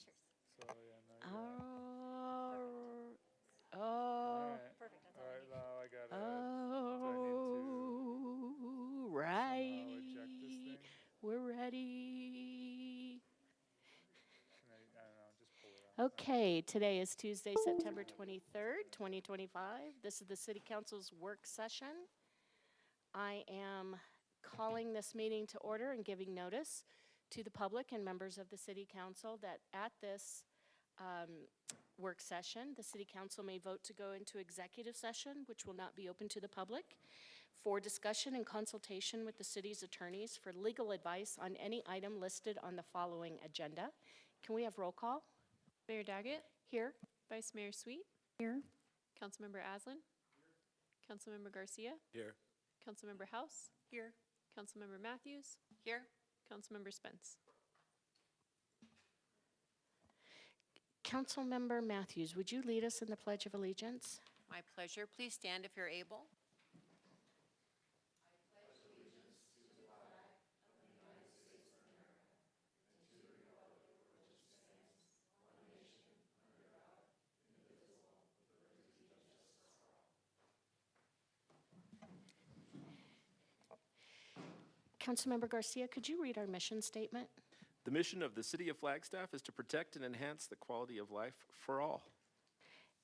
pictures. So yeah, no, you got it. Oh, All oh, right. perfect. That's All all I right. need. Now I gotta. Do I need to Oh, somehow eject this right. thing? We're ready. I don't know. Just pull it out. All right. Okay, today is Tuesday, September 23rd, 2025. This is the City Council's work session. I am calling this meeting to order and giving notice to the public and members of the City Council that at this work session, the City Council may vote to go into executive session, which will not be open to the public, for discussion and consultation with the city's attorneys for legal advice on any item listed on the following agenda. Can we have roll call? Mayor Daggett, Here. Vice Mayor Sweet, Here. Councilmember Aslan, Councilmember Garcia, Here. Councilmember House, Here. Councilmember Matthews, Here. Councilmember Spence. Councilmember Matthews, would you lead us in the Pledge of Allegiance? My pleasure. Please stand if you're able. Councilmember Garcia, could you read our mission statement? The mission of the City of Flagstaff is to protect and enhance the quality of life for all.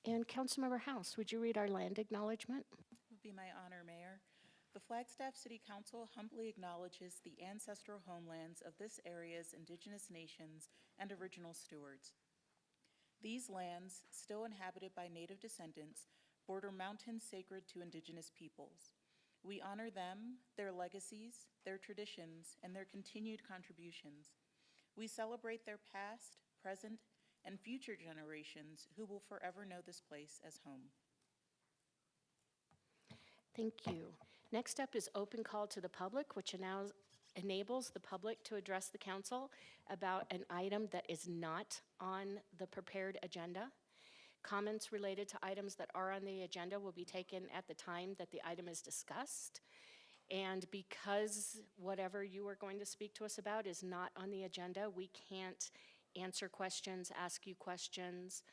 And Councilmember House, would you read our land acknowledgement? It would be my honor, Mayor. The Flagstaff City Council humbly acknowledges the ancestral homelands of this area's indigenous nations and original stewards. These lands, still inhabited by Native descendants, border mountains sacred to indigenous peoples. We honor them, their legacies, their traditions, and their continued contributions. We celebrate their past, present, and future generations who will forever know this place as home. Thank you. Next up is open call to the public, which enables the public to address the council about an item that is not on the prepared agenda. Comments related to items that are on the agenda will be taken at the time that the item is discussed. And because whatever you are going to speak to us about is not on the agenda, we can't answer questions, ask you questions.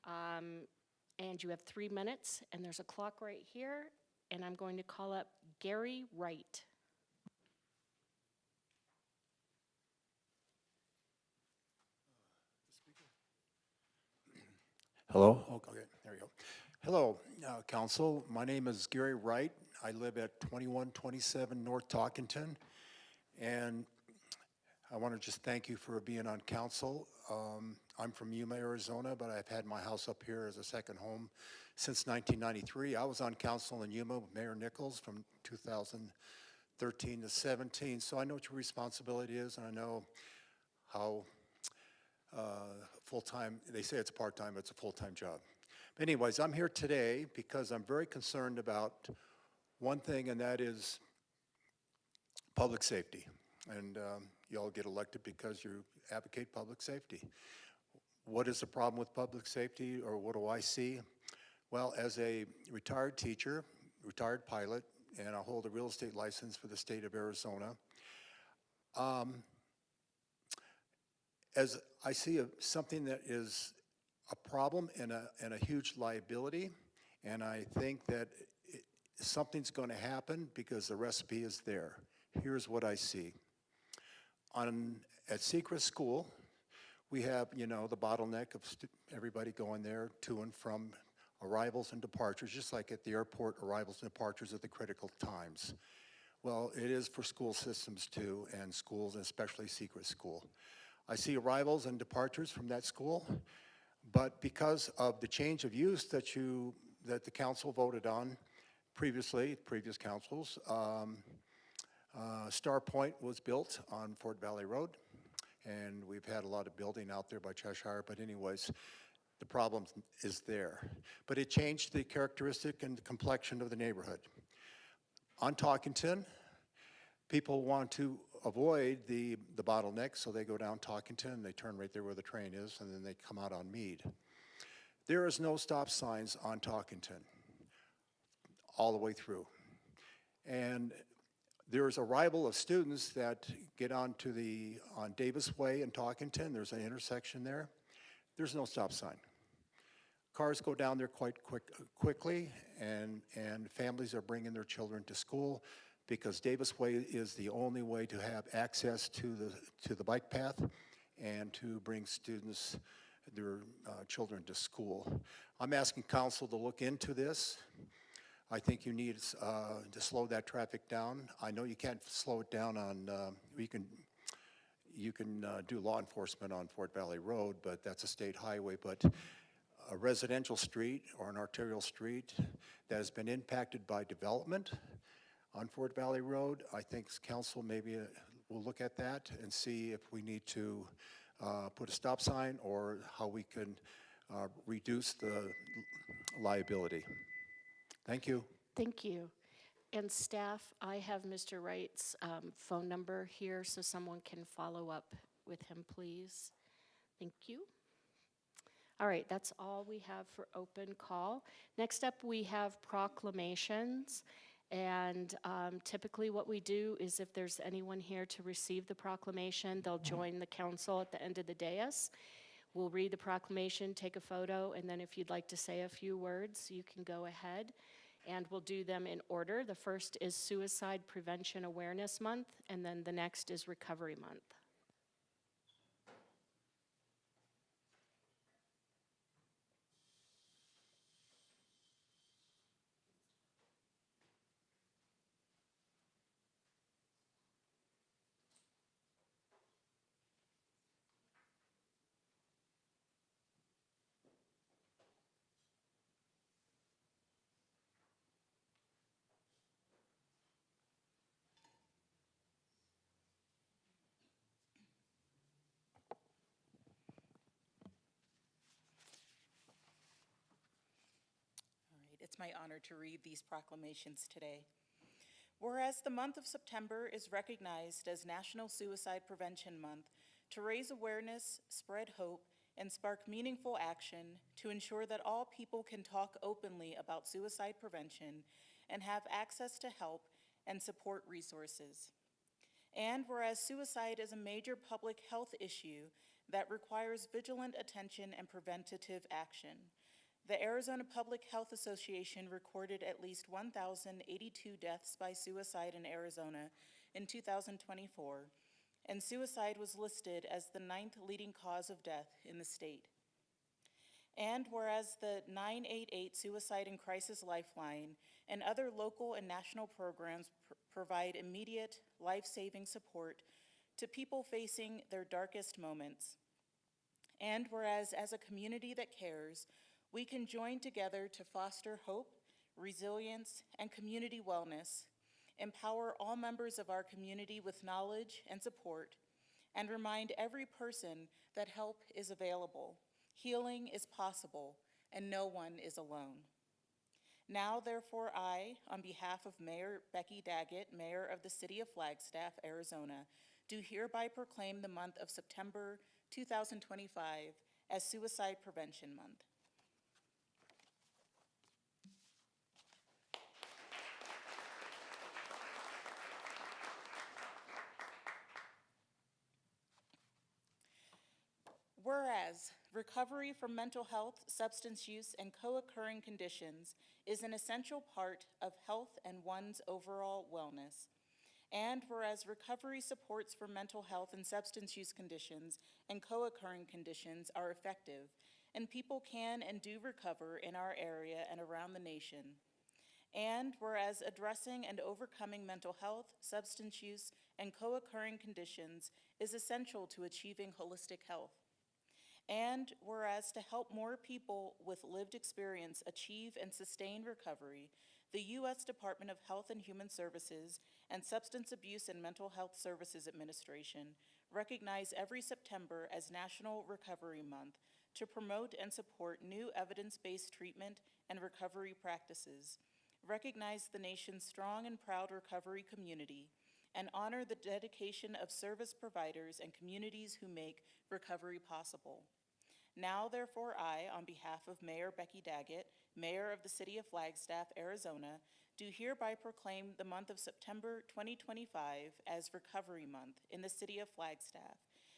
And you have 3 minutes, and there's a clock right here, and I'm going to call up Gary Wright. Hello? Okay, there you go. Hello, Council. My name is Gary Wright. I live at 2127 North Talkington, and I want to just thank you for being on Council. I'm from Yuma, Arizona, but I've had my house up here as a second home since 1993. I was on Council in Yuma with Mayor Nichols from 2013 to 17, so I know what your responsibility is, and I know how full-time, they say it's part-time, but it's a full-time job. But anyways, I'm here today because I'm very concerned about one thing, and that is public safety. And you all get elected because you advocate public safety. What is the problem with public safety, or what do I see? Well, as a retired teacher, retired pilot, and I hold a real estate license for the state of Arizona, as I see something that is a problem and a huge liability, and I think that something's going to happen because the recipe is there. Here's what I see. At Secret School, we have, you know, the bottleneck of everybody going there to and from arrivals and departures, just like at the airport, arrivals and departures at the critical times. Well, it is for school systems too, and schools, and especially Secret School. I see arrivals and departures from that school, but because of the change of use that the council voted on previously, previous councils, Star Point was built on Fort Valley Road, and we've had a lot of building out there by Cheshire, but anyways, the problem is there. But it changed the characteristic and the complexion of the neighborhood. On Talkington, people want to avoid the bottleneck, so they go down Talkington, they turn right there where the train is, and then they come out on Meade. There is no stop signs on Talkington all the way through. And there is arrival of students that get on Davis Way in Talkington. There's an intersection there. there's no stop sign. Cars go down there quite quickly, and families are bringing their children to school because Davis Way is the only way to have access to the bike path and to bring students, their children to school. I'm asking council to look into this. I think you need to slow that traffic down. I know you can't slow it down on, you can do law enforcement on Fort Valley Road, but that's a state highway. But a residential street or an arterial street that has been impacted by development on Fort Valley Road, I think council maybe will look at that and see if we need to put a stop sign or how we can reduce the liability. Thank you. Thank you. And staff, I have Mr. Wright's phone number here so someone can follow up with him, please. Thank you. All right, that's all we have for open call. Next up, we have proclamations. And typically what we do is if there's anyone here to receive the proclamation, they'll join the council at the end of the dais. We'll read the proclamation, take a photo, and then if you'd like to say a few words, you can go ahead. And we'll do them in order. The first is Suicide Prevention Awareness Month, and then the next is Recovery Month. It's my honor to read these proclamations today. Whereas the month of September is recognized as National Suicide Prevention Month to raise awareness, spread hope, and spark meaningful action to ensure that all people can talk openly about suicide prevention and have access to help and support resources. And whereas suicide is a major public health issue that requires vigilant attention and preventative action, the Arizona Public Health Association recorded at least 1,082 deaths by suicide in Arizona in 2024, and suicide was listed as the 9th leading cause of death in the state. And whereas the 988 Suicide and Crisis Lifeline and other local and national programs provide immediate, life-saving support to people facing their darkest moments. And whereas as a community that cares, we can join together to foster hope, resilience, and community wellness, empower all members of our community with knowledge and support, and remind every person that help is available, healing is possible, and no one is alone. Now, therefore, I, on behalf of Mayor Becky Daggett, Mayor of the City of Flagstaff, Arizona, do hereby proclaim the month of September 2025 as Suicide Prevention Month. Whereas recovery from mental health, substance use, and co-occurring conditions is an essential part of health and one's overall wellness. And whereas recovery supports for mental health and substance use conditions and co-occurring conditions are effective, and people can and do recover in our area and around the nation. And whereas addressing and overcoming mental health, substance use, and co-occurring conditions is essential to achieving holistic health. And whereas to help more people with lived experience achieve and sustain recovery, the U.S. Department of Health and Human Services and Substance Abuse and Mental Health Services Administration recognize every September as National Recovery Month to promote and support new evidence-based treatment and recovery practices, recognize the nation's strong and proud recovery community, and honor the dedication of service providers and communities who make recovery possible. Now, therefore, I, on behalf of Mayor Becky Daggett, Mayor of the City of Flagstaff, Arizona, do hereby proclaim the month of September 2025 as Recovery Month in the City of Flagstaff,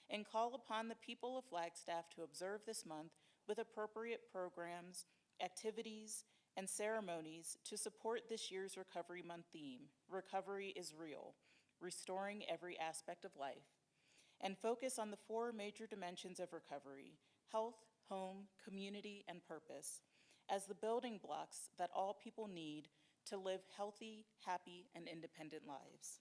and call upon the people of Flagstaff to observe this month with appropriate programs, activities, and ceremonies to support this year's Recovery Month theme, Recovery is Real, Restoring Every Aspect of Life, and focus on the 4 major dimensions of recovery: health, home, community, and purpose, as the building blocks that all people need to live healthy, happy, and independent lives.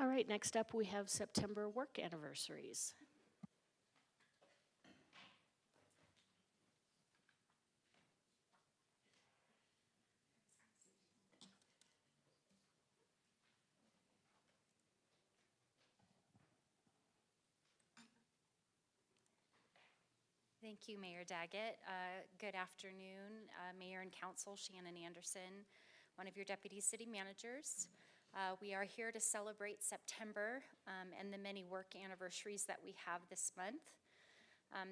All right, next up we have September work anniversaries. Thank you, Mayor Daggett. Good afternoon, Mayor and Council. Shannon Anderson, one of your deputy city managers. We are here to celebrate September and the many work anniversaries that we have this month.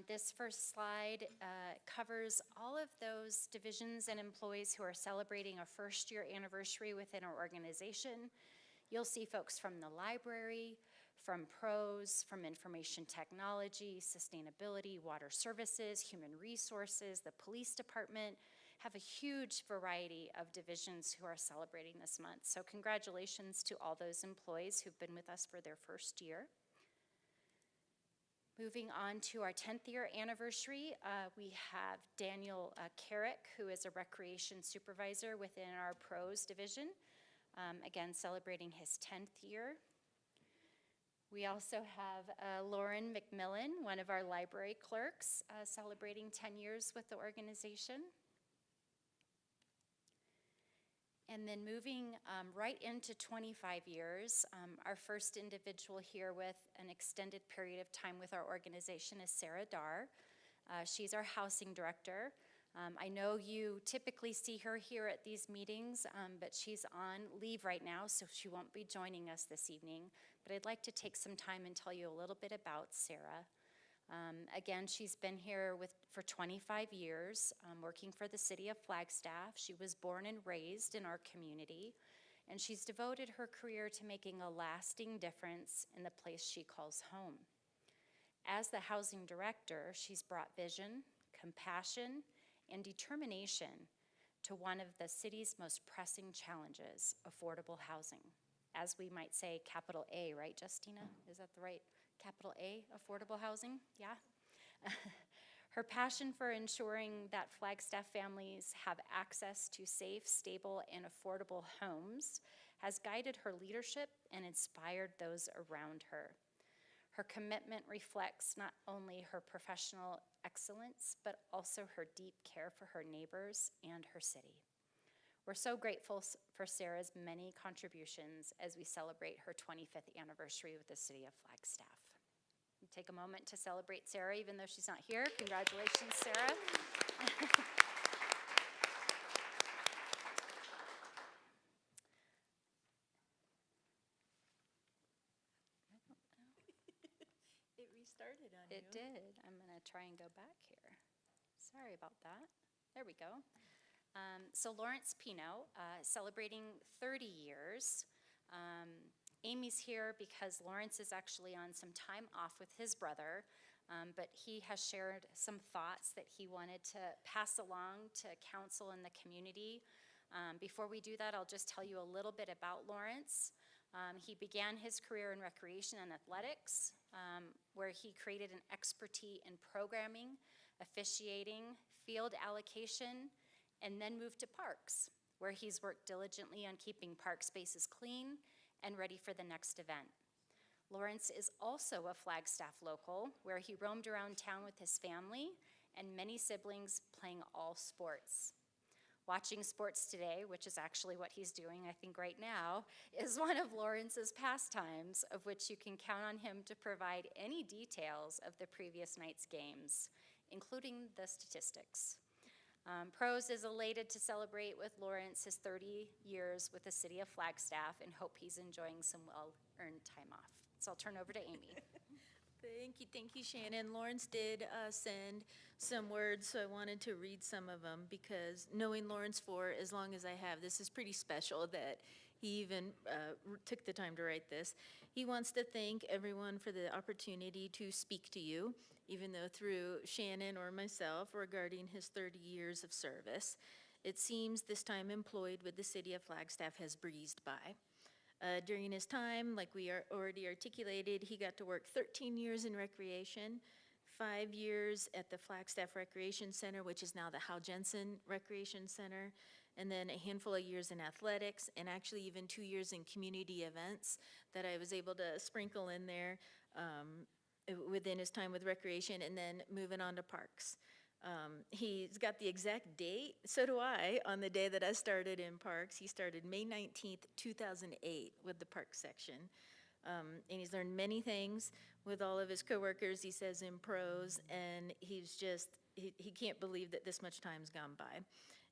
This first slide covers all of those divisions and employees who are celebrating a first-year anniversary within our organization. You'll see folks from the library, from pros, from information technology, sustainability, water services, human resources, the police department, have a huge variety of divisions who are celebrating this month. So congratulations to all those employees who've been with us for their first year. Moving on to our 10th year anniversary, we have Daniel Carrick, who is a recreation supervisor within our pros division, again celebrating his 10th year. We also have Lauren McMillan, one of our library clerks, celebrating 10 years with the organization. And then moving right into 25 years, our first individual here with an extended period of time with our organization is Sarah Dar. She's our housing director. I know you typically see her here at these meetings, but she's on leave right now, so she won't be joining us this evening. But I'd like to take some time and tell you a little bit about Sarah. Again, she's been here for 25 years, working for the city of Flagstaff. She was born and raised in our community, and she's devoted her career to making a lasting difference in the place she calls home. As the housing director, she's brought vision, compassion, and determination to one of the city's most pressing challenges, affordable housing. As we might say, capital A, right, Justina? Is that the right capital A, affordable housing? Yeah. Her passion for ensuring that Flagstaff families have access to safe, stable, and affordable homes has guided her leadership and inspired those around her. Her commitment reflects not only her professional excellence, but also her deep care for her neighbors and her city. We're so grateful for Sarah's many contributions as we celebrate her 25th anniversary with the city of Flagstaff. Take a moment to celebrate Sarah, even though she's not here. Congratulations, Sarah. It restarted on It did. I'm gonna try and go back here. Sorry about that. There we go. So Lawrence Pino, celebrating 30 years. Amy's here because Lawrence is actually on some time off with his brother, but he has shared some thoughts that he wanted to pass along to council and the community. Before we do that, I'll just tell you a little bit about Lawrence. He began his career in recreation and athletics, where he created an expertise in programming, officiating, field allocation, and then moved to parks, where he's worked diligently on keeping park spaces clean and ready for the next event. Lawrence is also a Flagstaff local, where he roamed around town with his family and many siblings playing all sports. Watching sports today, which is actually what he's doing, I think, right now, is one of Lawrence's pastimes, of which you can count on him to provide any details of the previous night's games, including the statistics. Pros is elated to celebrate with Lawrence his 30 years with the city of Flagstaff and hope he's enjoying some well-earned time off. So I'll turn over to Amy. Thank you, Shannon. Lawrence did send some words, so I wanted to read some of them because knowing Lawrence for as long as I have, this is pretty special that he even took the time to write this. He wants to thank everyone for the opportunity to speak to you, even though through Shannon or myself regarding his 30 years of service. It seems this time employed with the city of Flagstaff has breezed by. During his time, like we are already articulated, he got to work 13 years in recreation, 5 years at the Flagstaff Recreation Center, which is now the Hal Jensen Recreation Center, and then a handful of years in athletics, and actually even 2 years in community events that I was able to sprinkle in there within his time with recreation, and then moving on to parks. He's got the exact date, so do I, on the day that I started in parks. He started May 19th, 2008 with the parks section. And he's learned many things with all of his coworkers, he says, in pros, and he's just, he can't believe that this much time's gone by.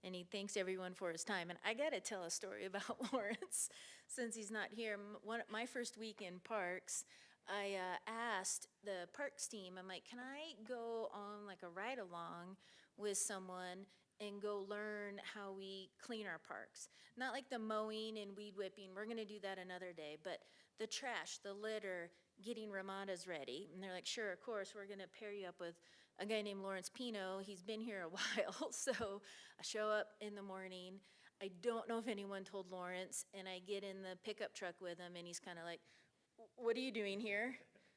And he thanks everyone for his time. And I gotta tell a story about Lawrence, since he's not here. My first week in parks, I asked the parks team, I'm like, can I go on like a ride along with someone and go learn how we clean our parks? Not like the mowing and weed whipping, we're gonna do that another day, but the trash, the litter, getting Ramadas ready. And they're like, sure, of course, we're gonna pair you up with a guy named Lawrence Pino. He's been here a while, so I show up in the morning. I don't know if anyone told Lawrence, and I get in the pickup truck with him, and he's kind of like, what are you doing here?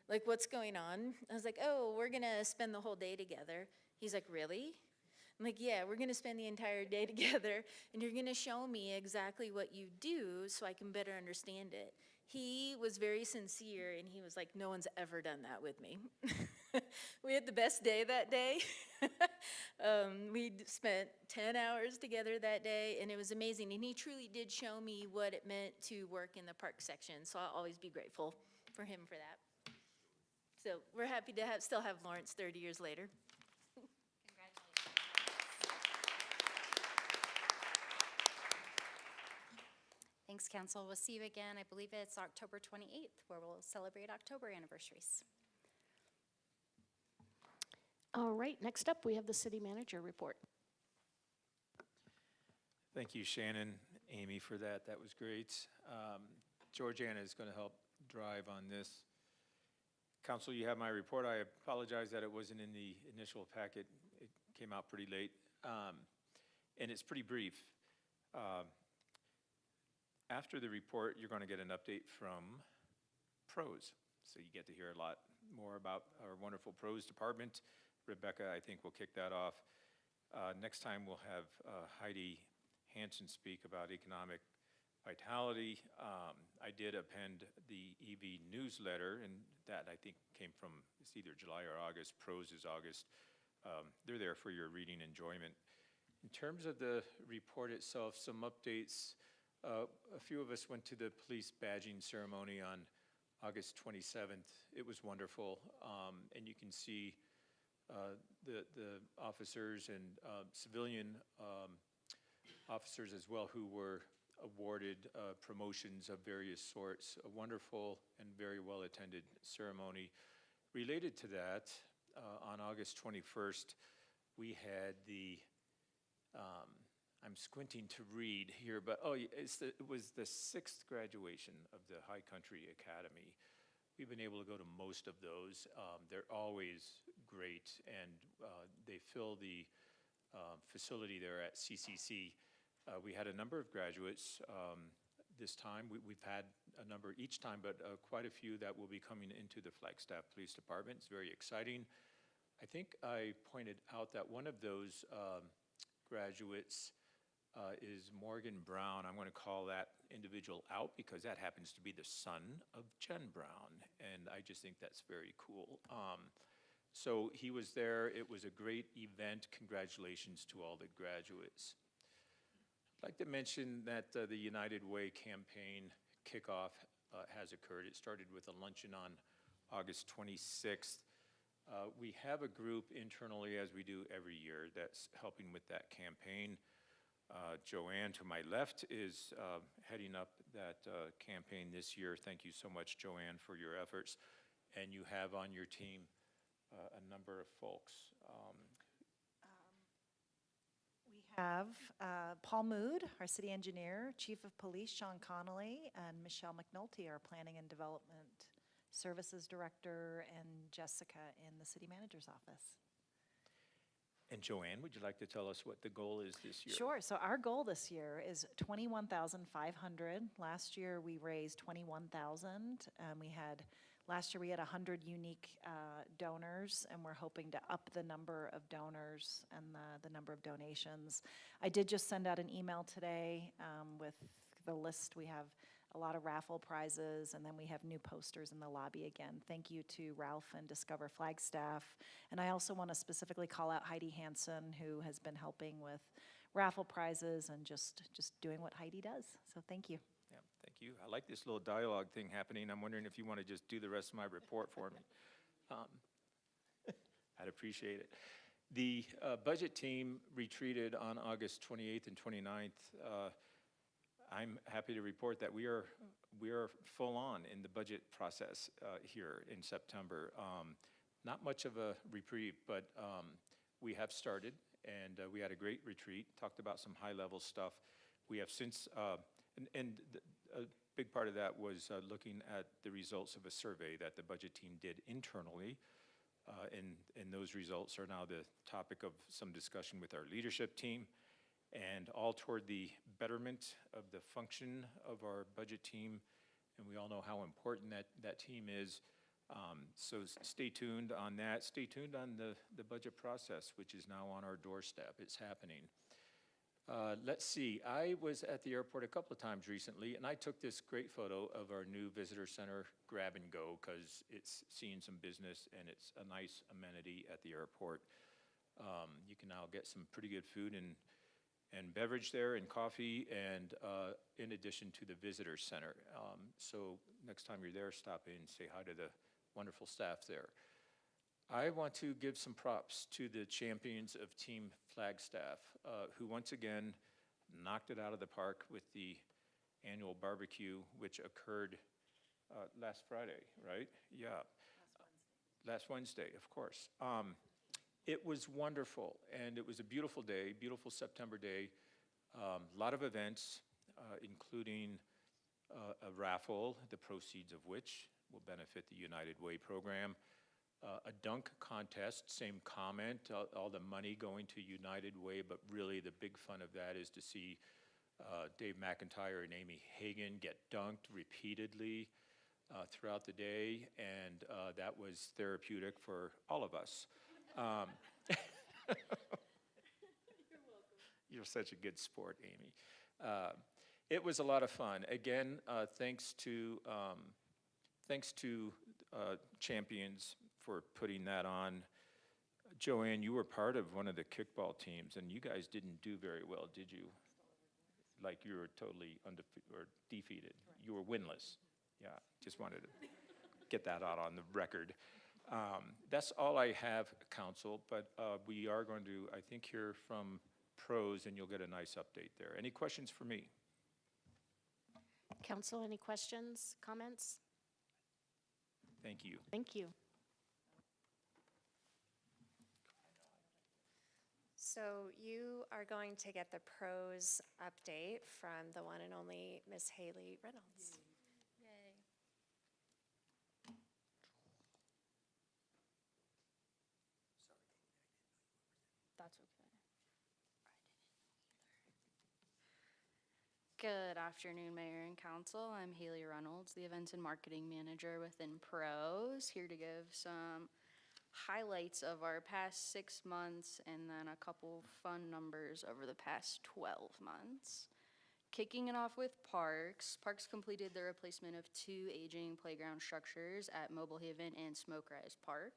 Like, what's going on? I was like, oh, we're gonna spend the whole day together. He's like, really? I'm like, yeah, we're gonna spend the entire day together, and you're gonna show me exactly what you do so I can better understand it. He was very sincere, and he was like, no one's ever done that with me. We had the best day that day. We spent 10 hours together that day, and it was amazing. And he truly did show me what it meant to work in the park section, so I'll always be grateful for him for that. So we're happy to still have Lawrence 30 years later. Thanks, Council. We'll see you again. I believe it's October 28th, where we'll celebrate October anniversaries. All right, next up, we have the city manager report. Thank you, Shannon, Amy, for that. That was great. Georgiana is going to help drive on this. Council, you have my report. I apologize that it wasn't in the initial packet. It came out pretty late, and it's pretty brief. After the report, you're going to get an update from pros. So you get to hear a lot more about our wonderful pros department. Rebecca, I think, will kick that off. Next time, we'll have Heidi Hansen speak about economic vitality. I did append the EV newsletter, and that, I think, came from, it's either July or August. Pros is August. They're there for your reading enjoyment. In terms of the report itself, some updates. A few of us went to the police badging ceremony on August 27th. It was wonderful, and you can see the officers and civilian officers as well who were awarded promotions of various sorts. A wonderful and very well-attended ceremony. Related to that, on August 21st, we had the I'm squinting to read here, but it was the 6th graduation of the High Country Academy. We've been able to go to most of those. They're always great, and they fill the facility there at CCC. We had a number of graduates this time. We've had a number each time, but quite a few that will be coming into the Flagstaff Police Department. It's very exciting. I think I pointed out that one of those graduates is Morgan Brown. I'm going to call that individual out because that happens to be the son of Jen Brown, and I just think that's very cool. So he was there. It was a great event. Congratulations to all the graduates. I'd like to mention that the United Way campaign kickoff has occurred. It started with a luncheon on August 26th. We have a group internally, as we do every year, that's helping with that campaign. Joanne, to my left, is heading up that campaign this year. Thank you so much, Joanne, for your efforts. And you have on your team a number of folks. We have Paul Mood, our city engineer, Chief of Police Sean Connolly, and Michelle McNulty, our Planning and Development Services Director, and Jessica in the city manager's office. And Joanne, would you like to tell us what the goal is this year? Sure. So our goal this year is 21,500. Last year we raised 21,000. Last year we had 100 unique donors, and we're hoping to up the number of donors and the number of donations. I did just send out an email today with the list. We have a lot of raffle prizes, and then we have new posters in the lobby again. Thank you to Ralph and Discover Flagstaff. And I also want to specifically call out Heidi Hansen, who has been helping with raffle prizes and just doing what Heidi does. So thank you. Yeah, thank you. I like this little dialogue thing happening. I'm wondering if you want to just do the rest of my report for me. I'd appreciate it. The budget team retreated on August 28th and 29th. I'm happy to report that we are full on in the budget process here in September. Not much of a reprieve, but we have started, and we had a great retreat, talked about some high-level stuff. We have since, and a big part of that was looking at the results of a survey that the budget team did internally, and those results are now the topic of some discussion with our leadership team, and all toward the betterment of the function of our budget team, and we all know how important that team is. So stay tuned on that. Stay tuned on the budget process, which is now on our doorstep. It's happening. Let's see. I was at the airport a couple of times recently, and I took this great photo of our new visitor center grab and go because it's seeing some business, and it's a nice amenity at the airport. You can now get some pretty good food and beverage there, and coffee, and in addition to the visitor center. So next time you're there, stop in, say hi to the wonderful staff there. I want to give some props to the champions of Team Flagstaff, who once again knocked it out of the park with the annual barbecue, which occurred last Friday, right? Yeah. Last Wednesday, of course. It was wonderful, and it was a beautiful day, beautiful September day. A lot of events, including a raffle, the proceeds of which will benefit the United Way program. A dunk contest, same comment, all the money going to United Way, but really the big fun of that is to see Dave McIntyre and Amy Hagan get dunked repeatedly throughout the day, and that was therapeutic for all of us. You're welcome. You're such a good sport, Amy. It was a lot of fun. Again, thanks to Champions for putting that on. Joanne, you were part of one of the kickball teams, and you guys didn't do very well, did you? Like you were totally defeated. You were winless. Yeah, just wanted to get that out on the record. That's all I have, Council, but we are going to, I think, hear from pros, and you'll get a nice update there. Any questions for me? Council, any questions, comments? Thank you. Thank you. So you are going to get the pros update from the one and only Miss Haley Reynolds. Yay. That's okay. Good afternoon, Mayor and Council. I'm Haley Reynolds, the Events and Marketing Manager within Pros, here to give some highlights of our past 6 months and then a couple fun numbers over the past 12 months. Kicking it off with Parks. Parks completed the replacement of 2 aging playground structures at Mobile Haven and Smoke Rise Park.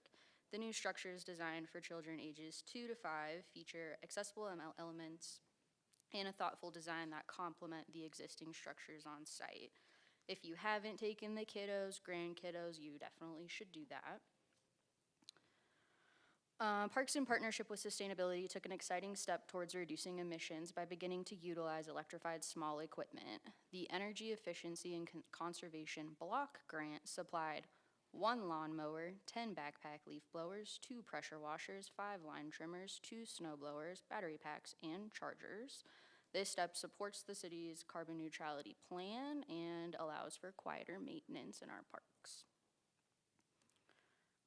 The new structures designed for children ages 2 to 5 feature accessible elements and a thoughtful design that complement the existing structures on site. If you haven't taken the kiddos, grandkiddos, you definitely should do that. Parks in partnership with sustainability took an exciting step towards reducing emissions by beginning to utilize electrified small equipment. The Energy Efficiency and Conservation Block Grant supplied 1 lawnmower, 10 backpack leaf blowers, 2 pressure washers, 5 line trimmers, 2 snow blowers, battery packs, and chargers. This step supports the city's carbon neutrality plan and allows for quieter maintenance in our parks.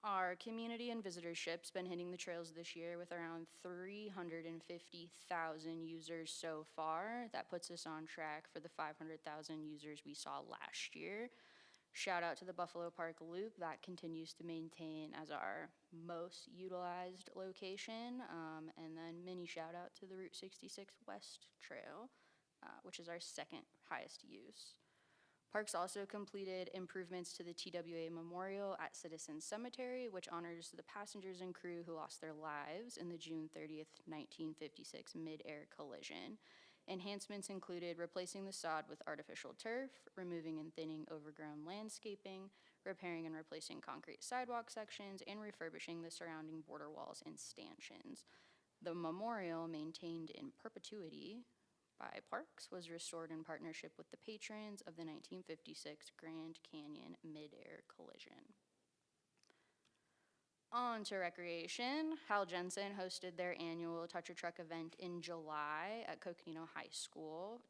Our community and visitorship's been hitting the trails this year with around 350,000 users so far. That puts us on track for the 500,000 users we saw last year. Shout out to the Buffalo Park Loop, that continues to maintain as our most utilized location. And then mini shout out to the Route 66 West Trail, which is our second highest use. Parks also completed improvements to the TWA Memorial at Citizen Cemetery, which honors the passengers and crew who lost their lives in the June 30th, 1956 mid-air collision. Enhancements included replacing the sod with artificial turf, removing and thinning overgrown landscaping, repairing and replacing concrete sidewalk sections, and refurbishing the surrounding border walls and stanchions. The memorial, maintained in perpetuity by Parks, was restored in partnership with the patrons of the 1956 Grand Canyon mid-air collision. On to recreation. Hal Jensen hosted their annual Touch a Truck event in July at Coconino High School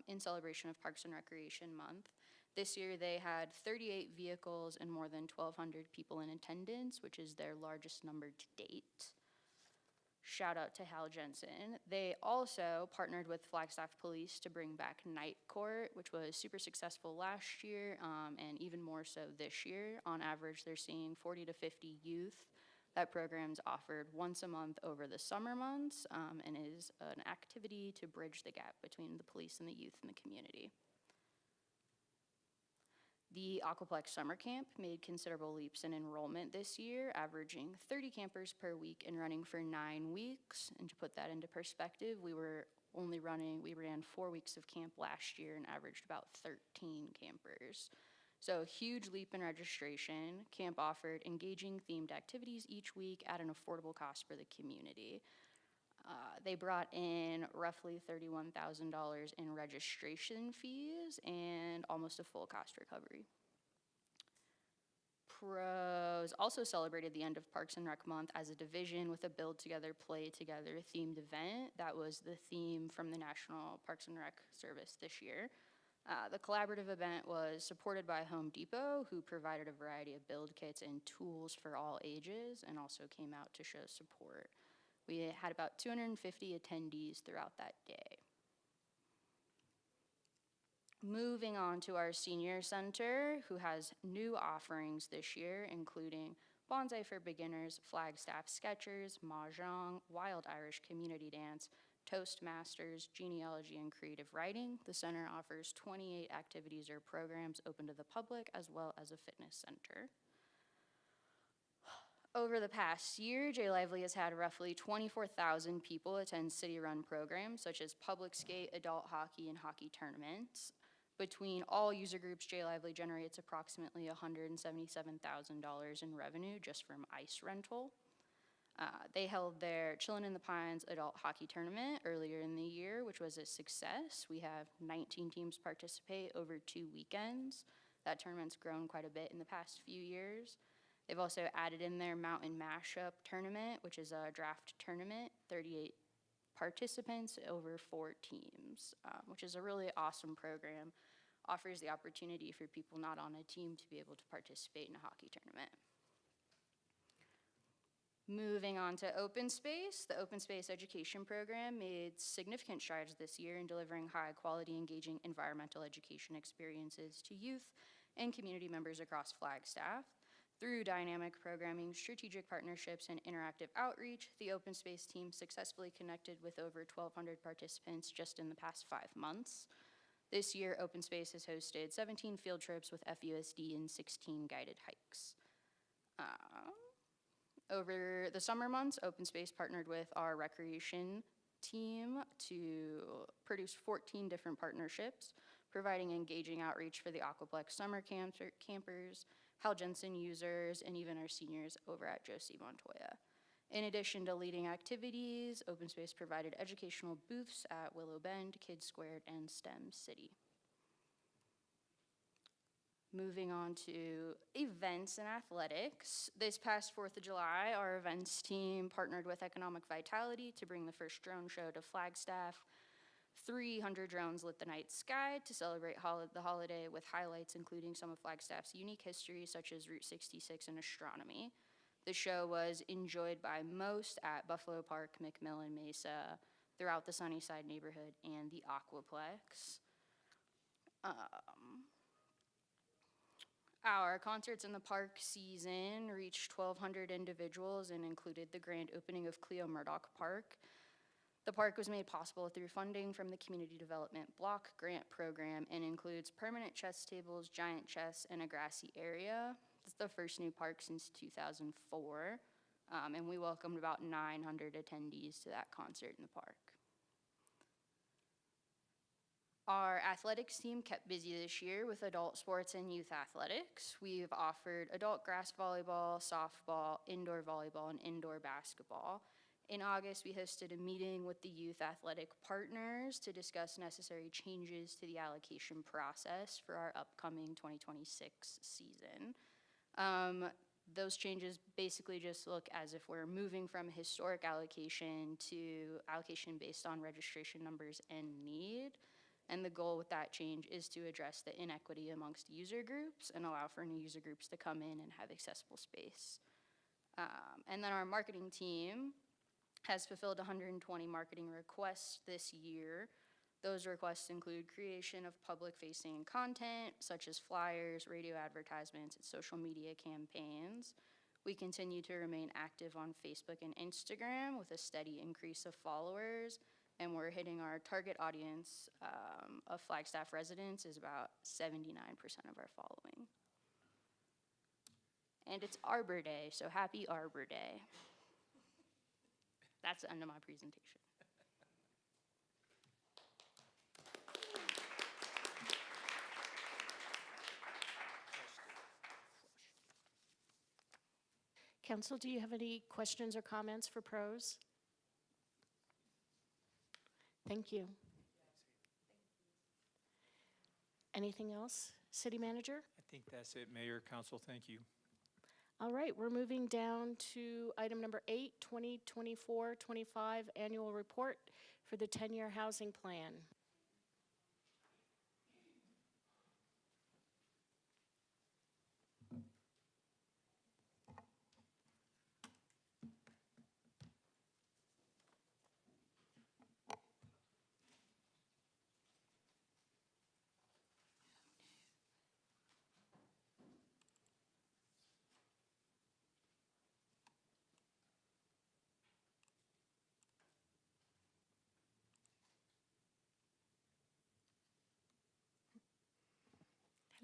in celebration of Parks and Recreation Month. This year they had 38 vehicles and more than 1,200 people in attendance, which is their largest number to date. Shout out to Hal Jensen. They also partnered with Flagstaff Police to bring back Night Court, which was super successful last year and even more so this year. On average, they're seeing 40 to 50 youth. That program's offered once a month over the summer months and is an activity to bridge the gap between the police and the youth in the community. The Aquaplex Summer Camp made considerable leaps in enrollment this year, averaging 30 campers per week and running for 9 weeks. And to put that into perspective, we ran 4 weeks of camp last year and averaged about 13 campers. So huge leap in registration. Camp offered engaging themed activities each week at an affordable cost for the community. They brought in roughly $31,000 in registration fees and almost a full cost recovery. Pros also celebrated the end of Parks and Rec Month as a division with a Build Together, Play Together themed event. That was the theme from the National Parks and Rec Service this year. The collaborative event was supported by Home Depot, who provided a variety of build kits and tools for all ages and also came out to show support. We had about 250 attendees throughout that day. Moving on to our senior center, who has new offerings this year, including Bonsai for Beginners, Flagstaff Sketchers, Mahjong, Wild Irish Community Dance, Toastmasters, Genealogy, and Creative Writing. The center offers 28 activities or programs open to the public, as well as a fitness center. Over the past year, J Lively has had roughly 24,000 people attend city-run programs such as public skate, adult hockey, and hockey tournaments. Between all user groups, J Lively generates approximately $177,000 in revenue just from ice rental. They held their Chillin' in the Pines adult hockey tournament earlier in the year, which was a success. We have 19 teams participate over 2 weekends. That tournament's grown quite a bit in the past few years. They've also added in their Mountain Mashup tournament, which is a draft tournament, 38 participants over 4 teams, which is a really awesome program. Offers the opportunity for people not on a team to be able to participate in a hockey tournament. Moving on to open space, the open space education program made significant strides this year in delivering high quality, engaging environmental education experiences to youth and community members across Flagstaff. Through dynamic programming, strategic partnerships, and interactive outreach, the open space team successfully connected with over 1,200 participants just in the past 5 months. This year, Open Space has hosted 17 field trips with FUSD and 16 guided hikes. Over the summer months, Open Space partnered with our recreation team to produce 14 different partnerships, providing engaging outreach for the Aquaplex summer campers, Hal Jensen users, and even our seniors over at Josie Montoya. In addition to leading activities, Open Space provided educational booths at Willow Bend, Kids Squared, and STEM City. Moving on to events and athletics. This past 4th of July, our events team partnered with Economic Vitality to bring the first drone show to Flagstaff. 300 drones lit the night sky to celebrate the holiday with highlights including some of Flagstaff's unique history, such as Route 66 and astronomy. The show was enjoyed by most at Buffalo Park, McMillan Mesa, throughout the Sunnyside neighborhood, and the Aquaplex. Our Concerts in the Park season reached 1,200 individuals and included the grand opening of Cleo Murdoch Park. The park was made possible through funding from the Community Development Block Grant Program and includes permanent chess tables, giant chess, and a grassy area. It's the first new park since 2004, and we welcomed about 900 attendees to that concert in the park. Our athletics team kept busy this year with adult sports and youth athletics. We've offered adult grass volleyball, softball, indoor volleyball, and indoor basketball. In August, we hosted a meeting with the youth athletic partners to discuss necessary changes to the allocation process for our upcoming 2026 season. Those changes basically just look as if we're moving from historic allocation to allocation based on registration numbers and need. And the goal with that change is to address the inequity amongst user groups and allow for new user groups to come in and have accessible space. And then our marketing team has fulfilled 120 marketing requests this year. Those requests include creation of public-facing content, such as flyers, radio advertisements, and social media campaigns. We continue to remain active on Facebook and Instagram with a steady increase of followers, and we're hitting our target audience of Flagstaff residents is about 79% of our following. And it's Arbor Day, so happy Arbor Day. That's the end of my presentation. Council, do you have any questions or comments for pros? Thank you. Anything else, City Manager? I think that's it, Mayor, Council, thank you. All right, we're moving down to item number 8, 2024-25 Annual Report for the 10-year housing plan.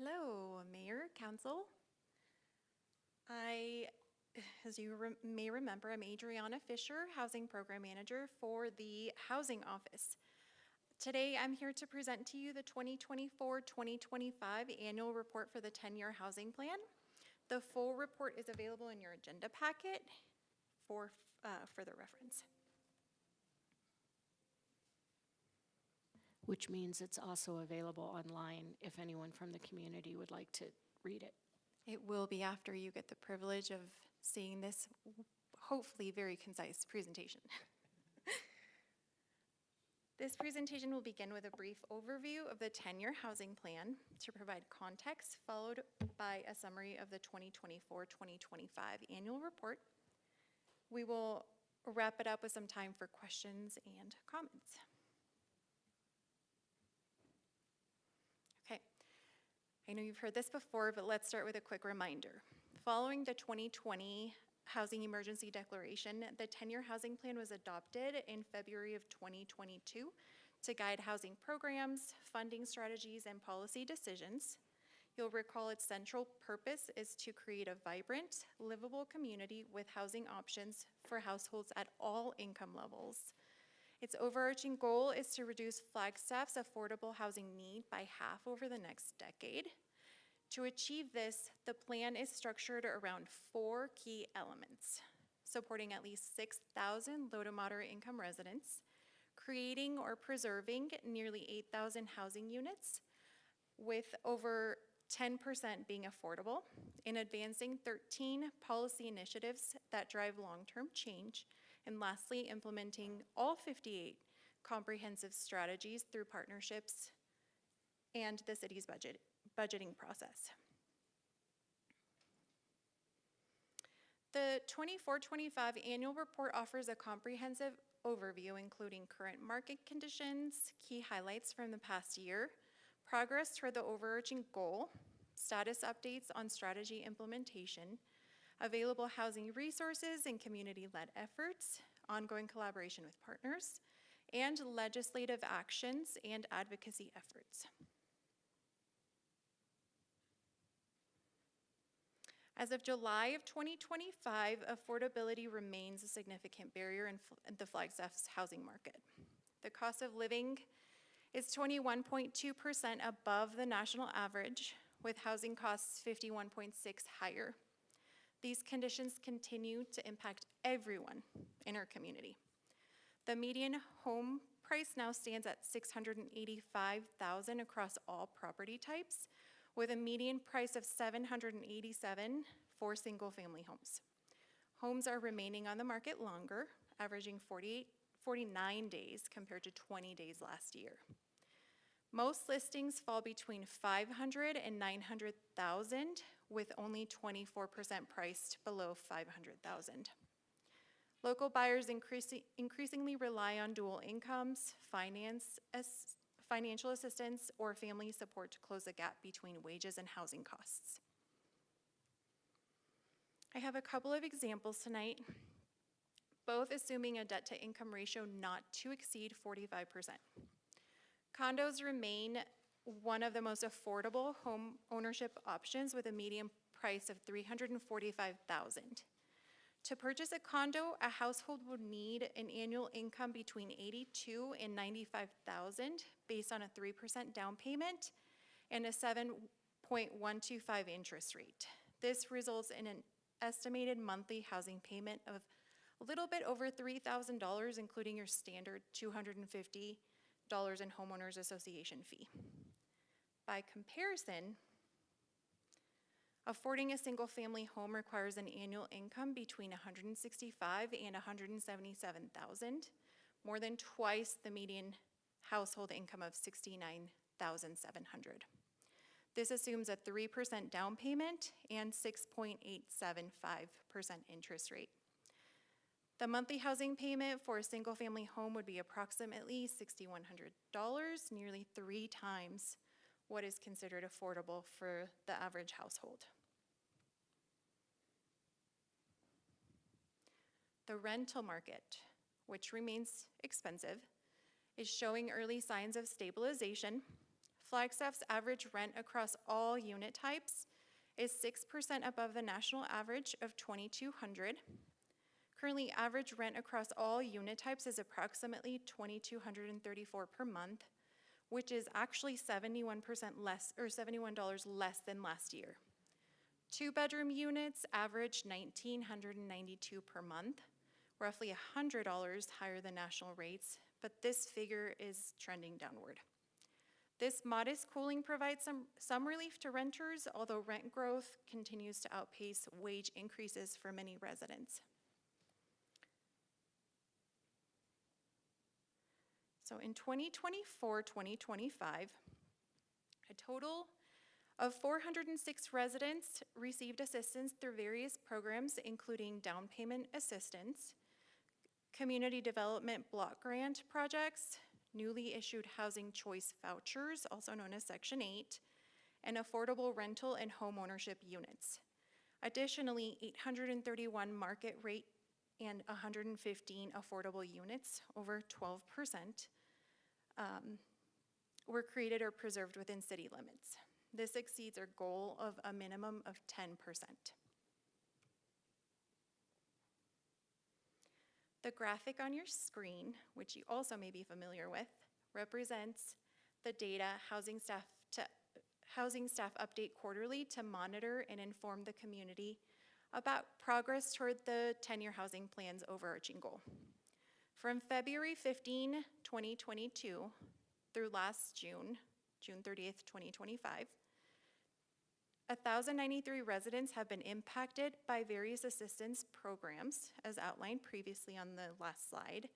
Hello, Mayor, Council. As you may remember, I'm Adriana Fisher, Housing Program Manager for the Housing Office. Today, I'm here to present to you the 2024-2025 Annual Report for the 10-year Housing Plan. The full report is available in your agenda packet for further reference. Which means it's also available online if anyone from the community would like to read it. It will be after you get the privilege of seeing this, hopefully very concise presentation. This presentation will begin with a brief overview of the 10-year housing plan to provide context, followed by a summary of the 2024-2025 annual report. We will wrap it up with some time for questions and comments. I know you've heard this before, but let's start with a quick reminder. Following the 2020 Housing Emergency Declaration, the 10-year housing plan was adopted in February of 2022 to guide housing programs, funding strategies, and policy decisions. You'll recall its central purpose is to create a vibrant, livable community with housing options for households at all income levels. Its overarching goal is to reduce Flagstaff's affordable housing need by half over the next decade. To achieve this, the plan is structured around 4 key elements: supporting at least 6,000 low to moderate income residents, creating or preserving nearly 8,000 housing units, with over 10% being affordable, in advancing 13 policy initiatives that drive long-term change, and lastly, implementing all 58 comprehensive strategies through partnerships and the city's budgeting process. The 24-25 annual report offers a comprehensive overview, including current market conditions, key highlights from the past year, progress toward the overarching goal, status updates on strategy implementation, available housing resources and community-led efforts, ongoing collaboration with partners, and legislative actions and advocacy efforts. As of July of 2025, affordability remains a significant barrier in the Flagstaff's housing market. The cost of living is 21.2% above the national average, with housing costs 51.6% higher. These conditions continue to impact everyone in our community. The median home price now stands at $685,000 across all property types, with a median price of $787,000 for single-family homes. Homes are remaining on the market longer, averaging 49 days compared to 20 days last year. Most listings fall between $500,000 and $900,000, with only 24% priced below $500,000. Local buyers increasingly rely on dual incomes, financial assistance, or family support to close the gap between wages and housing costs. I have a couple of examples tonight, both assuming a debt-to-income ratio not to exceed 45%. Condos remain one of the most affordable home ownership options, with a median price of $345,000. To purchase a condo, a household would need an annual income between $82,000 and $95,000 based on a 3% down payment and a 7.125 interest rate. This results in an estimated monthly housing payment of a little bit over $3,000, including your standard $250 in homeowners association fee. By comparison, affording a single-family home requires an annual income between $165,000 and $177,000, more than twice the median household income of $69,700. This assumes a 3% down payment and 6.875% interest rate. The monthly housing payment for a single-family home would be approximately $6,100, nearly 3 times what is considered affordable for the average household. The rental market, which remains expensive, is showing early signs of stabilization. Flagstaff's average rent across all unit types is 6% above the national average of $2,200. Currently, average rent across all unit types is approximately $2,234 per month, which is actually 71% less, or $71 less than last year. 2-bedroom units average $1,992 per month, roughly $100 higher than national rates, but this figure is trending downward. This modest cooling provides some relief to renters, although rent growth continues to outpace wage increases for many residents. So in 2024-2025, a total of 406 residents received assistance through various programs, including down payment assistance, community development block grant projects, newly issued housing choice vouchers, also known as Section 8, and affordable rental and home ownership units. Additionally, 831 market rate and 115 affordable units, over 12%, were created or preserved within city limits. This exceeds our goal of a minimum of 10%. The graphic on your screen, which you also may be familiar with, represents the data housing staff update quarterly to monitor and inform the community about progress toward the 10-year housing plan's overarching goal. From February 15, 2022 through last June 30th, 2025, 1,093 residents have been impacted by various assistance programs, as outlined previously on the last slide.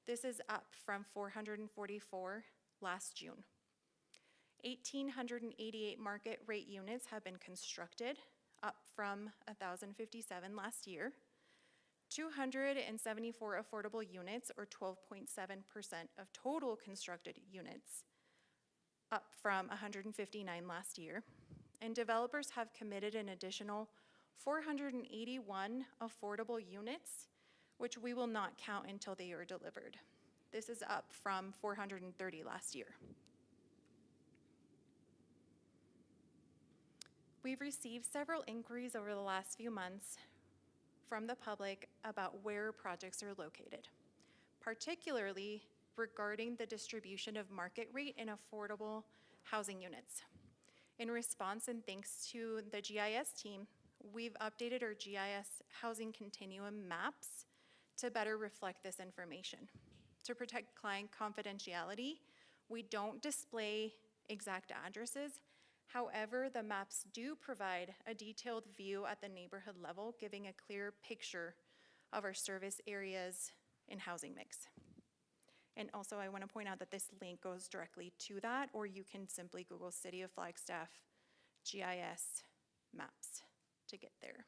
This is up from 444 last June. 1,888 market rate units have been constructed, up from 1,057 last year. 274 affordable units, or 12.7% of total constructed units, up from 159 last year. And developers have committed an additional 481 affordable units, which we will not count until they are delivered. This is up from 430 last year. We've received several inquiries over the last few months from the public about where projects are located, particularly regarding the distribution of market rate and affordable housing units. In response, and thanks to the GIS team, we've updated our GIS housing continuum maps to better reflect this information. To protect client confidentiality, we don't display exact addresses. However, the maps do provide a detailed view at the neighborhood level, giving a clear picture of our service areas and housing mix. And also, I want to point out that this link goes directly to that, or you can simply Google City of Flagstaff GIS maps to get there.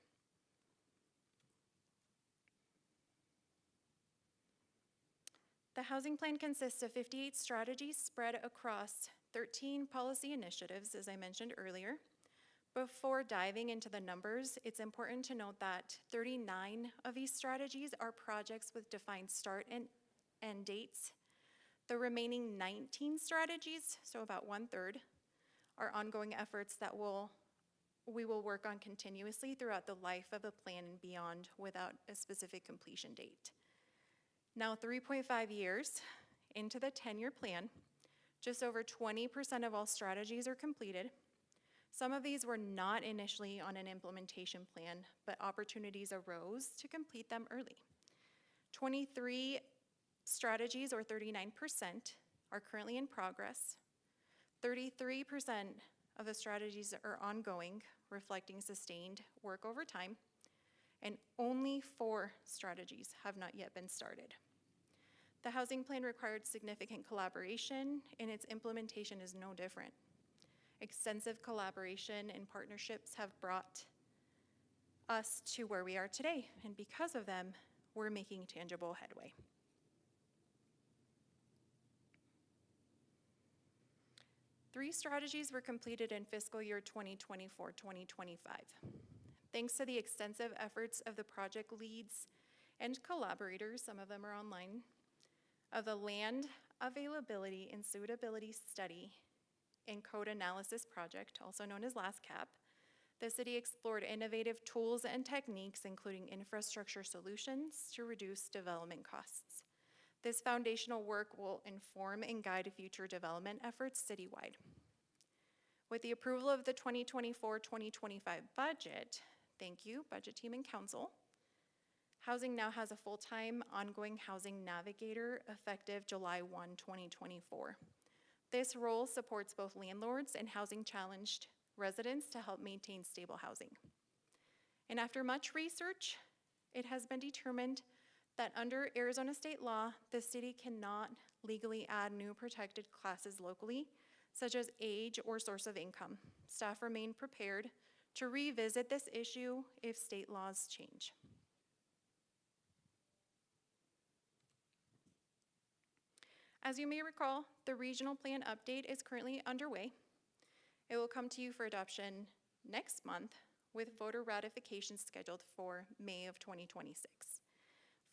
The housing plan consists of 58 strategies spread across 13 policy initiatives, as I mentioned earlier. Before diving into the numbers, it's important to note that 39 of these strategies are projects with defined start and end dates. The remaining 19 strategies, so about 1/3, are ongoing efforts that we will work on continuously throughout the life of the plan and beyond without a specific completion date. Now, 3.5 years into the 10-year plan, just over 20% of all strategies are completed. Some of these were not initially on an implementation plan, but opportunities arose to complete them early. 23 strategies, or 39%, are currently in progress. 33% of the strategies are ongoing, reflecting sustained work over time, and only 4 strategies have not yet been started. The housing plan required significant collaboration, and its implementation is no different. Extensive collaboration and partnerships have brought us to where we are today, and because of them, we're making tangible headway. Three strategies were completed in fiscal year 2024-2025. Thanks to the extensive efforts of the project leads and collaborators, some of them are online, of the Land Availability and Suitability Study and Code Analysis Project, also known as LASCAP, the city explored innovative tools and techniques, including infrastructure solutions, to reduce development costs. This foundational work will inform and guide future development efforts citywide. With the approval of the 2024-2025 budget, thank you, budget team and council, Housing now has a full-time ongoing housing navigator effective July 1, 2024. This role supports both landlords and housing-challenged residents to help maintain stable housing. And after much research, it has been determined that under Arizona state law, the city cannot legally add new protected classes locally, such as age or source of income. Staff remain prepared to revisit this issue if state laws change. As you may recall, the regional plan update is currently underway. It will come to you for adoption next month, with voter ratification scheduled for May of 2026.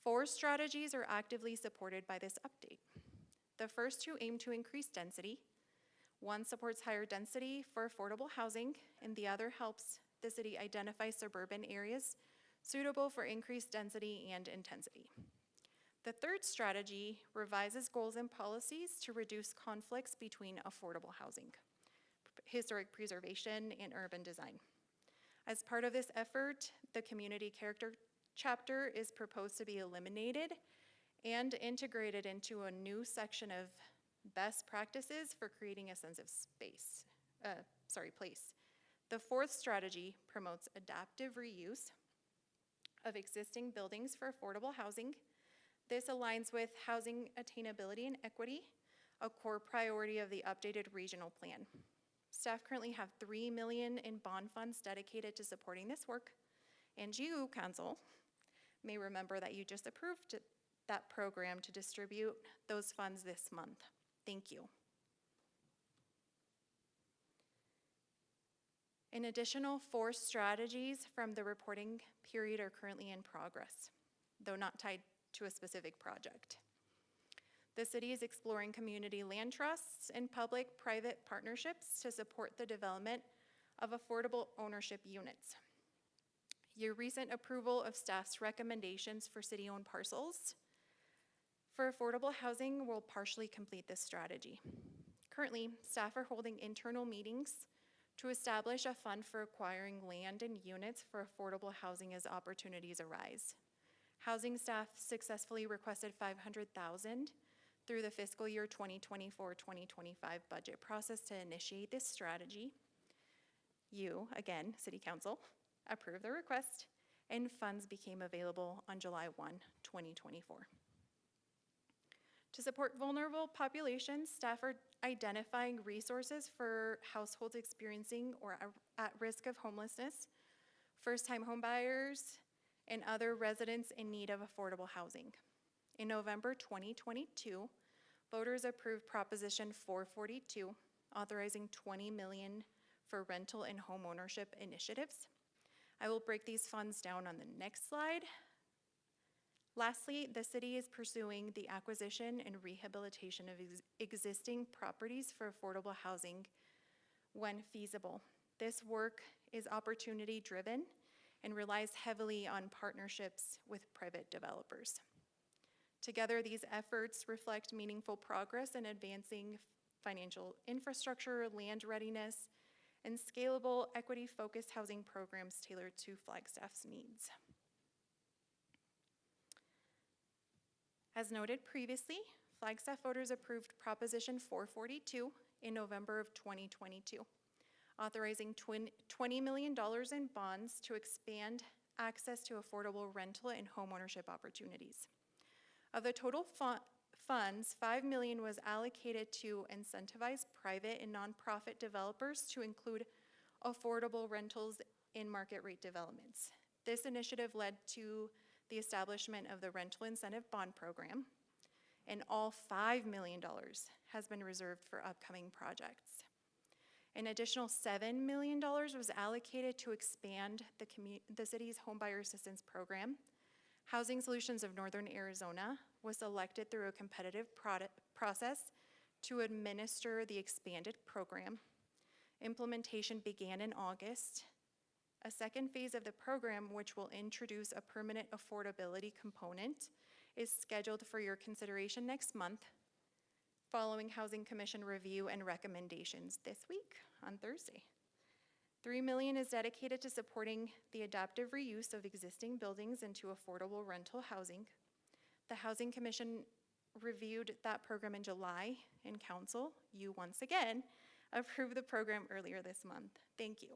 4 strategies are actively supported by this update. The first 2 aim to increase density. One supports higher density for affordable housing, and the other helps the city identify suburban areas suitable for increased density and intensity. The third strategy revises goals and policies to reduce conflicts between affordable housing, historic preservation, and urban design. As part of this effort, the community character chapter is proposed to be eliminated and integrated into a new section of best practices for creating a sense of place. The fourth strategy promotes adaptive reuse of existing buildings for affordable housing. This aligns with housing attainability and equity, a core priority of the updated regional plan. Staff currently have $3 million in bond funds dedicated to supporting this work, and you, Council, may remember that you just approved that program to distribute those funds this month. Thank you. An additional 4 strategies from the reporting period are currently in progress, though not tied to a specific project. The city is exploring community land trusts and public-private partnerships to support the development of affordable ownership units. Your recent approval of staff's recommendations for city-owned parcels for affordable housing will partially complete this strategy. Currently, staff are holding internal meetings to establish a fund for acquiring land and units for affordable housing as opportunities arise. Housing staff successfully requested $500,000 through the fiscal year 2024-2025 budget process to initiate this strategy. You, again, City Council, approved the request, and funds became available on July 1, 2024. To support vulnerable populations, staff are identifying resources for households experiencing or at risk of homelessness, first-time homebuyers, and other residents in need of affordable housing. In November 2022, voters approved Proposition 442, authorizing $20 million for rental and home ownership initiatives. I will break these funds down on the next slide. Lastly, the city is pursuing the acquisition and rehabilitation of existing properties for affordable housing when feasible. This work is opportunity-driven and relies heavily on partnerships with private developers. Together, these efforts reflect meaningful progress in advancing financial infrastructure, land readiness, and scalable, equity-focused housing programs tailored to Flagstaff's needs. As noted previously, Flagstaff voters approved Proposition 442 in November of 2022, authorizing $20 million in bonds to expand access to affordable rental and homeownership opportunities. Of the total funds, $5 million was allocated to incentivize private and nonprofit developers to include affordable rentals in market rate developments. This initiative led to the establishment of the Rental Incentive Bond Program, and all $5 million has been reserved for upcoming projects. An additional $7 million was allocated to expand the city's Homebuyer Assistance Program. Housing Solutions of Northern Arizona was selected through a competitive process to administer the expanded program. Implementation began in August. A second phase of the program, which will introduce a permanent affordability component, is scheduled for your consideration next month, following Housing Commission review and recommendations this week on Thursday. $3 million is dedicated to supporting the adaptive reuse of existing buildings into affordable rental housing. The Housing Commission reviewed that program in July, and Council, you once again, approved the program earlier this month. Thank you.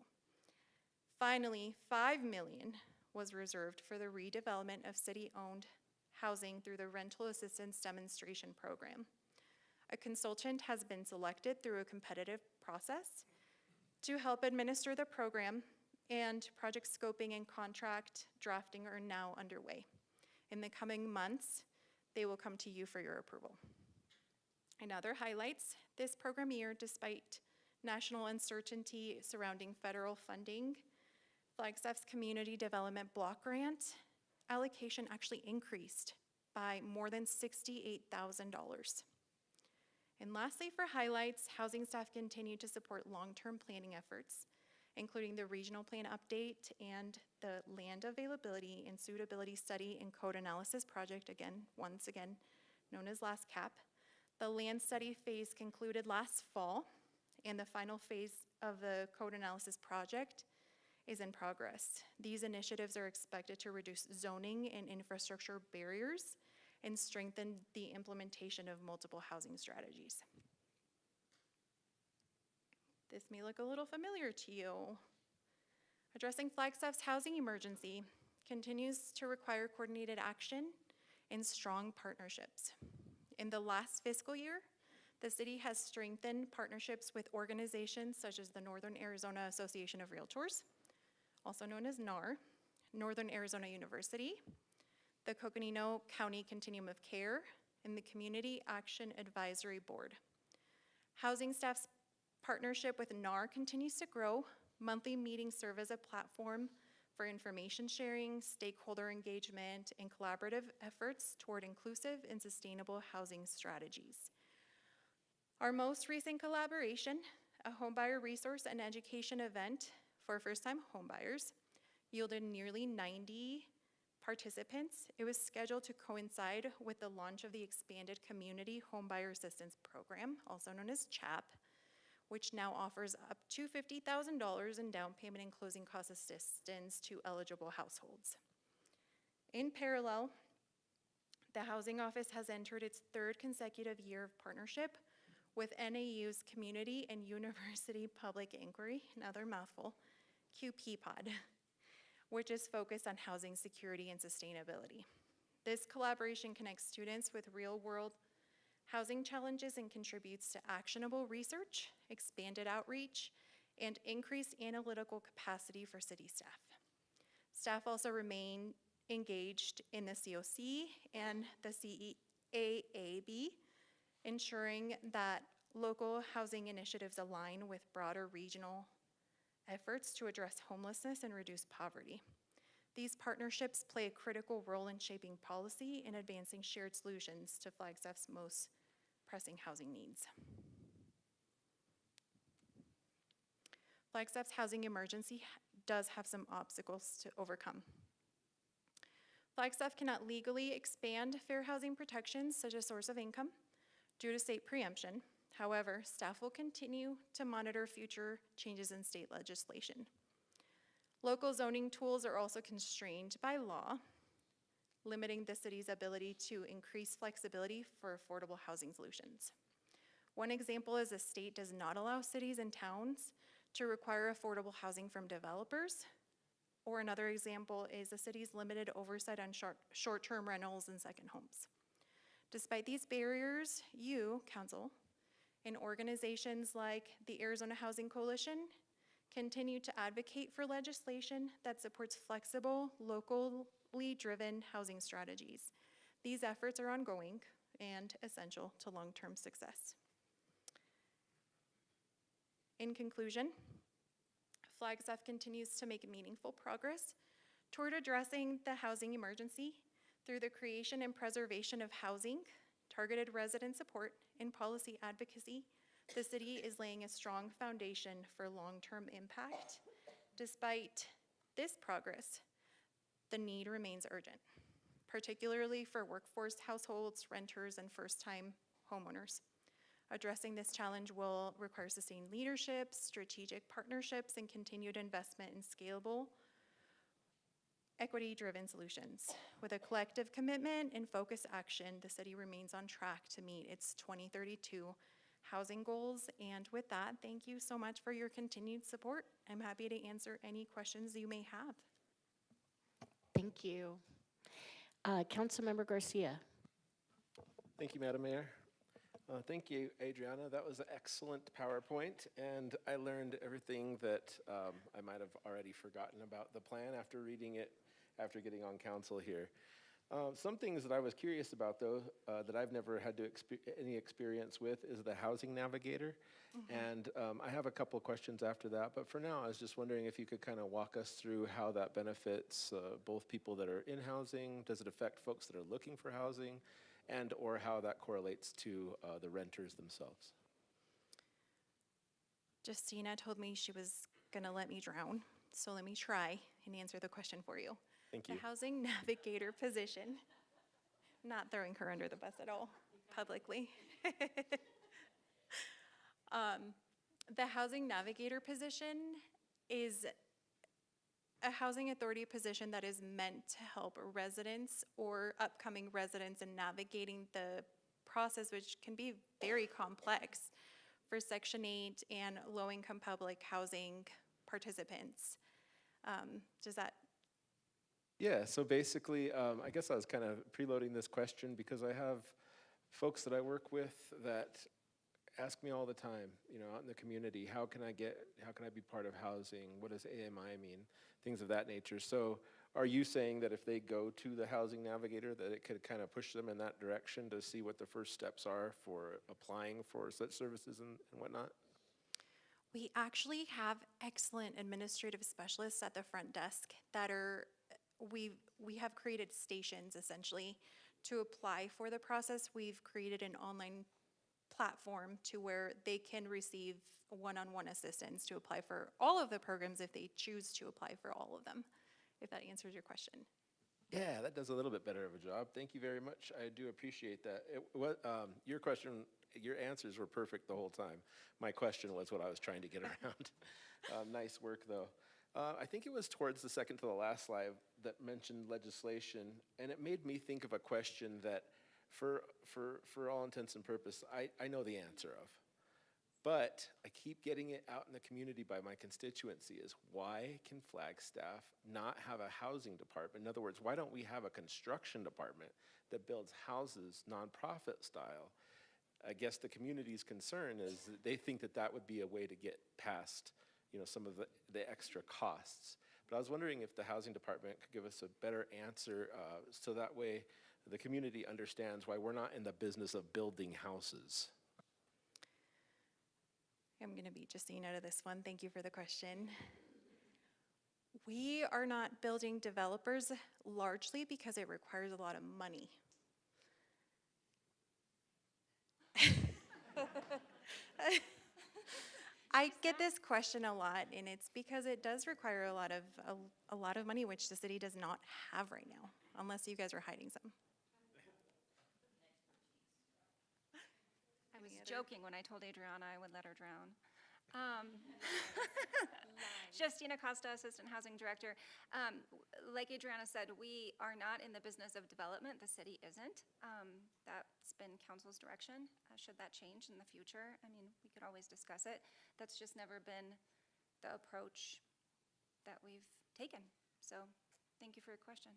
Finally, $5 million was reserved for the redevelopment of city-owned housing through the Rental Assistance Demonstration Program. A consultant has been selected through a competitive process to help administer the program, and project scoping and contract drafting are now underway. In the coming months, they will come to you for your approval. In other highlights, this program year, despite national uncertainty surrounding federal funding, Flagstaff's Community Development Block Grant allocation actually increased by more than $68,000. And lastly, for highlights, housing staff continue to support long-term planning efforts, including the regional plan update and the Land Availability and Suitability Study and Code Analysis Project, once again, known as LASCAP. The land study phase concluded last fall, and the final phase of the code analysis project is in progress. These initiatives are expected to reduce zoning and infrastructure barriers and strengthen the implementation of multiple housing strategies. This may look a little familiar to you. Addressing Flagstaff's housing emergency continues to require coordinated action and strong partnerships. In the last fiscal year, the city has strengthened partnerships with organizations such as the Northern Arizona Association of Realtors, also known as NAR, Northern Arizona University, the Coconino County Continuum of Care, and the Community Action Advisory Board. Housing staff's partnership with NAR continues to grow. Monthly meetings serve as a platform for information sharing, stakeholder engagement, and collaborative efforts toward inclusive and sustainable housing strategies. Our most recent collaboration, a homebuyer resource and education event for first-time homebuyers, yielded nearly 90 participants. It was scheduled to coincide with the launch of the expanded Community Homebuyer Assistance Program, also known as CHAP, which now offers up to $50,000 in down payment and closing cost assistance to eligible households. In parallel, the Housing Office has entered its third consecutive year of partnership with NAU's Community and University Public Inquiry, another mouthful, QPPOD, which is focused on housing security and sustainability. This collaboration connects students with real-world housing challenges and contributes to actionable research, expanded outreach, and increased analytical capacity for city staff. Staff also remain engaged in the COC and the CEAAB, ensuring that local housing initiatives align with broader regional efforts to address homelessness and reduce poverty. These partnerships play a critical role in shaping policy and advancing shared solutions to Flagstaff's most pressing housing needs. Flagstaff's housing emergency does have some obstacles to overcome. Flagstaff cannot legally expand fair housing protections such as source of income due to state preemption. However, staff will continue to monitor future changes in state legislation. Local zoning tools are also constrained by law, limiting the city's ability to increase flexibility for affordable housing solutions. One example is the state does not allow cities and towns to require affordable housing from developers, or another example is the city's limited oversight on short-term rentals and second homes. Despite these barriers, you, council, and organizations like the Arizona Housing Coalition continue to advocate for legislation that supports flexible, locally driven housing strategies. These efforts are ongoing and essential to long-term success. In conclusion, Flagstaff continues to make meaningful progress toward addressing the housing emergency through the creation and preservation of housing, targeted resident support, and policy advocacy. The city is laying a strong foundation for long-term impact. Despite this progress, the need remains urgent, particularly for workforce households, renters, and first-time homeowners. Addressing this challenge will require sustained leadership, strategic partnerships, and continued investment in scalable, equity-driven solutions. With a collective commitment and focused action, the city remains on track to meet its 2032 housing goals. And with that, thank you so much for your continued support. I'm happy to answer any questions you may have. Thank you. Councilmember Garcia. Thank you, Madam Mayor. Thank you, Adriana. That was an excellent PowerPoint, and I learned everything that I might have already forgotten about the plan after reading it, after getting on council here. Some things that I was curious about, though, that I've never had any experience with is the Housing Navigator. And I have a couple of questions after that, but for now, I was just wondering if you could kind of walk us through how that benefits both people that are in housing. Does it affect folks that are looking for housing? And or how that correlates to the renters themselves. Justina told me she was gonna let me drown, so let me try. and answer the question for you. Thank you. The housing navigator position, not throwing her under the bus at all publicly. The housing navigator position is a housing authority position that is meant to help residents or upcoming residents in navigating the process, which can be very complex for Section 8 and low-income public housing participants. Does that? Yeah, so basically, I guess I was kind of preloading this question because I have folks that I work with that ask me all the time, out in the community, how can I be part of housing? What does AMI mean? Things of that nature. So are you saying that if they go to the housing navigator, that it could kind of push them in that direction to see what the first steps are for applying for such services and whatnot? We actually have excellent administrative specialists at the front desk that are, we have created stations essentially to apply for the process. We've created an online platform to where they can receive one-on-one assistance to apply for all of the programs if they choose to apply for all of them, if that answers your question. Yeah, that does a little bit better of a job. Thank you very much. I do appreciate that. Your question, your answers were perfect the whole time. My question was what I was trying to get around. Nice work, though. I think it was towards the second to the last slide that mentioned legislation, and it made me think of a question that for all intents and purposes, I know the answer of. But I keep getting it out in the community by my constituency is why can Flagstaff not have a housing department? In other words, why don't we have a construction department that builds houses nonprofit style? I guess the community's concern is that they think that that would be a way to get past some of the extra costs. But I was wondering if the housing department could give us a better answer so that way the community understands why we're not in the business of building houses. I'm going to beat Justine out of this one. Thank you for the question. We are not building developers largely because it requires a lot of money. I get this question a lot, and it's because it does require a lot of money, which the city does not have right now, unless you guys are hiding some. I was joking when I told Adriana I would let her drown. Justina Costa, Assistant Housing Director. Like Adriana said, we are not in the business of development. The city isn't. That's been council's direction. Should that change in the future, I mean, we could always discuss it. That's just never been the approach that we've taken. So thank you for your question.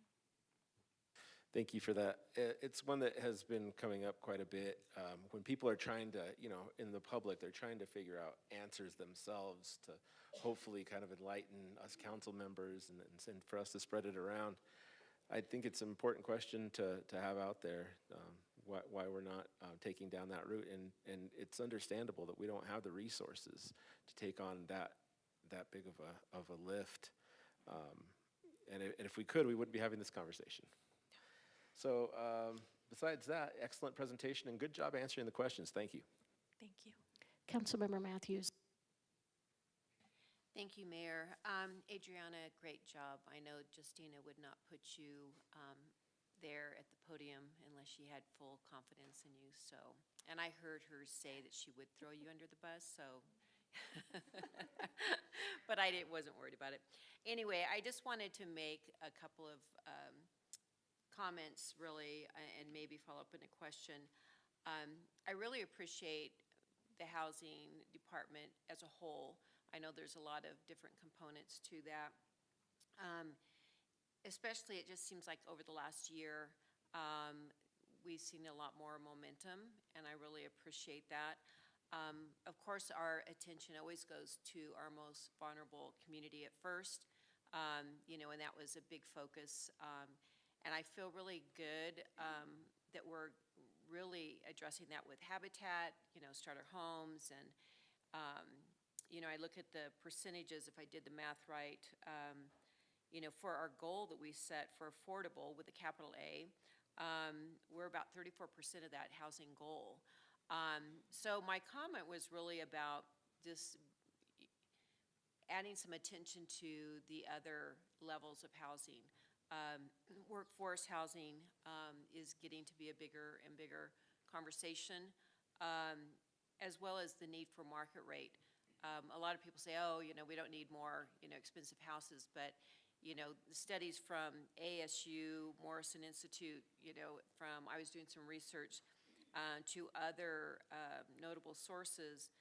Thank you for that. It's one that has been coming up quite a bit. When people are trying to, in the public, they're trying to figure out answers themselves to hopefully kind of enlighten us council members and for us to spread it around. I think it's an important question to have out there, why we're not taking down that route. And it's understandable that we don't have the resources to take on that big of a lift. And if we could, we wouldn't be having this conversation. So besides that, excellent presentation and good job answering the questions. Thank you. Thank you. Councilmember Matthews. Thank you, Mayor. Adriana, great job. I know Justina would not put you there at the podium unless she had full confidence in you. So, and I heard her say that she would throw you under the bus, so. But I wasn't worried about it. Anyway, I just wanted to make a couple of comments, really, and maybe follow up in a question. I really appreciate the housing department as a whole. I know there's a lot of different components to that. Especially, it just seems like over the last year, we've seen a lot more momentum, and I really appreciate that. Of course, our attention always goes to our most vulnerable community at first, and that was a big focus. And I feel really good that we're really addressing that with Habitat, starter homes, and I look at the percentages, if I did the math right, for our goal that we set for affordable with a capital A, we're about 34% of that housing goal. So my comment was really about this adding some attention to the other levels of housing. Workforce housing is getting to be a bigger and bigger conversation, as well as the need for market rate. A lot of people say, oh, we don't need more, expensive houses, but, the studies from ASU, Morrison Institute, I was doing some research to other notable sources,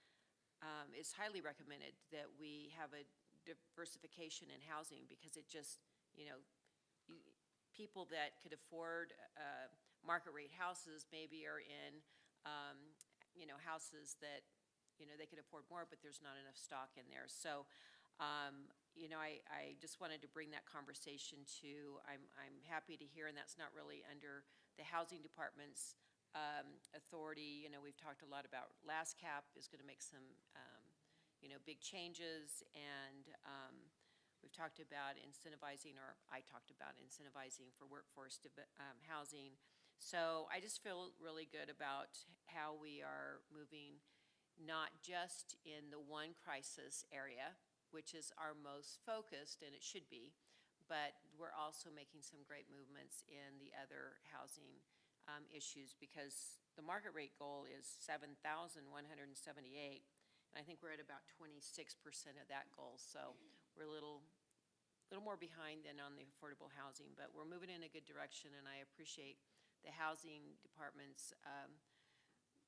it's highly recommended that we have a diversification in housing because it just, people that could afford market rate houses maybe are in, houses that, they could afford more, but there's not enough stock in there. So, I just wanted to bring that conversation to, I'm happy to hear, and that's not really under the housing department's authority. We've talked a lot about LASCAP is going to make some, big changes, and we've talked about incentivizing, or I talked about incentivizing for workforce housing. So I just feel really good about how we are moving, not just in the one crisis area, which is our most focused, and it should be, but we're also making some great movements in the other housing issues, because the market rate goal is 7,178, and I think we're at about 26% of that goal. So we're a little more behind than on the affordable housing, but we're moving in a good direction, and I appreciate the housing department's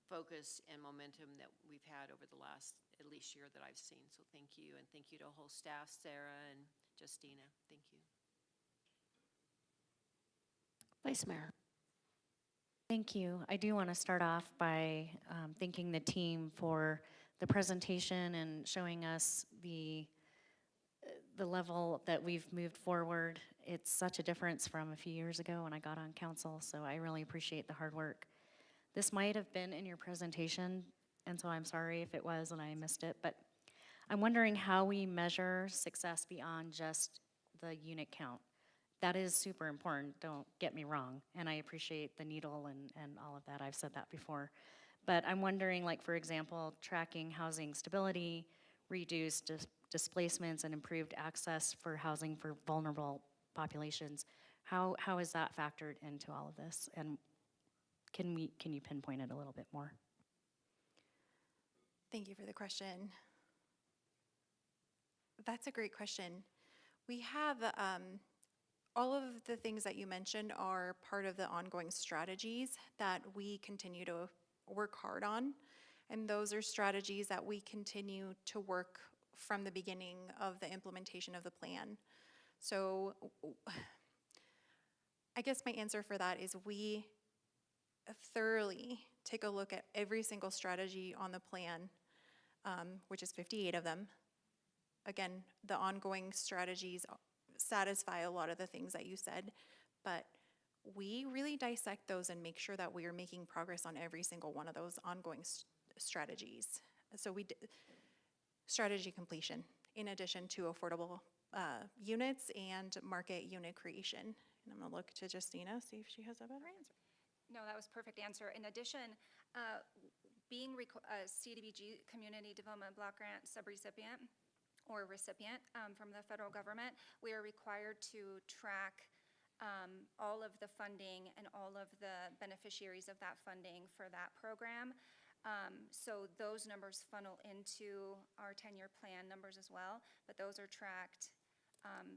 focus and momentum that we've had over the last at least year that I've seen. So thank you, and thank you to the whole staff, Sarah and Justina. Thank you. Vice Mayor. Thank you. I do want to start off by thanking the team for the presentation and showing us the level that we've moved forward. It's such a difference from a few years ago when I got on council, so I really appreciate the hard work. This might have been in your presentation, and so I'm sorry if it was and I missed it, but I'm wondering how we measure success beyond just the unit count. That is super important, don't get me wrong, and I appreciate the needle and all of that. I've said that before. But I'm wondering, like, for example, tracking housing stability, reduced displacements, and improved access for housing for vulnerable populations. How is that factored into all of this? And can you pinpoint it a little bit more? Thank you for the question. That's a great question. We have all of the things that you mentioned are part of the ongoing strategies that we continue to work hard on. And those are strategies that we continue to work from the beginning of the implementation of the plan. So I guess my answer for that is we thoroughly take a look at every single strategy on the plan, which is 58 of them. Again, the ongoing strategies satisfy a lot of the things that you said, but we really dissect those and make sure that we are making progress on every single one of those ongoing strategies. So strategy completion, in addition to affordable units and market unit creation. And I'm gonna look to Justina, see if she has a better answer. No, that was a perfect answer. In addition, being a CDBG Community Development Block Grant subrecipient or recipient from the federal government, we are required to track all of the funding and all of the beneficiaries of that funding for that program. So those numbers funnel into our 10-year plan numbers as well, but those are tracked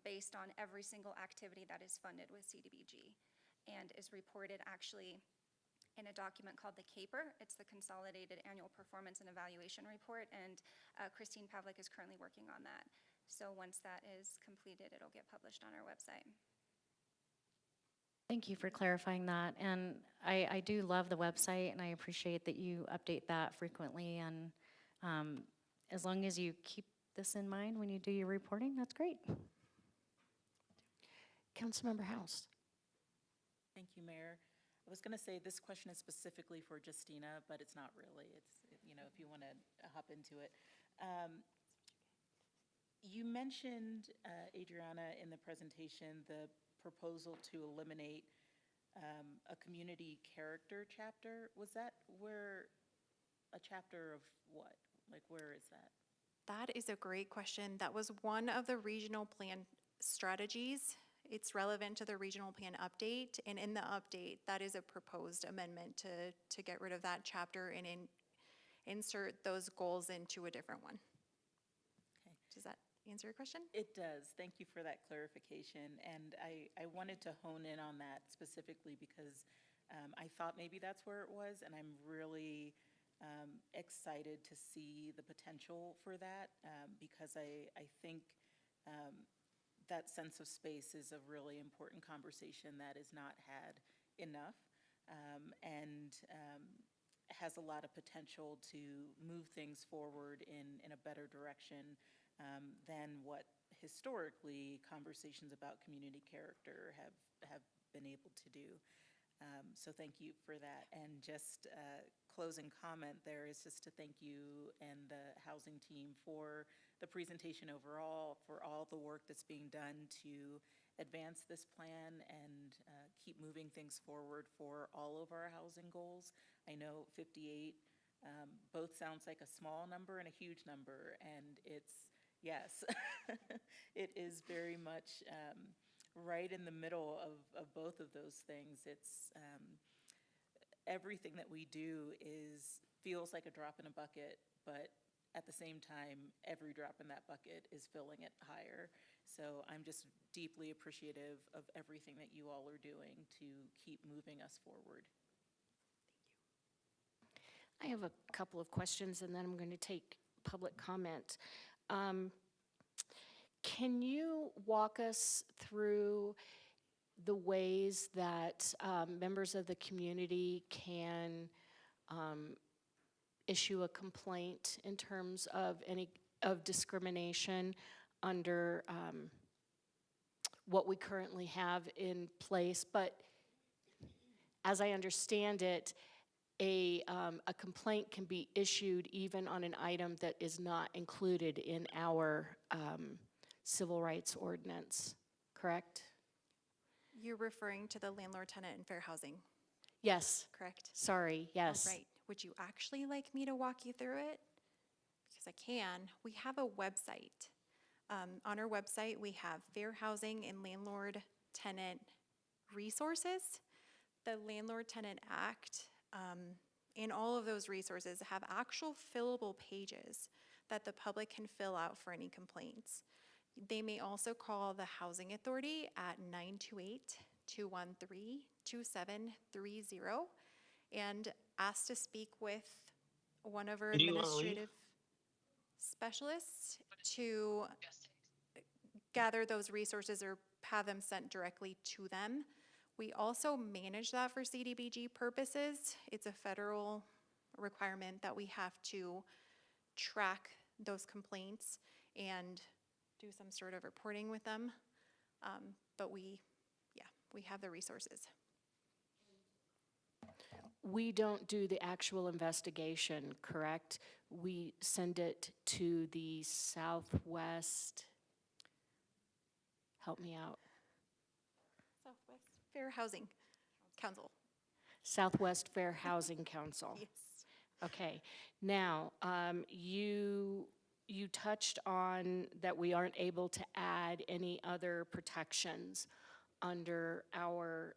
based on every single activity that is funded with CDBG and is reported actually in a document called the CAPER. It's the Consolidated Annual Performance and Evaluation Report, and Christine Pavlik is currently working on that. So once that is completed, it'll get published on our website. Thank you for clarifying that. And I do love the website, and I appreciate that you update that frequently. And as long as you keep this in mind when you do your reporting, that's great. Councilmember House. Thank you, Mayor. I was going to say this question is specifically for Justina, but it's not really. It's, if you want to hop into it. You mentioned, Adriana, in the presentation, the proposal to eliminate a community character chapter. Was that a chapter of what? Like, where is that? That is a great question. That was one of the regional plan strategies. It's relevant to the regional plan update, and in the update, that is a proposed amendment to get rid of that chapter and insert those goals into a different one. Okay. Does that answer your question? It does. Thank you for that clarification. And I wanted to hone in on that specifically because I thought maybe that's where it was, and I'm really excited to see the potential for that because I think that sense of space is a really important conversation that is not had enough and has a lot of potential to move things forward in a better direction than what historically conversations about community character have been able to do. So thank you for that. And just closing comment there is just to thank you and the housing team for the presentation overall, for all the work that's being done to advance this plan and keep moving things forward for all of our housing goals. I know 58 both sounds like a small number and a huge number, and it's, yes, it is very much right in the middle of both of those things. It's everything that we do feels like a drop in a bucket, but at the same time, every drop in that bucket is filling it higher. So I'm just deeply appreciative of everything that you all are doing to keep moving us forward. I have a couple of questions, and then I'm going to take public comment. Can you walk us through the ways that members of the community can issue a complaint in terms of discrimination under what we currently have in place? But as I understand it, a complaint can be issued even on an item that is not included in our civil rights ordinance, correct? You're referring to the landlord-tenant and fair housing, Yes. correct? Sorry, yes. All right. Would you actually like me to walk you through it? Because I can. We have a website. On our website, we have fair housing and landlord-tenant resources. The Landlord-Tenant Act and all of those resources have actual fillable pages that the public can fill out for any complaints. They may also call the Housing Authority at 928-213-2730 and ask to speak with one of our administrative specialists to gather those resources or have them sent directly to them. We also manage that for CDBG purposes. It's a federal requirement that we have to track those complaints and do some sort of reporting with them. But we have the resources. We don't do the actual investigation, correct? We send it to the Southwest, help me out. Southwest Fair Housing Council. Southwest Fair Housing Council. Yes. Okay, now, you touched on that we aren't able to add any other protections under our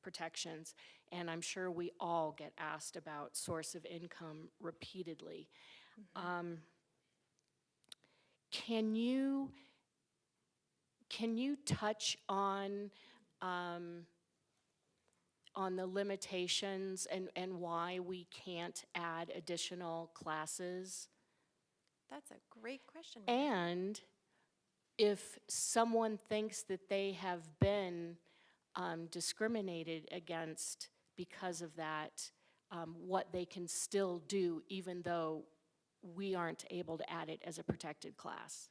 protections, and I'm sure we all get asked about source of income repeatedly. Can you touch on the limitations and why we can't add additional classes? That's a great question, Mayor. And if someone thinks that they have been discriminated against because of that, what they can still do even though we aren't able to add it as a protected class.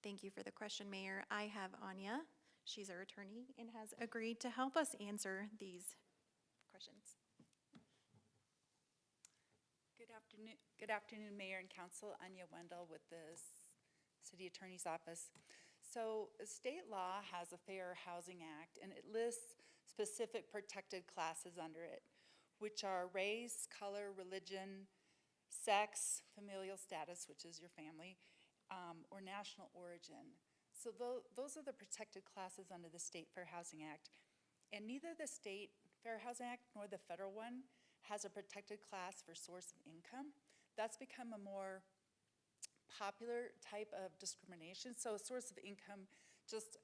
Thank you for the question, Mayor. I have Anya. She's our attorney and has agreed to help us answer these questions. Good afternoon, Mayor and Council. Anya Wendell with the City Attorney's Office. So state law has a Fair Housing Act, and it lists specific protected classes under it, which are race, color, religion, sex, familial status, which is your family, or national origin. So those are the protected classes under the State Fair Housing Act. And neither the State Fair Housing Act nor the federal one has a protected class for source of income. That's become a more popular type of discrimination. So a source of income, just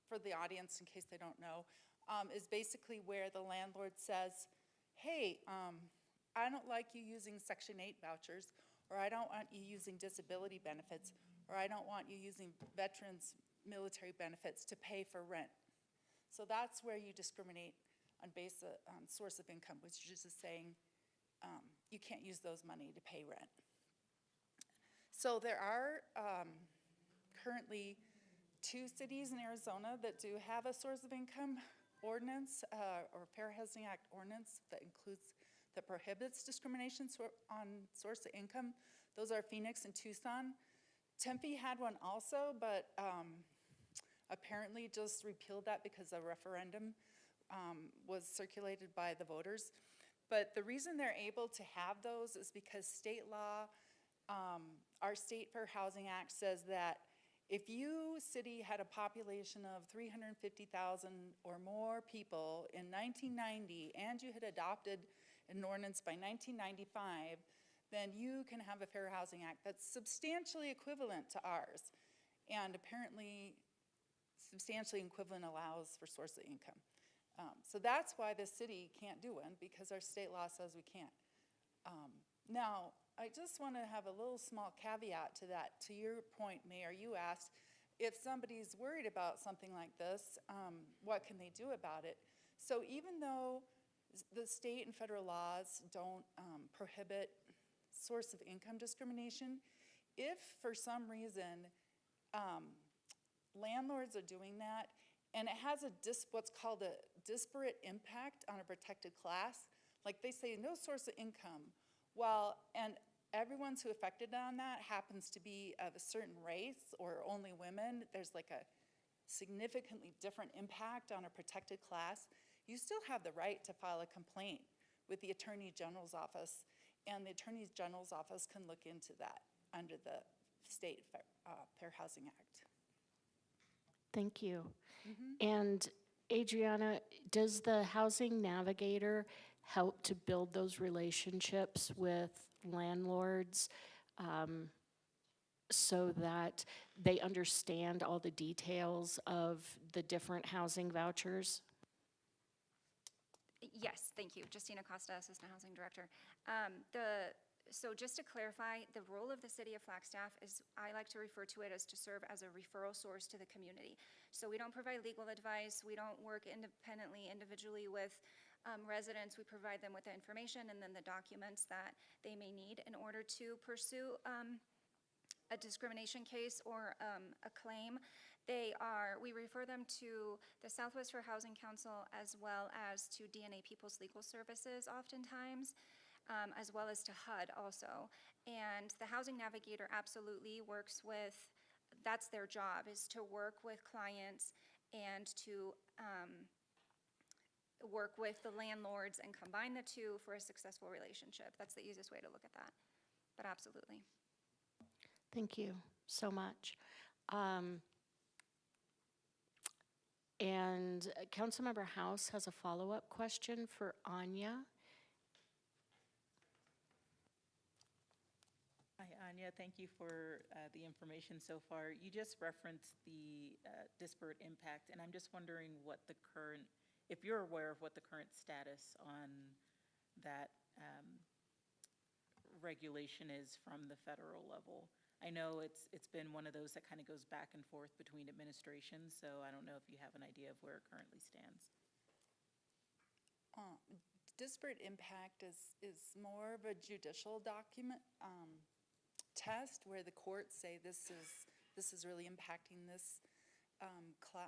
for the audience in case they don't know, is basically where the landlord says, hey, I don't like you using Section 8 vouchers, or I don't want you using disability benefits, or I don't want you using veterans' military benefits to pay for rent. So that's where you discriminate on source of income, which is just saying you can't use those money to pay rent. So there are currently 2 cities in Arizona that do have a source of income ordinance or Fair Housing Act ordinance that prohibits discrimination on source of income. Those are Phoenix and Tucson. Tempe had one also, but apparently just repealed that because a referendum was circulated by the voters. But the reason they're able to have those is because state law, our State Fair Housing Act says that if you, city, had a population of 350,000 or more people in 1990 and you had adopted an ordinance by 1995, then you can have a Fair Housing Act that's substantially equivalent to ours. And apparently, substantially equivalent allows for source of income. So that's why the city can't do one, because our state law says we can't. Now, I just want to have a little small caveat to that. To your point, Mayor, you asked if somebody's worried about something like this, what can they do about it? So even though the state and federal laws don't prohibit source of income discrimination, if for some reason landlords are doing that, and it has what's called a disparate impact on a protected class, like they say no source of income, well, and everyone's who affected on that happens to be of a certain race or only women, there's like a significantly different impact on a protected class, you still have the right to file a complaint with the Attorney General's office, and the Attorney General's office can look into that under the State Fair Housing Act. Thank you. And Adriana, does the Housing Navigator help to build those relationships with landlords so that they understand all the details of the different housing vouchers? Yes, thank you. Justina Costa, Assistant Housing Director. So just to clarify, the role of the City of Flagstaff is, I like to refer to it as to serve as a referral source to the community. So we don't provide legal advice, we don't work independently, individually with residents. We provide them with the information and then the documents that they may need in order to pursue a discrimination case or a claim. We refer them to the Southwest Fair Housing Council as well as to DNA People's Legal Services oftentimes, as well as to HUD also. And the Housing Navigator absolutely works with, that's their job, is to work with clients and to work with the landlords and combine the two for a successful relationship. That's the easiest way to look at that, but absolutely. Thank you so much. And Councilmember House has a follow-up question for Anya. Hi, Anya. Thank you for the information so far. You just referenced the disparate impact, and I'm just wondering what the current, if you're aware of what the current status on that regulation is from the federal level. I know it's been one of those that kind of goes back and forth between administrations, so I don't know if you have an idea of where it currently stands. Disparate impact is more of a judicial document test where the courts say this is really impacting this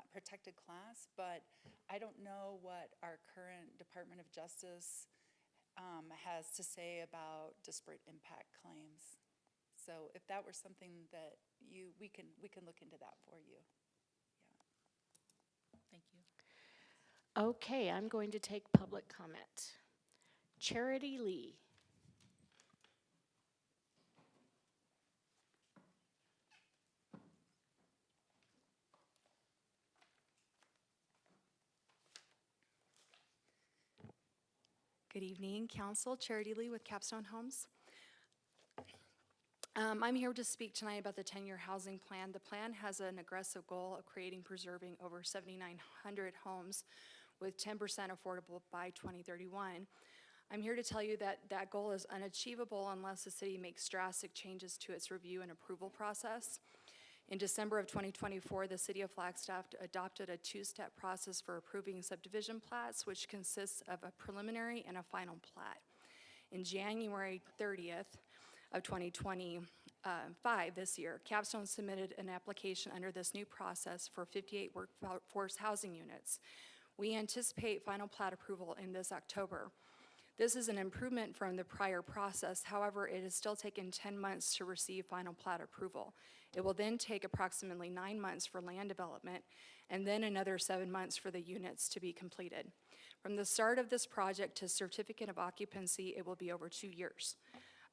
protected class, but I don't know what our current Department of Justice has to say about disparate impact claims. So if that were something that we can look into that for you. Yeah. Thank you. Okay, I'm going to take public comment. Charity Lee. Good evening, Council. Charity Lee with Capstone Homes. I'm here to speak tonight about the 10-year housing plan. The plan has an aggressive goal of creating, preserving over 7,900 homes with 10% affordable by 2031. I'm here to tell you that that goal is unachievable unless the city makes drastic changes to its review and approval process. In December of 2024, the city of Flagstaff adopted a two-step process for approving subdivision plats, which consists of a preliminary and a final plat. In January 30th of 2025, this year, Capstone submitted an application under this new process for 58 workforce housing units. We anticipate final plat approval in this October. This is an improvement from the prior process. However, it has still taken 10 months to receive final plat approval. It will then take approximately 9 months for land development and then another 7 months for the units to be completed. From the start of this project to certificate of occupancy, it will be over 2 years.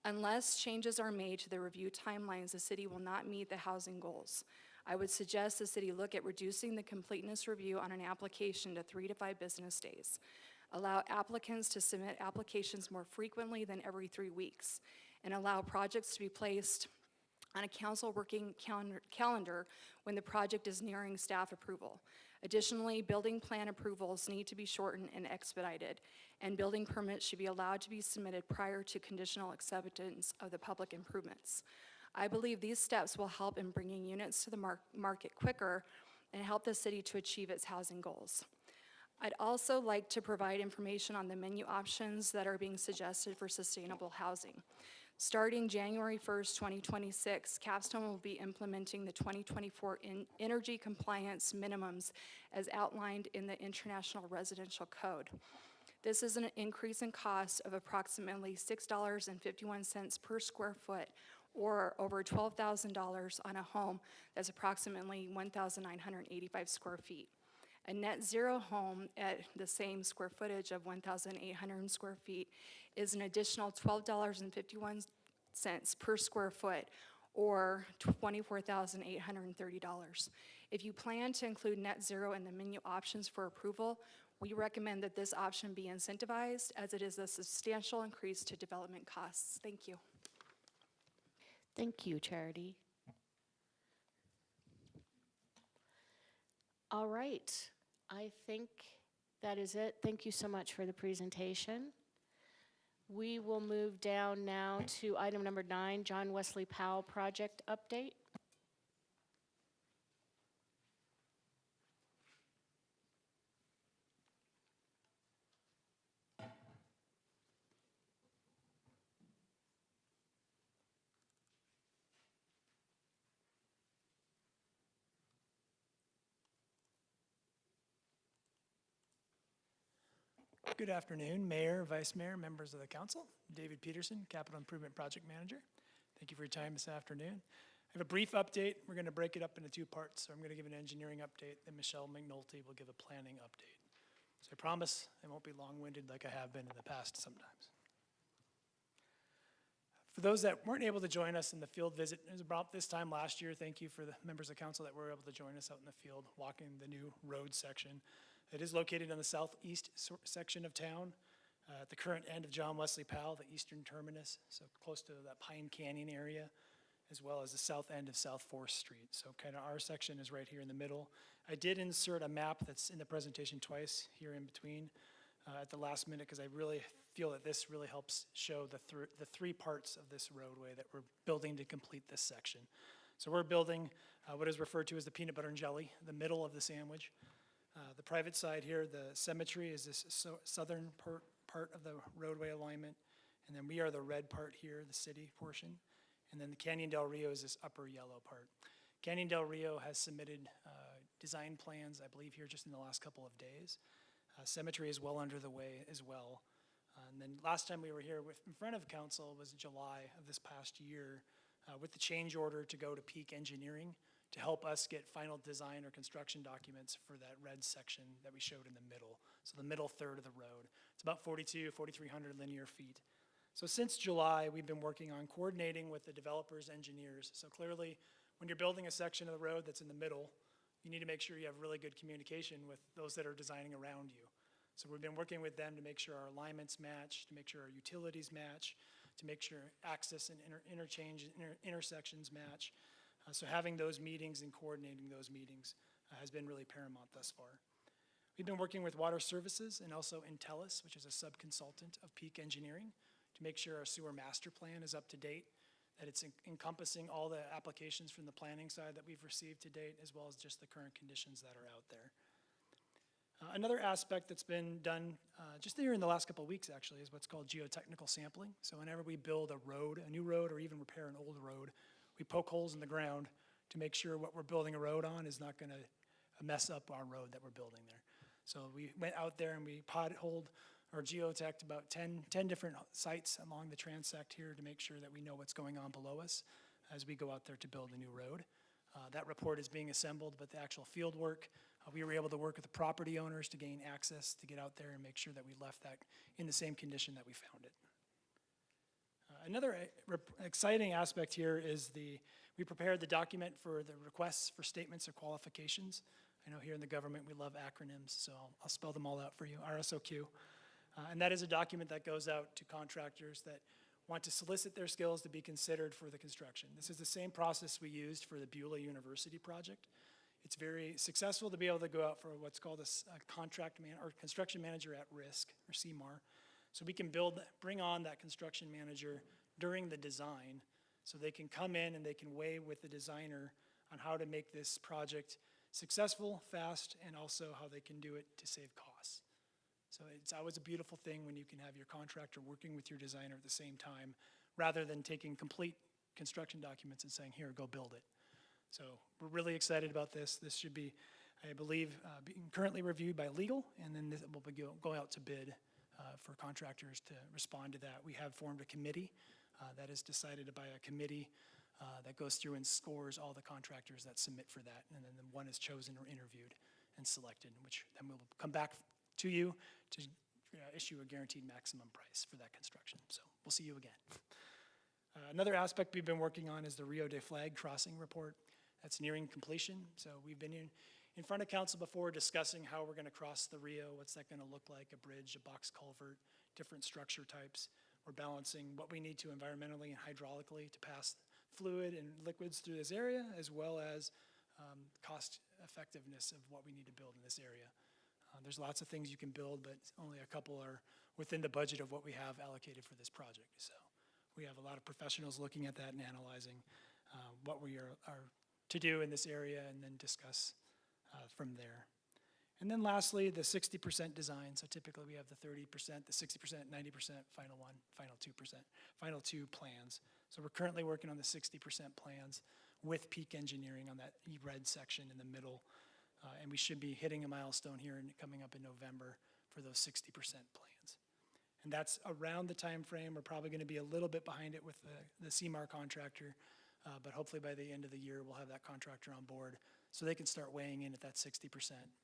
Unless changes are made to the review timelines, the city will not meet the housing goals. I would suggest the city look at reducing the completeness review on an application to 3 to 5 business days. Allow applicants to submit applications more frequently than every 3 weeks, and allow projects to be placed on a council working calendar when the project is nearing staff approval. Additionally, building plan approvals need to be shortened and expedited, and building permits should be allowed to be submitted prior to conditional acceptance of the public improvements. I believe these steps will help in bringing units to the market quicker and help the city to achieve its housing goals. I'd also like to provide information on the menu options that are being suggested for sustainable housing. Starting January 1st, 2026, Capstone will be implementing the 2024 energy compliance minimums as outlined in the International Residential Code. This is an increase in cost of approximately $6.51 per square foot, or over $12,000 on a home that's approximately 1,985 square feet. A net zero home at the same square footage of 1,800 square feet is an additional $12.51 per square foot, or $24,830. If you plan to include net zero in the menu options for approval, we recommend that this option be incentivized, as it is a substantial increase to development costs. Thank you. Thank you, Charity. All right, I think that is it. Thank you so much for the presentation. We will move down now to item number 9, John Wesley Powell project update. Good afternoon, Mayor, Vice Mayor, members of the council. David Peterson, Capital Improvement Project Manager. Thank you for your time this afternoon. I have a brief update. We're going to break it up into 2 parts. So I'm going to give an engineering update, then Michelle McNulty will give a planning update. So I promise I won't be long-winded like I have been in the past sometimes. For those that weren't able to join us in the field visit, it was about this time last year. Thank you for the members of council that were able to join us out in the field, walking the new road section. It is located on the southeast section of town, at the current end of John Wesley Powell, the eastern terminus, so close to that Pine Canyon area, as well as the south end of South 4th Street. So kind of our section is right here in the middle. I did insert a map that's in the presentation twice here in between at the last minute, because I really feel that this really helps show the 3 parts of this roadway that we're building to complete this section. So we're building what is referred to as the peanut butter and jelly, the middle of the sandwich. The private side here, the cemetery, is this southern part of the roadway alignment, and then we are the red part here, the city portion, and then the Canyon Del Rio is this upper yellow part. Canyon Del Rio has submitted design plans, I believe, here just in the last couple of days. Cemetery is well under the way as well. And then last time we were here in front of council was July of this past year with the change order to go to Peak Engineering to help us get final design or construction documents for that red section that we showed in the middle. So the middle third of the road. It's about 4,300 linear feet. So since July, we've been working on coordinating with the developers, engineers. So clearly, when you're building a section of the road that's in the middle, you need to make sure you have really good communication with those that are designing around you. So we've been working with them to make sure our alignments match, to make sure our utilities match, to make sure access and interchange and intersections match. So having those meetings and coordinating those meetings has been really paramount thus far. We've been working with Water Services and also Intellis, which is a sub-consultant of Peak Engineering, to make sure our sewer master plan is up to date, that it's encompassing all the applications from the planning side that we've received to date, as well as just the current conditions that are out there. Another aspect that's been done just here in the last couple of weeks, actually, is what's called geotechnical sampling. So whenever we build a road, a new road, or even repair an old road, we poke holes in the ground to make sure what we're building a road on is not going to mess up our road that we're building there. So we went out there and we potholed or geoteched about 10 different sites along the transect here to make sure that we know what's going on below us as we go out there to build a new road. That report is being assembled, but the actual field work, we were able to work with the property owners to gain access to get out there and make sure that we left that in the same condition that we found it. Another exciting aspect here is we prepared the document for the requests for statements of qualifications. I know here in the government we love acronyms, so I'll spell them all out for you, RSOQ. And that is a document that goes out to contractors that want to solicit their skills to be considered for the construction. This is the same process we used for the Beulah University project. It's very successful to be able to go out for what's called a construction manager at risk, or CMAR. So we can bring on that construction manager during the design, so they can come in and they can weigh with the designer on how to make this project successful, fast, and also how they can do it to save costs. So it's always a beautiful thing when you can have your contractor working with your designer at the same time, rather than taking complete construction documents and saying, here, go build it. So we're really excited about this. This should be, I believe, being currently reviewed by legal, and then this will be going out to bid for contractors to respond to that. We have formed a committee that is decided by a committee that goes through and scores all the contractors that submit for that, and then one is chosen or interviewed and selected, which then we'll come back to you to issue a guaranteed maximum price for that construction. So we'll see you again. Another aspect we've been working on is the Rio de Flag crossing report. That's nearing completion. So we've been in front of council before discussing how we're going to cross the Rio, what's that going to look like, a bridge, a box culvert, different structure types. We're balancing what we need to environmentally and hydraulically to pass fluid and liquids through this area, as well as cost effectiveness of what we need to build in this area. There's lots of things you can build, but only a couple are within the budget of what we have allocated for this project. So we have a lot of professionals looking at that and analyzing what we are to do in this area, and then discuss from there. And then lastly, the 60% design. So typically we have the 30%, the 60%, 90%, final 2%, final 2 plans. So we're currently working on the 60% plans with Peak Engineering on that red section in the middle. And we should be hitting a milestone here and coming up in November for those 60% plans. And that's around the time frame. We're probably going to be a little bit behind it with the CMAR contractor, but hopefully by the end of the year we'll have that contractor on board so they can start weighing in at that 60%,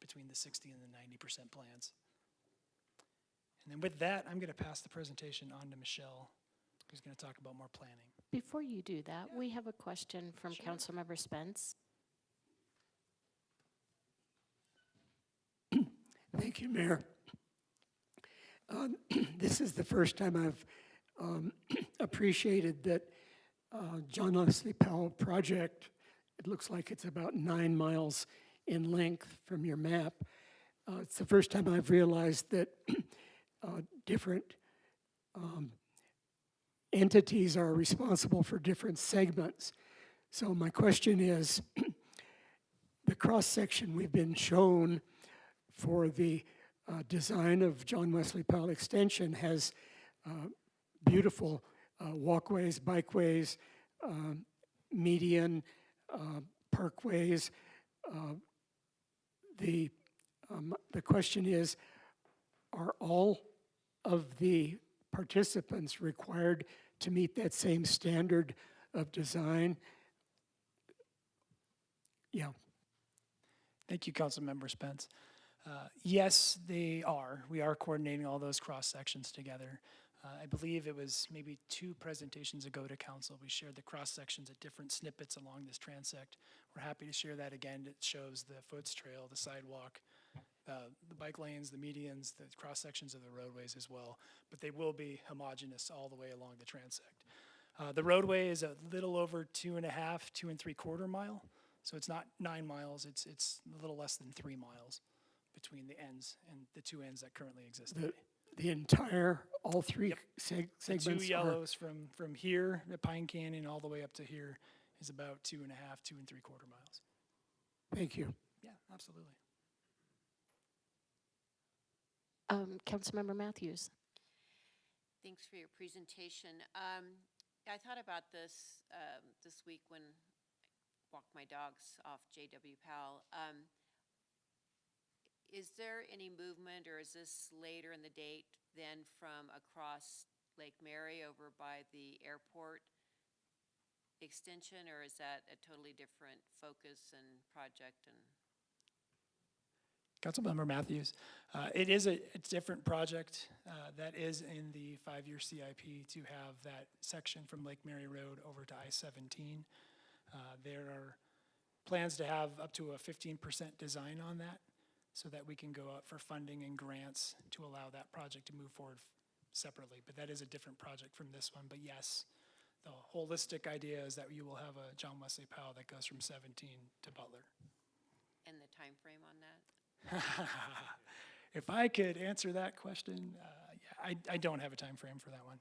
between the 60 and the 90% plans. And then with that, I'm going to pass the presentation on to Michelle, who's going to talk about more planning. Before you do that, we have a question from Councilmember Spence. Thank you, Mayor. This is the first time I've appreciated that John Leslie Powell project, it looks like it's about 9 miles in length from your map. It's the first time I've realized that different entities are responsible for different segments. So my question is, the cross-section we've been shown for the design of John Wesley Powell Extension has beautiful walkways, bikeways, median, parkways. The question is, are all of the participants required to meet that same standard of design? Yeah. Thank you, Councilmember Spence. Yes, they are. We are coordinating all those cross sections together. I believe it was maybe 2 presentations ago to council. We shared the cross sections at different snippets along this transect. We're happy to share that again. It shows the Foots Trail, the sidewalk, the bike lanes, the medians, the cross sections of the roadways as well, but they will be homogeneous all the way along the transect. The roadway is a little over 2.5, 2.75 mile, so it's not 9 miles, it's a little less than 3 miles between the ends and the two ends that currently exist today. The entire, all three The segments two are, yellows from here at Pine Canyon all the way up to here is about 2.5, 2.75 miles. thank you. Yeah, absolutely. Councilmember Matthews. Thanks for your presentation. I thought about this this week when I walked my dogs off J.W. Powell. Is there any movement, or is this later in the date than from across Lake Mary over by the airport extension, or is that a totally different focus and project? And Councilmember Matthews, it is a different project that is in the 5-year CIP to have that section from Lake Mary Road over to I-17. There are plans to have up to a 15% design on that so that we can go out for funding and grants to allow that project to move forward separately. But that is a different project from this one. But yes, the holistic idea is that you will have a John Wesley Powell that goes from 17 to Butler. and the time frame on that? If I could answer that question, yeah, I don't have a time frame for that one.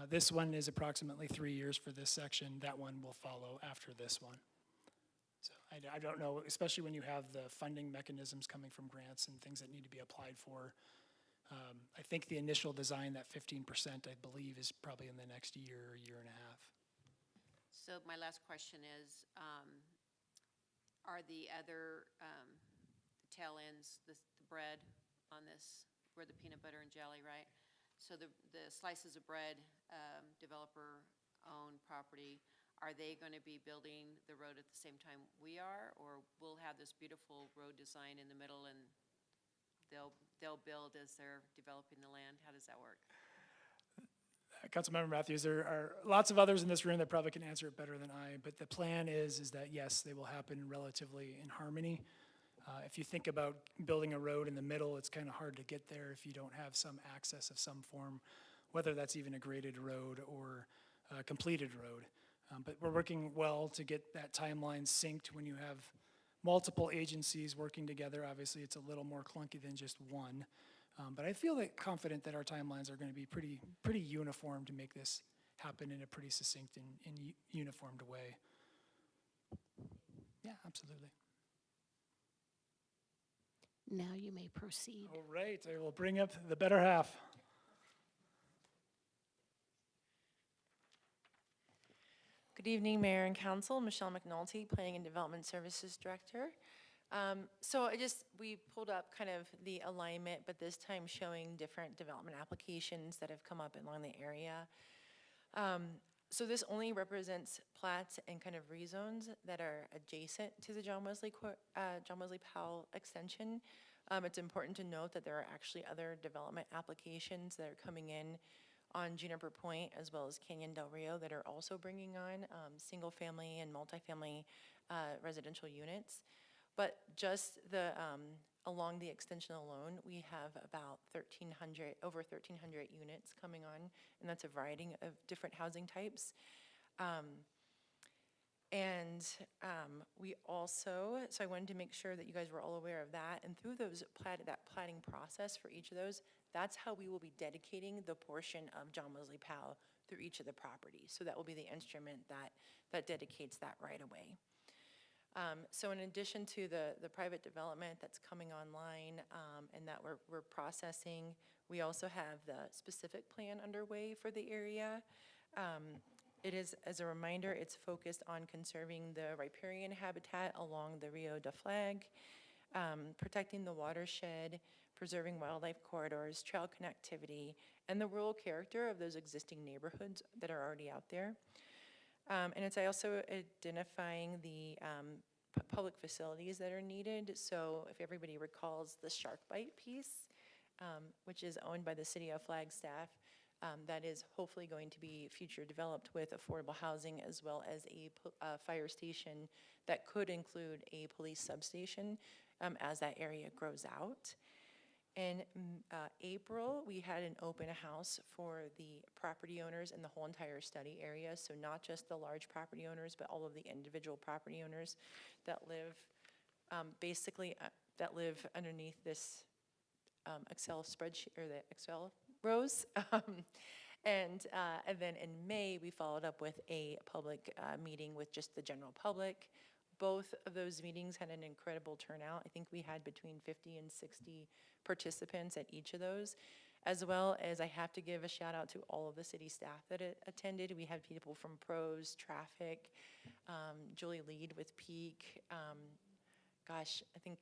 This one is approximately 3 years for this section. That one will follow after this one. So I don't know, especially when you have the funding mechanisms coming from grants and things that need to be applied for. I think the initial design, that 15%, I believe, is probably in the next year or year and a half. So my last question is, are the other tail ends, the bread on this, we're the peanut butter and jelly, right? So the slices of bread, developer-owned property, are they going to be building the road at the same time we are? Or we'll have this beautiful road design in the middle and they'll build as they're developing the land? How does that work? Councilmember Matthews, there are lots of others in this room that probably can answer it better than I, but the plan is that yes, they will happen relatively in harmony. If you think about building a road in the middle, it's kind of hard to get there if you don't have some access of some form, whether that's even a graded road or a completed road. But we're working well to get that timeline synced when you have multiple agencies working together. Obviously, it's a little more clunky than just one. But I feel confident that our timelines are going to be pretty uniform to make this happen in a pretty succinct and uniformed way. Yeah, absolutely. Now you may proceed. All right, I will bring up the better half. Good evening, Mayor and Council. Michelle McNulty, Planning and Development Services Director. So we pulled up kind of the alignment, but this time showing different development applications that have come up along the area. So this only represents plats and kind of rezones that are adjacent to the John Wesley Powell extension. It's important to note that there are actually other development applications that are coming in on Juniper Point as well as Canyon Del Rio that are also bringing on single family and multifamily residential units. But just along the extension alone, we have about over 1,300 units coming on, and that's a variety of different housing types. We also, so I wanted to make sure that you guys were all aware of that, and through that platting process for each of those, that's how we will be dedicating the portion of John Wesley Powell through each of the properties. So that will be the instrument that dedicates that right away. So in addition to the private development that's coming online and that we're processing, we also have the specific plan underway for the area. It is, as a reminder, it's focused on conserving the riparian habitat along the Rio de Flag, protecting the watershed, preserving wildlife corridors, trail connectivity, and the rural character of those existing neighborhoods that are already out there. And it's also identifying the public facilities that are needed. So if everybody recalls the Shark Bite piece, which is owned by the city of Flagstaff, that is hopefully going to be future developed with affordable housing as well as a fire station that could include a police substation. as that area grows out. In April, we had an open house for the property owners in the whole entire study area. So not just the large property owners, but all of the individual property owners that live that live underneath this Excel spreadsheet or the Excel rows. And then in May, we followed up with a public meeting with just the general public. Both of those meetings had an incredible turnout. I think we had between 50 and 60 participants at each of those, as well as I have to give a shout out to all of the city staff that attended. We had people from Pros, Traffic, Julie Lead with Peak, I think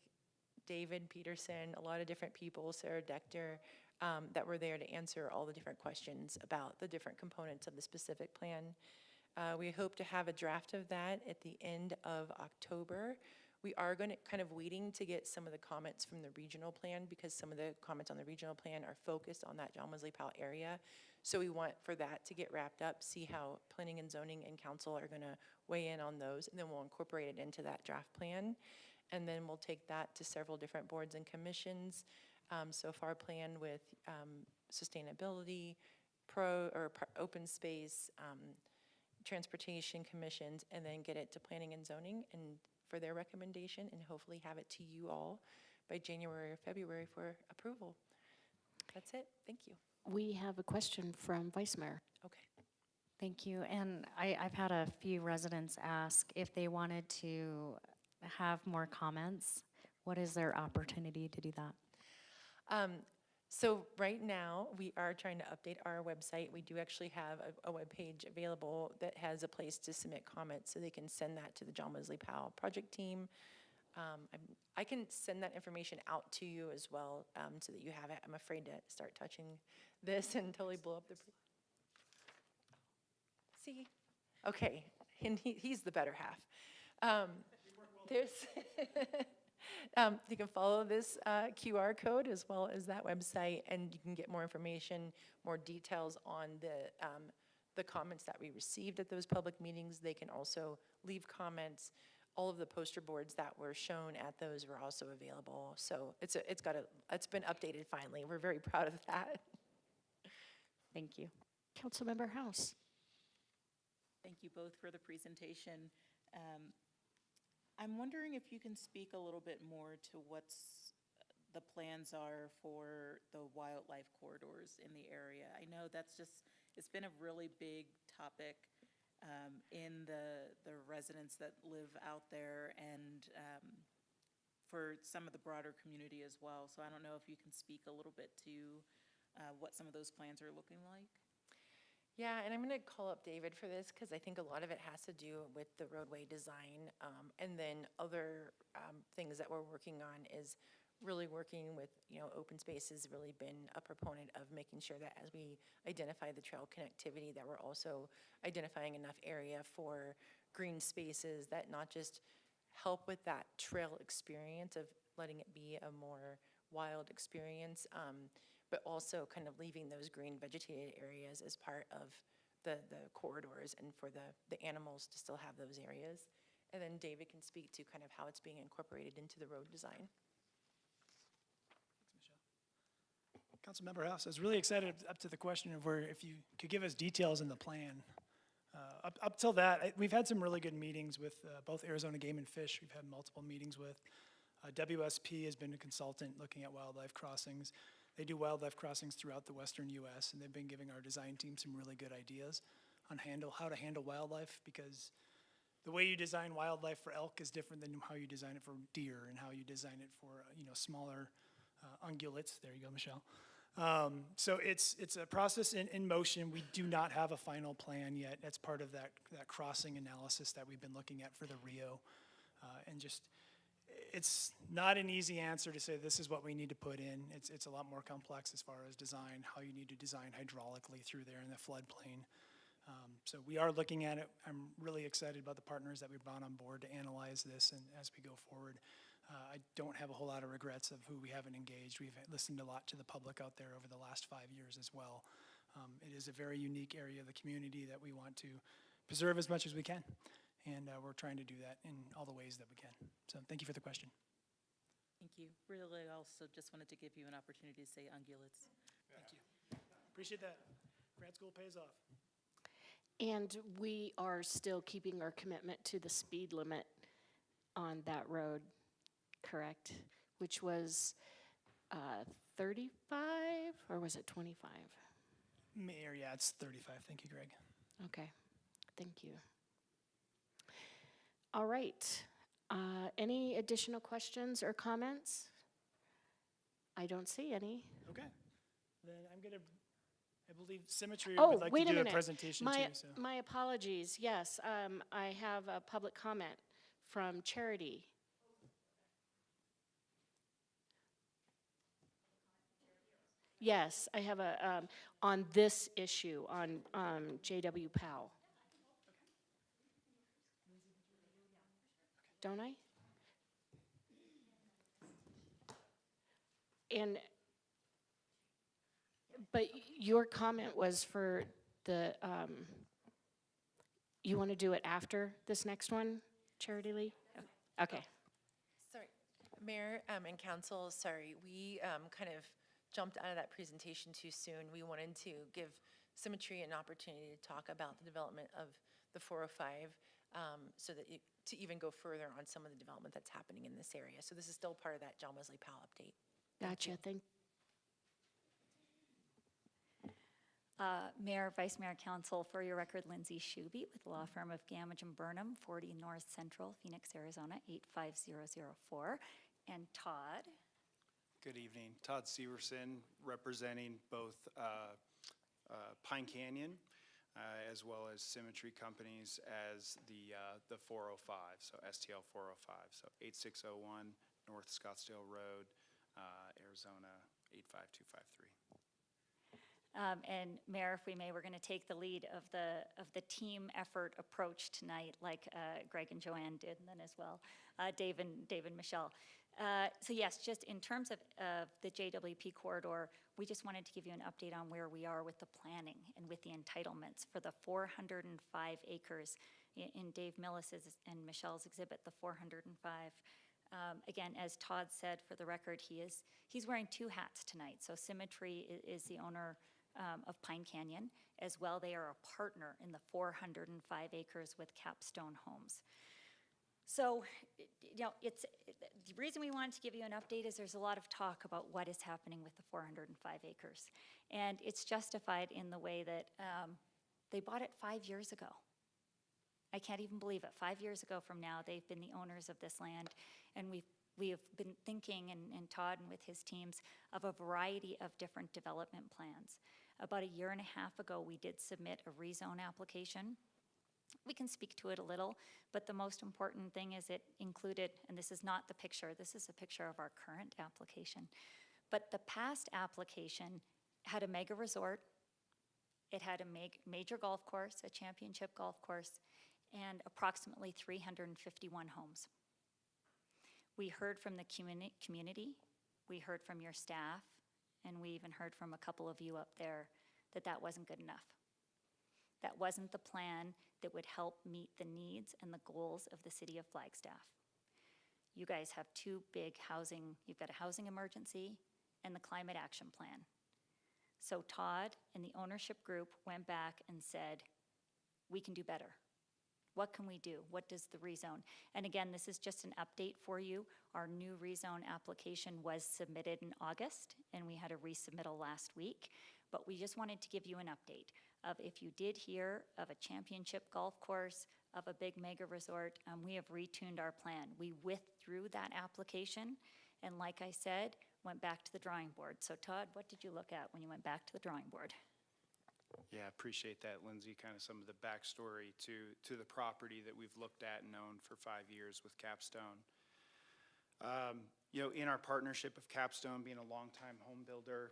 David Peterson, a lot of different people, Sarah Dector, that were there to answer all the different questions about the different components of the specific plan. We hope to have a draft of that at the end of October. We are going to kind of waiting to get some of the comments from the regional plan because some of the comments on the regional plan are focused on that John Wesley Powell area. So we want for that to get wrapped up, see how planning and zoning and council are going to weigh in on those, and then we'll incorporate it into that draft plan. And then we'll take that to several different boards and commissions. So far planned with sustainability, open space, transportation commissions, and then get it to planning and zoning and for their recommendation, and hopefully have it to you all by January or February for approval. That's it. Thank you. We have a question from Vice Mayor. Okay. Thank you. And I've had a few residents ask if they wanted to have more comments. What is their opportunity to do that? So right now, we are trying to update our website. We do actually have a web page available that has a place to submit comments, so they can send that to the John Wesley Powell project team. I can send that information out to you as well, so that you have it. I'm afraid to start touching this and totally blow up the... See? Okay, and he's the better half. There's... You can follow this QR code as well as that website, and you can get more information, more details on the comments that we received at those public meetings. They can also leave comments. All of the poster boards that were shown at those were also available. So it's been updated finally. We're very proud of that. Thank you. Councilmember House. Thank you both for the presentation. I'm wondering if you can speak a little bit more to what's the plans are for the wildlife corridors in the area. I know it's been a really big topic in the residents that live out there and for some of the broader community as well. So I don't know if you can speak a little bit to what some of those plans are looking like. Yeah, and I'm going to call up David for this because I think a lot of it has to do with the roadway design. And then other things that we're working on is really working with, open space has really been a proponent of making sure that as we identify the trail connectivity, that we're also identifying enough area for green spaces that not just help with that trail experience of letting it be a more wild experience, but also kind of leaving those green vegetated areas as part of the corridors and for the animals to still have those areas. And then David can speak to kind of how it's being incorporated into the road design. Thanks, Michelle. Councilmember House, I was really excited up to the question of if you could give us details in the plan. Up till that, we've had some really good meetings with both Arizona Game and Fish. We've had multiple meetings with WSP has been a consultant looking at wildlife crossings. They do wildlife crossings throughout the western U.S., and they've been giving our design team some really good ideas on how to handle wildlife, because the way you design wildlife for elk is different than how you design it for deer and how you design it for smaller ungulates. There you go, Michelle. So it's a process in motion. We do not have a final plan yet. That's part of that crossing analysis that we've been looking at for the Rio, and just. It's not an easy answer to say this is what we need to put in. It's a lot more complex as far as design, how you need to design hydraulically through there in the floodplain. So we are looking at it. I'm really excited about the partners that we brought on board to analyze this, and as we go forward. I don't have a whole lot of regrets of who we haven't engaged. We've listened a lot to the public out there over the last 5 years as well. It is a very unique area of the community that we want to preserve as much as we can. And we're trying to do that in all the ways that we can. So thank you for the question. Thank you. Really also just wanted to give you an opportunity to say ungulates. Thank you. Appreciate that. Grad school pays off. And we are still keeping our commitment to the speed limit on that road, correct? Which was 35, or was it 25? Mayor, yeah, it's 35. Thank you, Greg. Okay, thank you. All right. Any additional questions or comments? I don't see any. Okay. Then I'm going to, I believe Symmetry Oh, would like wait to a do minute. a presentation My, too. So. my apologies. Yes, I have a public comment from Charity. Yes, I have a, on this issue, on J.W. Powell. Don't I? And, but your comment was for the, you want to do it after this next one, Charity Lee? Okay. Sorry, Mayor and Council, sorry, we kind of jumped out of that presentation too soon. We wanted to give Symmetry an opportunity to talk about the development of the 405 so that to even go further on some of the development that's happening in this area. So this is still part of that John Wesley Powell update. Gotcha, thank Mayor, Vice Mayor, Council, for your record, Lindsay Shuby with the law firm of Gamage and Burnham, 40 North Central, Phoenix, Arizona, 85004. And Todd. Good evening. Todd Severson, representing both Pine Canyon as well as Symmetry Companies as the 405, so STL 405, so 8601 North Scottsdale Road, Arizona 85253. And Mayor, if we may, we're going to take the lead of the team effort approach tonight, like Greg and Joanne did, and then as well Dave and Michelle. So yes, just in terms of the JWP corridor, we just wanted to give you an update on where we are with the planning and with the entitlements for the 405 acres in Dave Millis's and Michelle's exhibit, the 405. Again, as Todd said, for the record, he's wearing two hats tonight. So Symmetry is the owner of Pine Canyon. As well, they are a partner in the 405 acres with Capstone Homes. So, the reason we wanted to give you an update is there's a lot of talk about what is happening with the 405 acres. And it's justified in the way that they bought it 5 years ago. I can't even believe it. 5 years ago from now, they've been the owners of this land. And we have been thinking, and Todd and with his teams, of a variety of different development plans. About a year and a half ago, we did submit a rezone application. We can speak to it a little, but the most important thing is it included, and this is not the picture, this is a picture of our current application, but the past application had a mega resort, it had a major golf course, a championship golf course, and approximately 351 homes. We heard from the community, we heard from your staff, and we even heard from a couple of you up there that wasn't good enough. That wasn't the plan that would help meet the needs and the goals of the city of Flagstaff. You guys have two big you've got a housing emergency and the climate action plan. So Todd and the ownership group went back and said, we can do better. What can we do? What does the rezone? And again, this is just an update for you. Our new rezone application was submitted in August, and we had a resubmittal last week. But we just wanted to give you an update of if you did hear of a championship golf course, of a big mega resort, we have retuned our plan. We withdrew that application, and like I said, went back to the drawing board. So Todd, what did you look at when you went back to the drawing board? Yeah, appreciate that, Lindsay, kind of some of the backstory to the property that we've looked at and owned for 5 years with Capstone. In our partnership of Capstone, being a longtime home builder,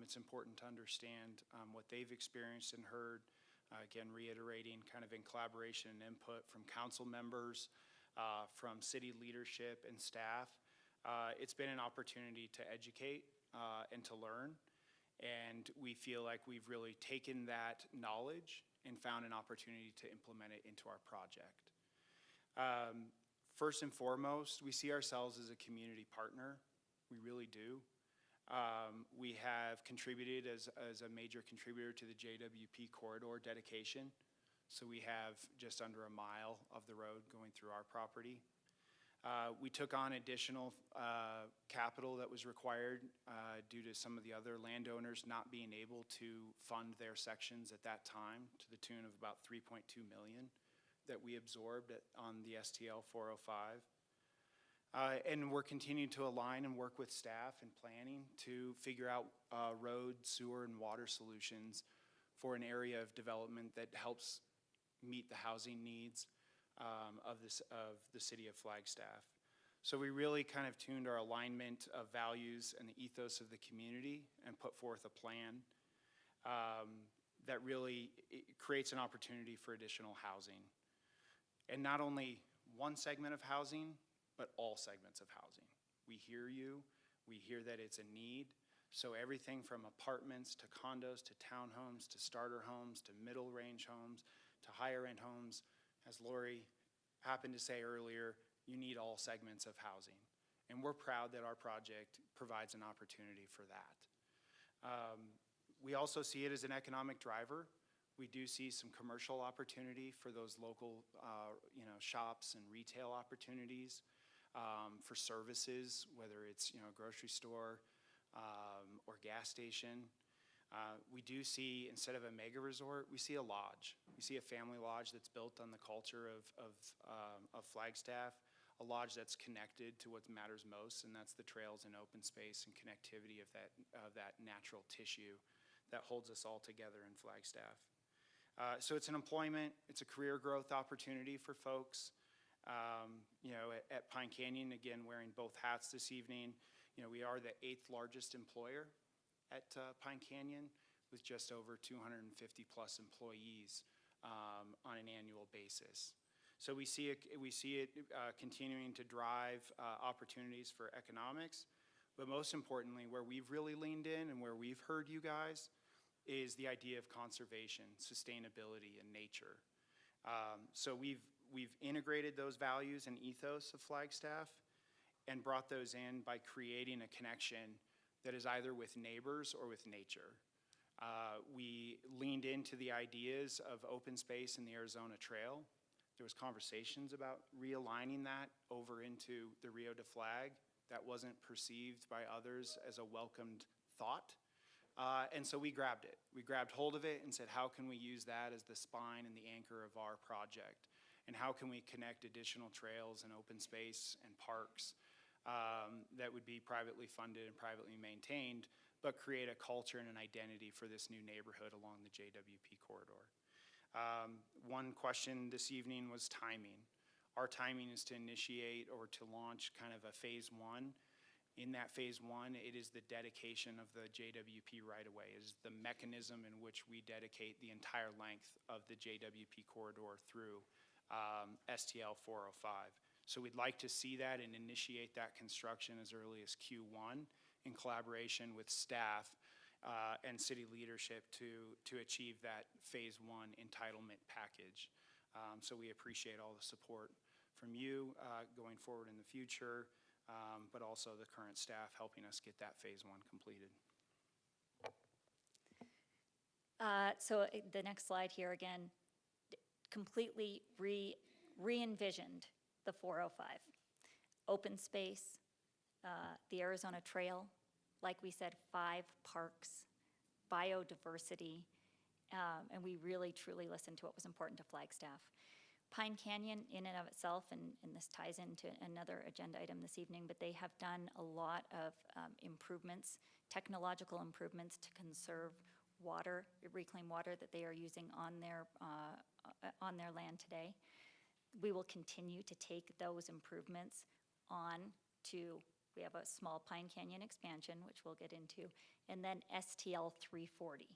it's important to understand what they've experienced and heard. Again, reiterating kind of in collaboration and input from council members, from city leadership and staff. It's been an opportunity to educate and to learn. And we feel like we've really taken that knowledge and found an opportunity to implement it into our project. First and foremost, we see ourselves as a community partner. We really do. We have contributed as a major contributor to the JWP corridor dedication. So we have just under a mile of the road going through our property. We took on additional capital that was required due to some of the other landowners not being able to fund their sections at that time, to the tune of about $3.2 million that we absorbed on the STL 405. And we're continuing to align and work with staff and planning to figure out road, sewer, and water solutions for an area of development that helps meet the housing needs of the city of Flagstaff. So we really kind of tuned our alignment of values and the ethos of the community and put forth a plan that really creates an opportunity for additional housing. And not only one segment of housing, but all segments of housing. We hear you, we hear that it's a need. So everything from apartments to condos to townhomes to starter homes to middle range homes to higher end homes. As Lori happened to say earlier, you need all segments of housing. And we're proud that our project provides an opportunity for that. We also see it as an economic driver. We do see some commercial opportunity for those local shops and retail opportunities, for services, whether it's a grocery store or gas station. We do see, instead of a mega resort, we see a lodge. We see a family lodge that's built on the culture of Flagstaff, a lodge that's connected to what matters most, and that's the trails and open space and connectivity of that natural tissue that holds us all together in Flagstaff. So it's an employment, it's a career growth opportunity for folks. At Pine Canyon, again, wearing both hats this evening, we are the 8th largest employer at Pine Canyon with just over 250 plus employees on an annual basis. So we see it continuing to drive opportunities for economics, but most importantly, where we've really leaned in and where we've heard you guys is the idea of conservation, sustainability, and nature. So we've integrated those values and ethos of Flagstaff and brought those in by creating a connection that is either with neighbors or with nature. We leaned into the ideas of open space in the Arizona Trail. There was conversations about realigning that over into the Rio de Flag. That wasn't perceived by others as a welcomed thought. And so we grabbed it. We grabbed hold of it and said, how can we use that as the spine and the anchor of our project? And how can we connect additional trails and open space and parks that would be privately funded and privately maintained, but create a culture and an identity for this new neighborhood along the JWP corridor? One question this evening was timing. Our timing is to initiate or to launch kind of a phase 1. In that phase 1, it is the dedication of the JWP right-of-way. It is the mechanism in which we dedicate the entire length of the JWP corridor through STL 405. So we'd like to see that and initiate that construction as early as Q1 in collaboration with staff and city leadership to achieve that phase 1 entitlement package. So we appreciate all the support from you going forward in the future, but also the current staff helping us get that phase 1 completed. So the next slide here again, completely re-envisioned the 405. Open space, the Arizona Trail, like we said, 5 parks, biodiversity, and we really truly listened to what was important to Flagstaff. Pine Canyon in and of itself, and this ties into another agenda item this evening, but they have done a lot of improvements, technological improvements to conserve water, reclaim water that they are using on their land today. We will continue to take those improvements on to, we have a small Pine Canyon expansion, which we'll get into, and then STL 340.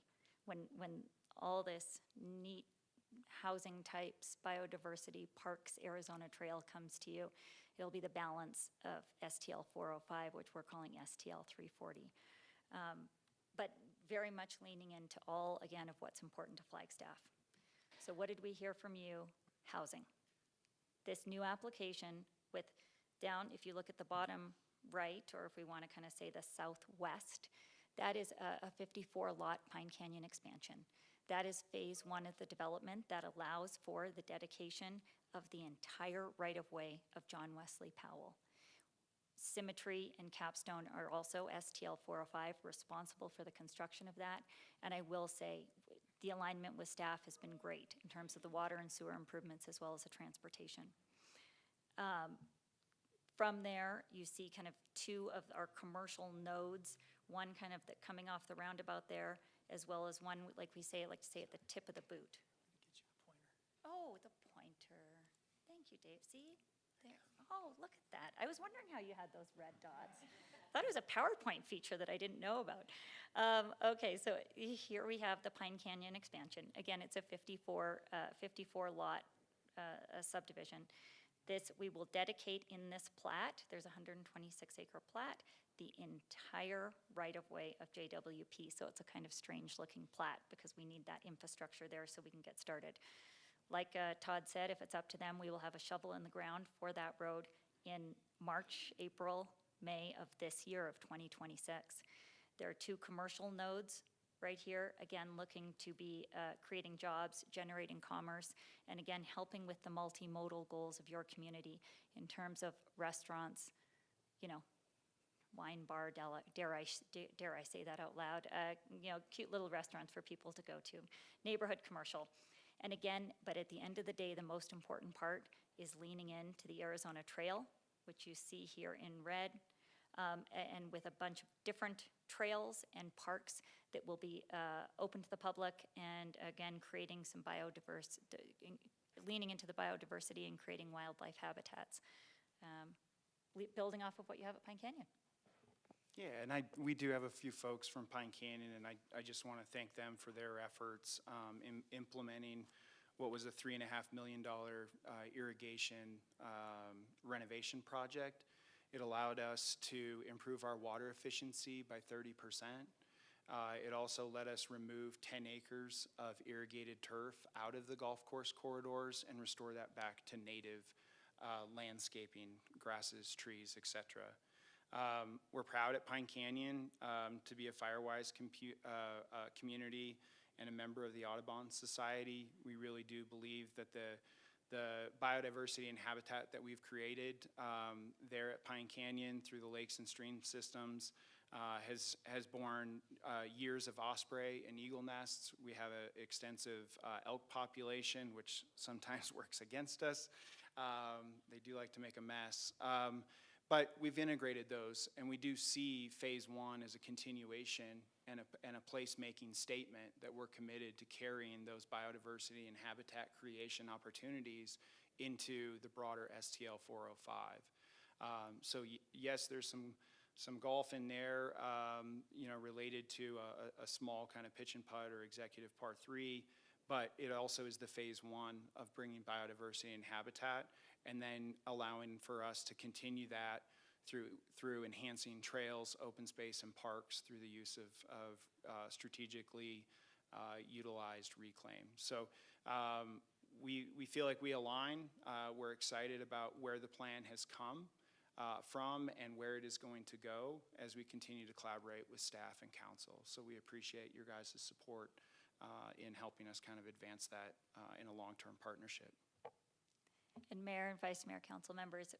When all this neat housing types, biodiversity, parks, Arizona Trail comes to you, it'll be the balance of STL 405, which we're calling STL 340. But very much leaning into all, again, of what's important to Flagstaff. So what did we hear from you? Housing. This new application with down, if you look at the bottom right, or if we want to kind of say the southwest, that is a 54-lot Pine Canyon expansion. That is phase one of the development that allows for the dedication of the entire right-of-way of John Wesley Powell. Symmetry and Capstone are also STL 405 responsible for the construction of that. And I will say, the alignment with staff has been great in terms of the water and sewer improvements as well as the transportation. From there, you see kind of two of our commercial nodes, one kind of coming off the roundabout there, as well as one, like we say, I like to say at the tip of the boot. Oh, the pointer. Thank you, Dave. See? There. Oh, look at that. I was wondering how you had those red dots. I thought it was a PowerPoint feature that I didn't know about. Okay, so here we have the Pine Canyon expansion. Again, it's a 54-lot subdivision. This, we will dedicate in this plat, there's a 126-acre plat, the entire right-of-way of JWP. So it's a kind of strange-looking plat because we need that infrastructure there so we can get started. Like Todd said, if it's up to them, we will have a shovel in the ground for that road in March, April, May of this year of 2026. There are two commercial nodes right here, again, looking to be creating jobs, generating commerce, and again, helping with the multimodal goals of your community in terms of restaurants, you know, wine bar, dare I say that out loud, you know, cute little restaurants for people to go to, neighborhood commercial. And again, but at the end of the day, the most important part is leaning into the Arizona Trail, which you see here in red, and with a bunch of different trails and parks that will be open to the public, and again, creating some leaning into the biodiversity and creating wildlife habitats, building off of what you have at Pine Canyon. Yeah, and we do have a few folks from Pine Canyon, and I just want to thank them for their efforts in implementing what was a $3.5 million irrigation renovation project. It allowed us to improve our water efficiency by 30%. It also let us remove 10 acres of irrigated turf out of the golf course corridors and restore that back to native landscaping, grasses, trees, etc. We're proud at Pine Canyon to be a Firewise community and a member of the Audubon Society. We really do believe that the biodiversity and habitat that we've created there at Pine Canyon through the lakes and stream systems has borne years of osprey and eagle nests. We have an extensive elk population, which sometimes works against us. They do like to make a mess. But we've integrated those, and we do see phase one as a continuation and a place-making statement that we're committed to carrying those biodiversity and habitat creation opportunities into the broader STL 405. So yes, there's some golf in there, you know, related to a small kind of pitch and putt or executive par 3, but it also is the phase one of bringing biodiversity and habitat, and then allowing for us to continue that through enhancing trails, open space, and parks through the use of strategically utilized reclaim. So we feel like we align. We're excited about where the plan has come from and where it is going to go as we continue to collaborate with staff and council. So we appreciate your guys' support in helping us kind of advance that in a long-term partnership. And Mayor and Vice Mayor, council members,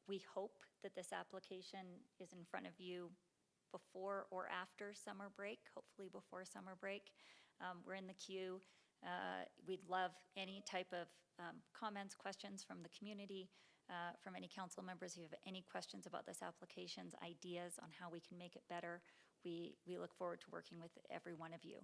we hope that this application is in front of you before or after summer break, hopefully before summer break. We're in the queue. We'd love any type of comments, questions from the community, from any council members who have any questions about this application's ideas on how we can make it better. We look forward to working with every one of you.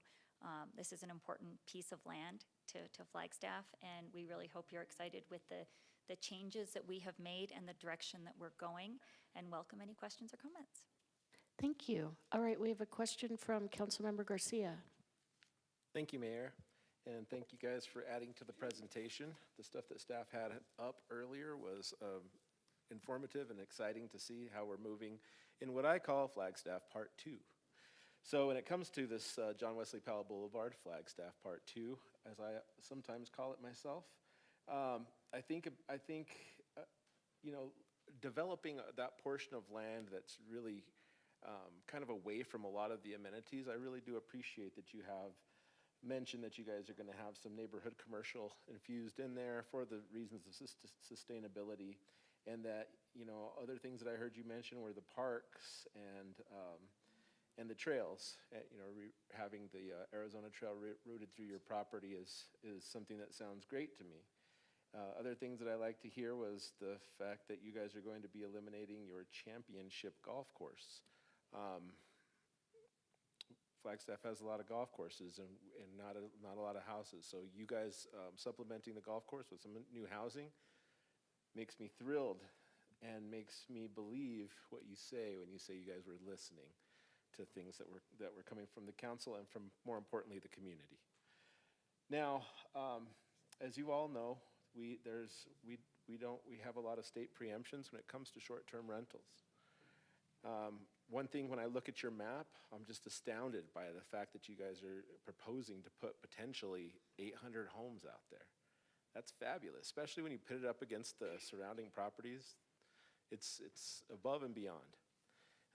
This is an important piece of land to Flagstaff, and we really hope you're excited with the changes that we have made and the direction that we're going, and welcome any questions or comments. Thank you. All right, we have a question from Councilmember Garcia. Thank you, Mayor, and thank you guys for adding to the presentation. The stuff that staff had up earlier was informative and exciting to see how we're moving in what I call Flagstaff Part 2. So when it comes to this John Wesley Powell Boulevard, Flagstaff Part 2, as I sometimes call it myself, I think developing that portion of land that's really kind of away from a lot of the amenities, I really do appreciate that you have mentioned that you guys are going to have some neighborhood commercial infused in there for the reasons of sustainability, and that, other things that I heard you mention were the parks and the trails. Having the Arizona Trail routed through your property is something that sounds great to me. Other things that I like to hear was the fact that you guys are going to be eliminating your championship golf course. Flagstaff has a lot of golf courses and not a lot of houses. So you guys supplementing the golf course with some new housing makes me thrilled and makes me believe what you say when you say you guys were listening to things that were coming from the council and from, more importantly, the community. Now, as you all know, we have a lot of state preemptions when it comes to short-term rentals. One thing, when I look at your map, I'm just astounded by the fact that you guys are proposing to put potentially 800 homes out there. That's fabulous, especially when you put it up against the surrounding properties. It's above and beyond.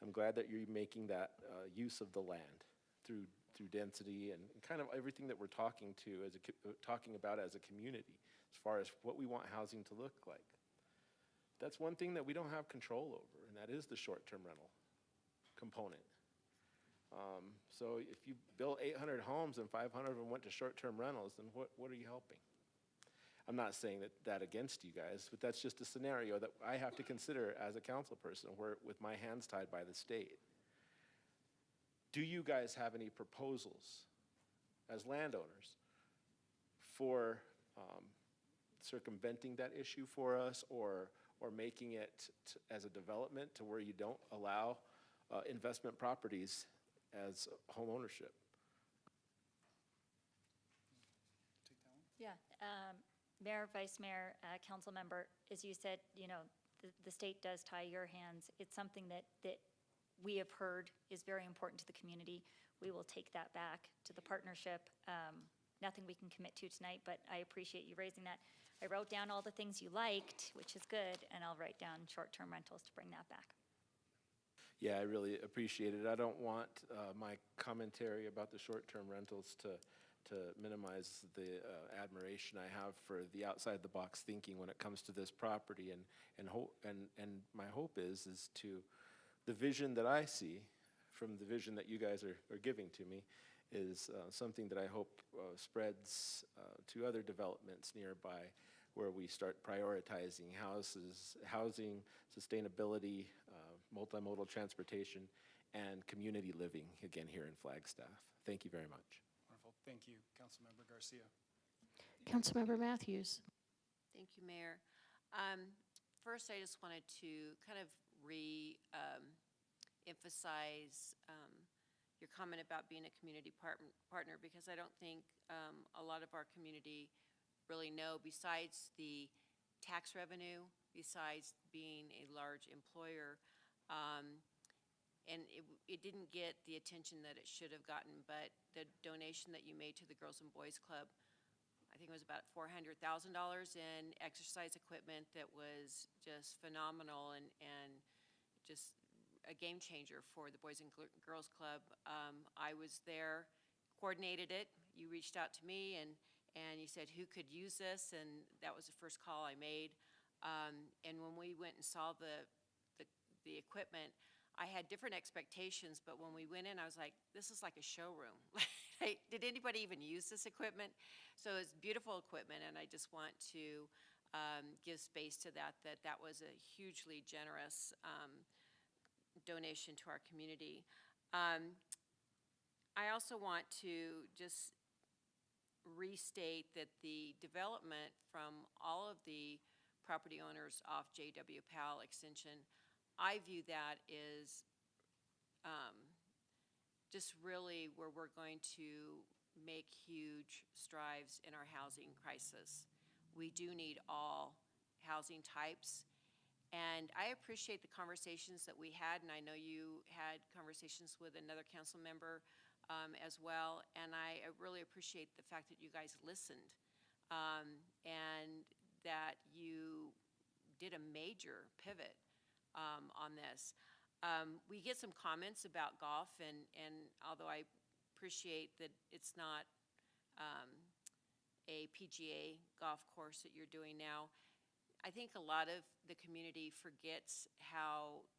I'm glad that you're making that use of the land through density and kind of everything that we're talking about as a community, as far as what we want housing to look like. That's one thing that we don't have control over, and that is the short-term rental component. So if you built 800 homes and 500 of them went to short-term rentals, then what are you helping? I'm not saying that against you guys, but that's just a scenario that I have to consider as a council person, with my hands tied by the state. Do you guys have any proposals as landowners for circumventing that issue for us, or making it as a development to where you don't allow investment properties as home ownership? Yeah, Mayor, Vice Mayor, council member, as you said, the state does tie your hands. It's something that we have heard is very important to the community. We will take that back to the partnership. Nothing we can commit to tonight, but I appreciate you raising that. I wrote down all the things you liked, which is good, and I'll write down short-term rentals to bring that back. Yeah, I really appreciate it. I don't want my commentary about the short-term rentals to minimize the admiration I have for the outside-the-box thinking when it comes to this property, and my hope is to the vision that I see from the vision that you guys are giving to me is something that I hope spreads to other developments nearby, where we start prioritizing housing, sustainability, multimodal transportation, and community living again here in Flagstaff. Thank you very much. Wonderful. Thank you, Councilmember Garcia. Councilmember Matthews. Thank you, Mayor. First, I just wanted to kind of emphasize your comment about being a community partner, because I don't think a lot of our community really know, besides the tax revenue, besides being a large employer, and it didn't get the attention that it should have gotten, but the donation that you made to the Girls and Boys Club, I think it was about $400,000 in exercise equipment that was just phenomenal and just a game changer for the Boys and Girls Club. I was there, coordinated it. You reached out to me and you said who could use this, and that was the first call I made. And when we went and saw the equipment, I had different expectations, but when we went in, I was like, this is like a showroom. Did anybody even use this equipment? So it's beautiful equipment, and I just want to give space to that was a hugely generous donation to our community. I also want to just restate that the development from all of the property owners off J.W. Powell Extension, I view that is just really where we're going to make huge strides in our housing crisis. We do need all housing types. And I appreciate the conversations that we had, and I know you had conversations with another council member as well, and I really appreciate the fact that you guys listened and that you did a major pivot on this. We get some comments about golf, and although I appreciate that it's not a PGA golf course that you're doing now, I think a lot of the community forgets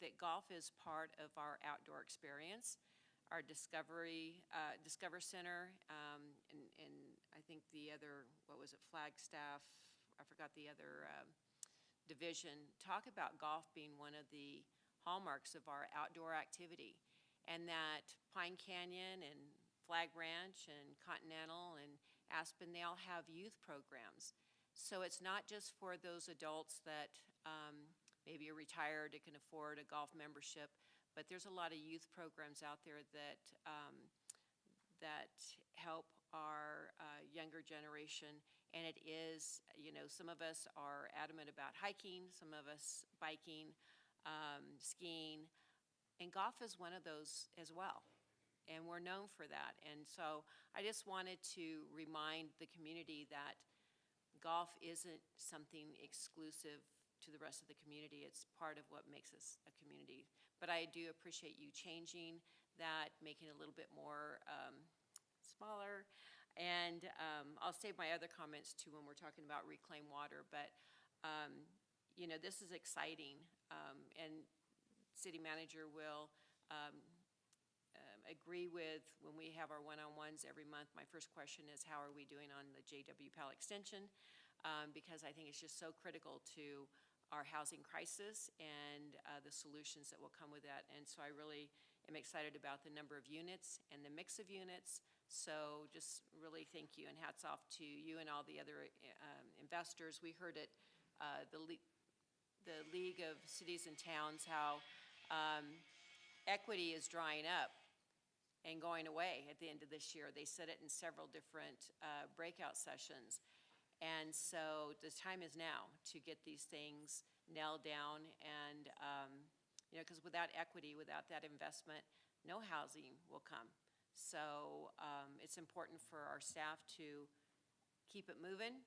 that golf is part of our outdoor experience. Our Discover Center, and I think the other, what was it, Flagstaff, I forgot the other division, talk about golf being one of the hallmarks of our outdoor activity. And that Pine Canyon and Flag Ranch and Continental and Aspen, they all have youth programs. So it's not just for those adults that maybe are retired and can afford a golf membership, but there's a lot of youth programs out there that help our younger generation. And it is, some of us are adamant about hiking, some of us biking, skiing, and golf is one of those as well. And we're known for that. And so I just wanted to remind the community that golf isn't something exclusive to the rest of the community. It's part of what makes us a community. But I do appreciate you changing that, making it a little bit more smaller. And I'll save my other comments too when we're talking about reclaimed water. But, this is exciting. And city manager will agree with, when we have our one-on-ones every month, my first question is, how are we doing on the JW Powell extension? Because I think it's just so critical to our housing crisis and the solutions that will come with that. And so I really am excited about the number of units and the mix of units. So just really thank you, and hats off to you and all the other investors. We heard at the League of Cities and Towns how equity is drying up and going away at the end of this year. They said it in several different breakout sessions. And so the time is now to get these things nailed down. And, because without equity, without that investment, no housing will come. So it's important for our staff to keep it moving.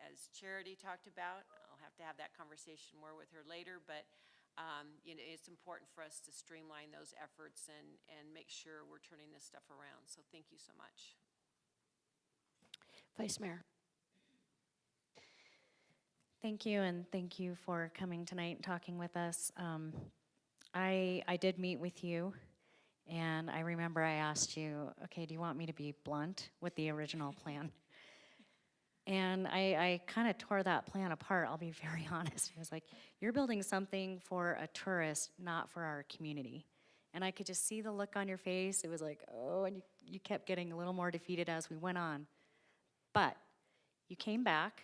As Charity talked about, I'll have to have that conversation more with her later, but it's important for us to streamline those efforts and make sure we're turning this stuff around. So thank you so much. Vice Mayor. Thank you, and thank you for coming tonight and talking with us. I did meet with you, and I remember I asked you, okay, do you want me to be blunt with the original plan? And I kind of tore that plan apart, I'll be very honest. I was like, you're building something for a tourist, not for our community. And I could just see the look on your face. It was like, oh, and you kept getting a little more defeated as we went on. But you came back,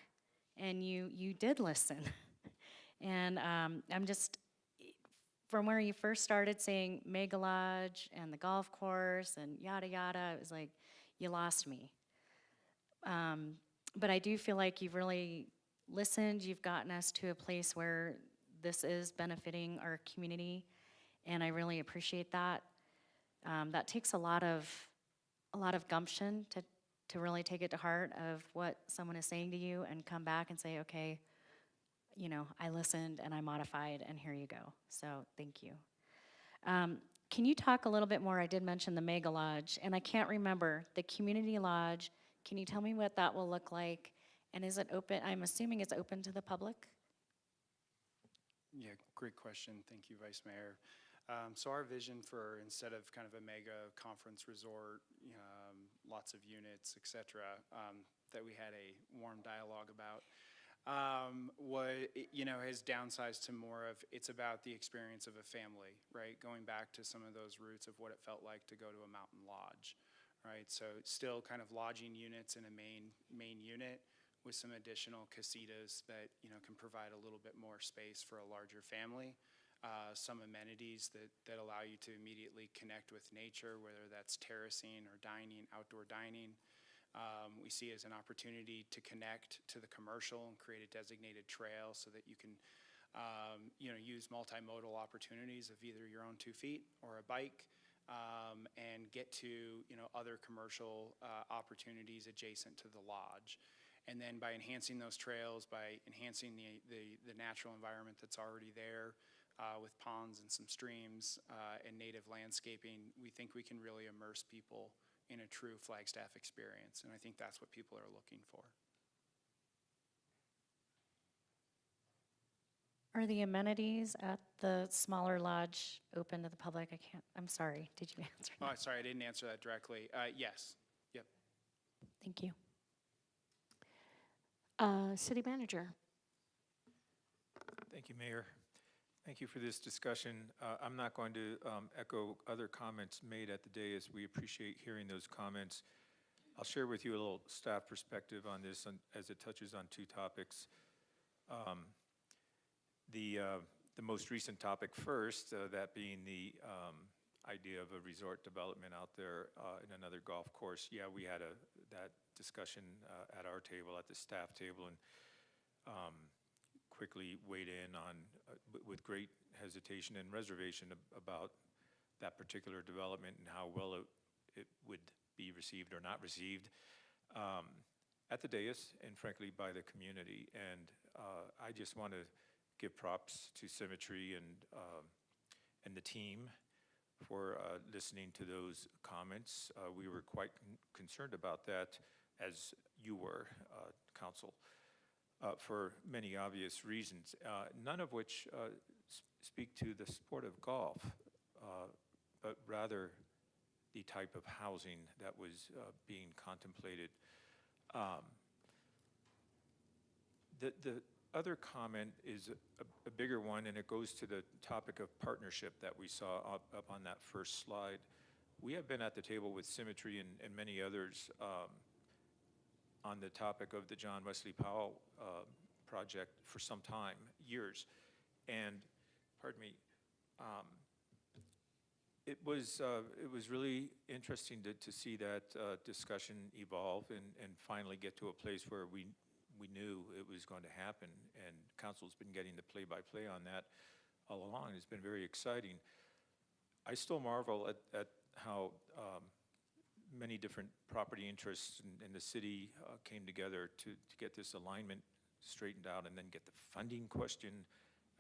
and you did listen. And I'm just, from where you first started saying Mega Lodge and the golf course and yada yada, it was like, you lost me. But I do feel like you've really listened. You've gotten us to a place where this is benefiting our community, and I really appreciate that. That takes a lot of gumption to really take it to heart of what someone is saying to you and come back and say, okay, I listened and I modified, and here you go. So thank you. Can you talk a little bit more? I did mention the Mega Lodge, and I can't remember the community lodge. Can you tell me what that will look like? And is it open? I'm assuming it's open to the public? Yeah, great question. Thank you, Vice Mayor. So our vision for, instead of kind of a mega conference resort, lots of units, et cetera, that we had a warm dialogue about, has downsized to more of, it's about the experience of a family, right? Going back to some of those roots of what it felt like to go to a mountain lodge, right? So it's still kind of lodging units in a main unit with some additional casitas that, can provide a little bit more space for a larger family. Some amenities that allow you to immediately connect with nature, whether that's terracing or dining, outdoor dining. We see as an opportunity to connect to the commercial and create a designated trail so that you can, use multimodal opportunities of either your own 2 feet or a bike, and get to, other commercial opportunities adjacent to the lodge. And then by enhancing those trails, by enhancing the natural environment that's already there with ponds and some streams and native landscaping, we think we can really immerse people in a true Flagstaff experience. And I think that's what people are looking for. Are the amenities at the smaller lodge open to the public? I'm sorry, did you answer Oh, that? sorry, I didn't answer that directly. Yes, yep. Thank you. City Manager. Thank you, Mayor. Thank you for this discussion. I'm not going to echo other comments made at the dais. We appreciate hearing those comments. I'll share with you a little staff perspective on this as it touches on two topics. The most recent topic first, that being the idea of a resort development out there in another golf course. Yeah, we had that discussion at our table, at the staff table, and quickly weighed in on, with great hesitation and reservation about that particular development and how well it would be received or not received at the dais and frankly by the community. And I just want to give props to Symmetry and the team for listening to those comments. We were quite concerned about that, as you were, Council, for many obvious reasons, none of which speak to the sport of golf, but rather the type of housing that was being contemplated. The other comment is a bigger one, and it goes to the topic of partnership that we saw up on that first slide. We have been at the table with Symmetry and many others on the topic of the John Wesley Powell project for some time, years. And, pardon me, it was really interesting to see that discussion evolve and finally get to a place where we knew it was going to happen, and Council's been getting the play-by-play on that all along. It's been very exciting. I still marvel at how many different property interests in the city came together to get this alignment straightened out and then get the funding question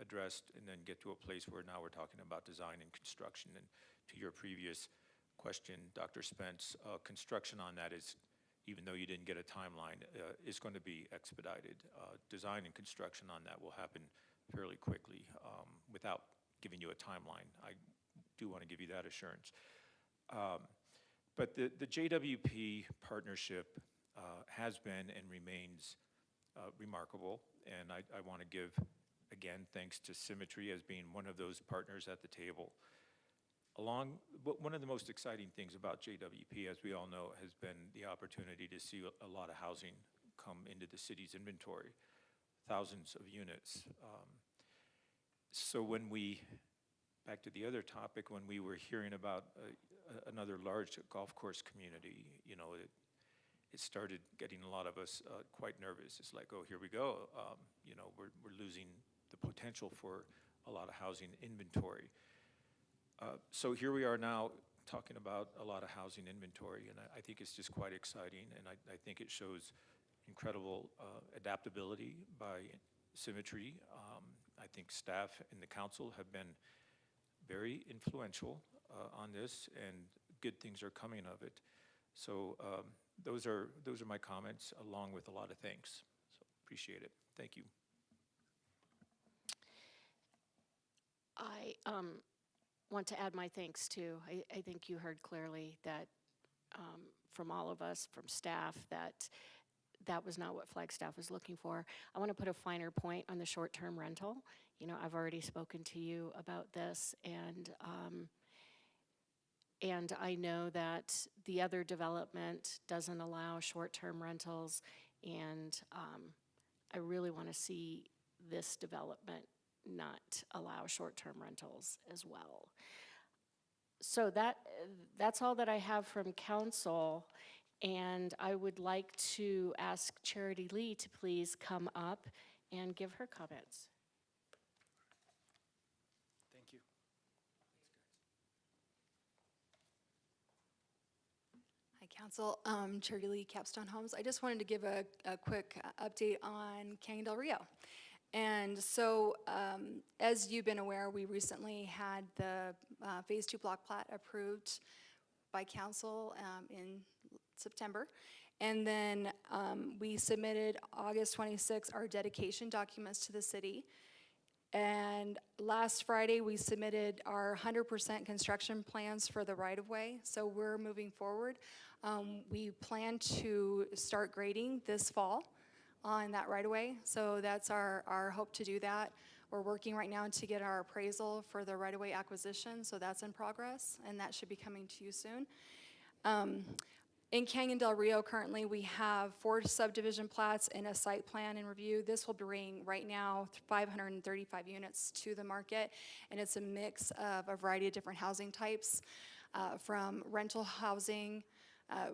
addressed and then get to a place where now we're talking about design and construction. And to your previous question, Dr. Spence, construction on that is, even though you didn't get a timeline, is going to be expedited. Design and construction on that will happen fairly quickly without giving you a timeline. I do want to give you that assurance. But the JWP partnership has been and remains remarkable, and I want to give, again, thanks to Symmetry as being one of those partners at the table. One of the most exciting things about JWP, as we all know, has been the opportunity to see a lot of housing come into the city's inventory, thousands of units. So back to the other topic, when we were hearing about another large golf course community, you know, it started getting a lot of us quite nervous. It's like, oh, here we go. You know, we're losing the potential for a lot of housing inventory. So here we are now talking about a lot of housing inventory, and I think it's just quite exciting, and I think it shows incredible adaptability by Symmetry. I think staff and the council have been very influential on this, and good things are coming of it. So those are my comments, along with a lot of thanks. So appreciate it. Thank you. I want to add my thanks too. I think you heard clearly that from all of us, from staff, that was not what Flagstaff was looking for. I want to put a finer point on the short-term rental. You know, I've already spoken to you about this, and I know that the other development doesn't allow short-term rentals, and I really want to see this development not allow short-term rentals as well. So that's all that I have from council, and I would like to ask Charity Lee to please come up and give her comments. Thank you. Hi, Council, Charity Lee, Capstone Homes. I just wanted to give a quick update on Canyon Del Rio. And so, as you've been aware, we recently had the Phase 2 block plat approved by council in September. And then we submitted August 26 our dedication documents to the city. And last Friday, we submitted our 100% construction plans for the right-of-way, so we're moving forward. We plan to start grading this fall on that right-of-way, so that's our hope to do that. We're working right now to get our appraisal for the right-of-way acquisition, so that's in progress, and that should be coming to you soon. In Canyon Del Rio, currently, we have 4 subdivision plats and a site plan in review. This will bring, right now, 535 units to the market, and it's a mix of a variety of different housing types, from rental housing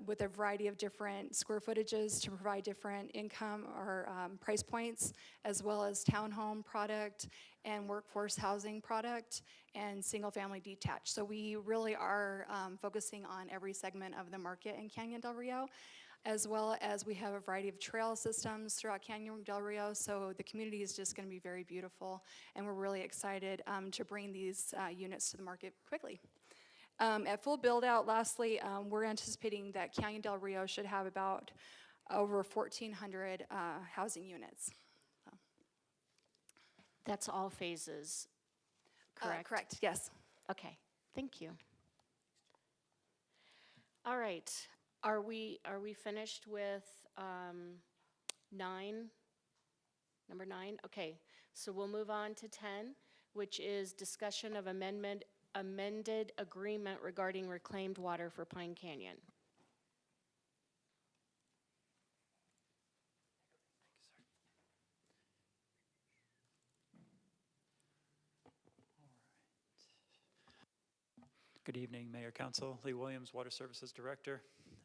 with a variety of different square footages to provide different income or price points, as well as townhome product and workforce housing product and single-family detached. So we really are focusing on every segment of the market in Canyon Del Rio, as well as we have a variety of trail systems throughout Canyon Del Rio, so the community is just going to be very beautiful, and we're really excited to bring these units to the market quickly. At full build-out, lastly, we're anticipating that Canyon Del Rio should have about over 1,400 housing units. So. That's all phases, correct? Correct, yes. Okay, thank you. All right, are we finished with 9? Number 9? Okay, so we'll move on to 10, which is discussion of amended agreement regarding reclaimed water for Pine Canyon. Good evening, Mayor, Council. Lee Williams, Water Services Director.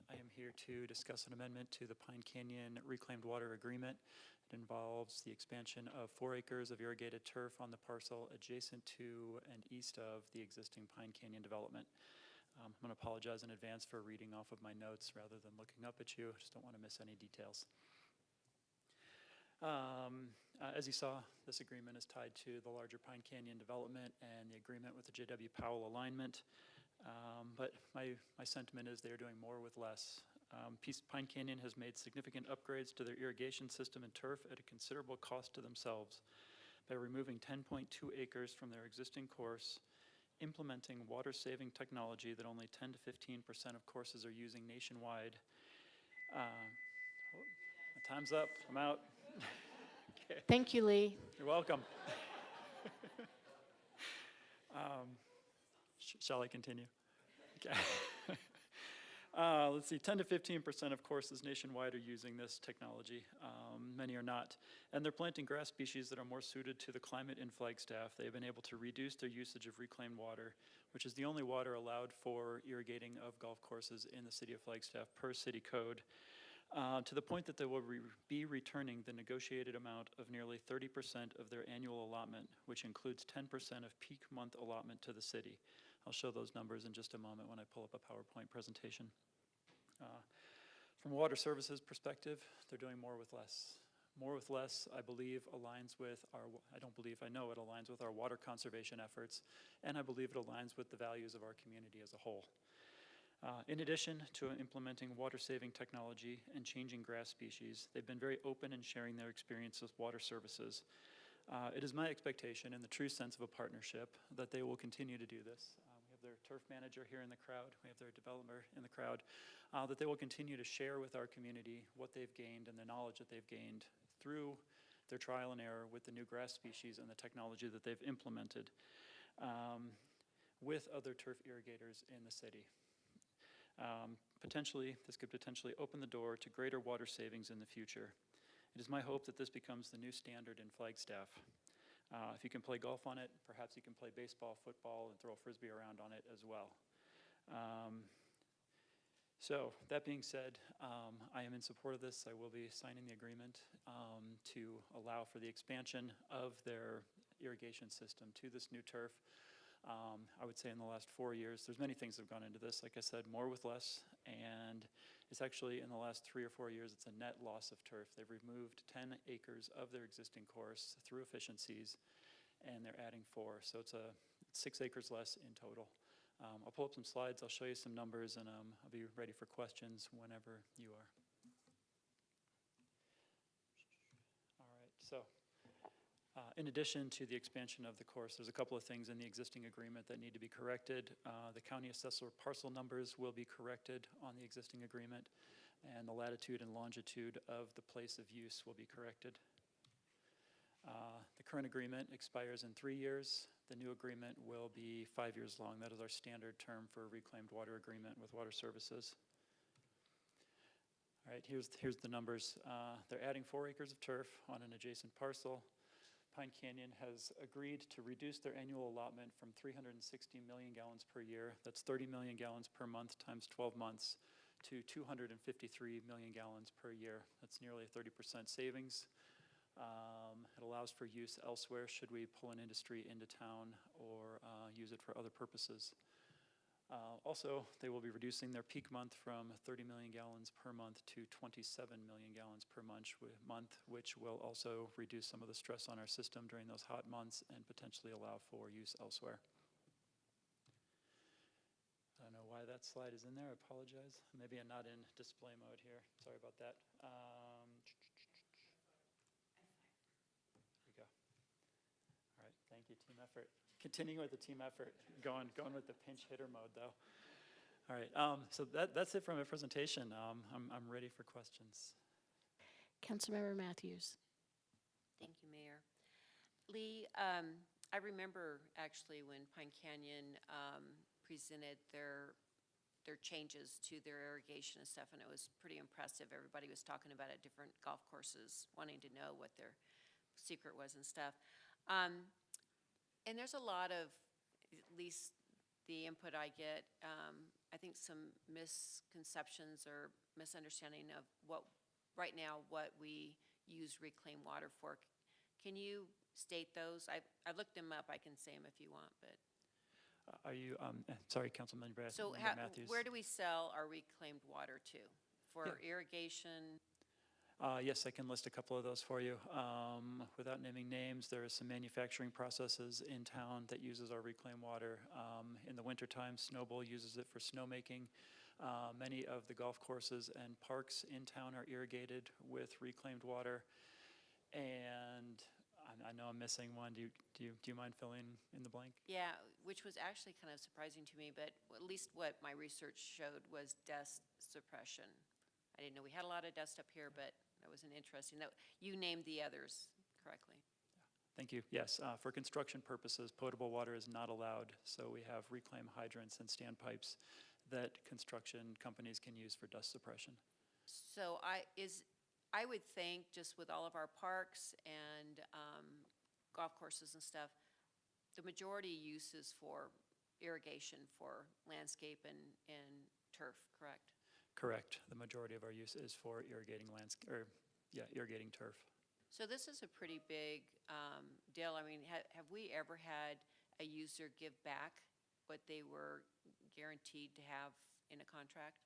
I am here to discuss an amendment to the Pine Canyon Reclaimed Water Agreement. It involves the expansion of 4 acres of irrigated turf on the parcel adjacent to and east of the existing Pine Canyon development. I'm going to apologize in advance for reading off of my notes rather than looking up at you. I just don't want to miss any details. As you saw, this agreement is tied to the larger Pine Canyon development and the agreement with the J.W. Powell alignment. But my sentiment is they're doing more with less. Pine Canyon has made significant upgrades to their irrigation system and turf at a considerable cost to themselves by removing 10.2 acres from their existing course, implementing water-saving technology that only 10 to 15% of courses are using nationwide. My time's up. I'm out. Okay. Thank you, Lee. You're welcome. Shall I continue? Okay. Let's see, 10 to 15% of courses nationwide are using this technology. Many are not. And they're planting grass species that are more suited to the climate in Flagstaff. They've been able to reduce their usage of reclaimed water, which is the only water allowed for irrigating of golf courses in the city of Flagstaff per city code, to the point that they will be returning the negotiated amount of nearly 30% of their annual allotment, which includes 10% of peak month allotment to the city. I'll show those numbers in just a moment when I pull up a PowerPoint presentation. From a water services perspective, they're doing more with less. More with less, I believe, aligns with our, I know it aligns with our water conservation efforts, and I believe it aligns with the values of our community as a whole. In addition to implementing water-saving technology and changing grass species, they've been very open in sharing their experience with water services. It is my expectation, in the true sense of a partnership, that they will continue to do this. We have their turf manager here in the crowd, we have their developer in the crowd, that they will continue to share with our community what they've gained and the knowledge that they've gained through their trial and error with the new grass species and the technology that they've implemented with other turf irrigators in the city. This could potentially open the door to greater water savings in the future. It is my hope that this becomes the new standard in Flagstaff. If you can play golf on it, perhaps you can play baseball, football, and throw a frisbee around on it as well. So that being said, I am in support of this. I will be signing the agreement to allow for the expansion of their irrigation system to this new turf. I would say in the last 4 years, there's many things that have gone into this. Like I said, more with less, and it's actually in the last 3 or 4 years, it's a net loss of turf. They've removed 10 acres of their existing course through efficiencies, and they're adding 4. So it's 6 acres less in total. I'll pull up some slides, I'll show you some numbers, and I'll be ready for questions whenever you are. All right, so in addition to the expansion of the course, there's a couple of things in the existing agreement that need to be corrected. The county assessor parcel numbers will be corrected on the existing agreement, and the latitude and longitude of the place of use will be corrected. The current agreement expires in 3 years. The new agreement will be 5 years long. That is our standard term for a reclaimed water agreement with Water Services. All right, here's the numbers. They're adding 4 acres of turf on an adjacent parcel. Pine Canyon has agreed to reduce their annual allotment from 360 million gallons per year, that's 30 million gallons per month times 12 months, to 253 million gallons per year. That's nearly a 30% savings. It allows for use elsewhere should we pull an industry into town or use it for other purposes. Also, they will be reducing their peak month from 30 million gallons per month to 27 million gallons per month, which will also reduce some of the stress on our system during those hot months and potentially allow for use elsewhere. I don't know why that slide is in there, I apologize. Maybe I'm not in display mode here, sorry about that. There we go. All right, thank you, team effort. Continuing with the team effort, going with the pinch hitter mode though. All right, so that's it from my presentation. I'm ready for questions. Councilmember Matthews. Thank you, Mayor. Lee, I remember actually when Pine Canyon presented their changes to their irrigation and stuff, and it was pretty impressive. Everybody was talking about it at different golf courses, wanting to know what their secret was and stuff. And there's a lot of, at least the input I get, I think some misconceptions or misunderstanding of what we use reclaimed water for. Can you state those? I looked them up. I can say them if you want, but. Are you, sorry, Councilman Matthews. So where do we sell our reclaimed water to? For irrigation? Yes, I can list a couple of those for you. Without naming names, there are some manufacturing processes in town that uses our reclaimed water. In the wintertime, Snowball uses it for snowmaking. Many of the golf courses and parks in town are irrigated with reclaimed water. And I know I'm missing one. Do you mind filling in the blank? Yeah, which was actually kind of surprising to me, but at least what my research showed was dust suppression. I didn't know we had a lot of dust up here, but that was an interesting, you named the others correctly. Thank you. Yes, for construction purposes, potable water is not allowed. So we have reclaim hydrants and standpipes that construction companies can use for dust suppression. So I would think just with all of our parks and golf courses and stuff, the majority use is for irrigation for landscape and turf, correct? Correct. The majority of our use is for irrigating irrigating turf. So this is a pretty big deal. I mean, have we ever had a user give back what they were guaranteed to have in a contract?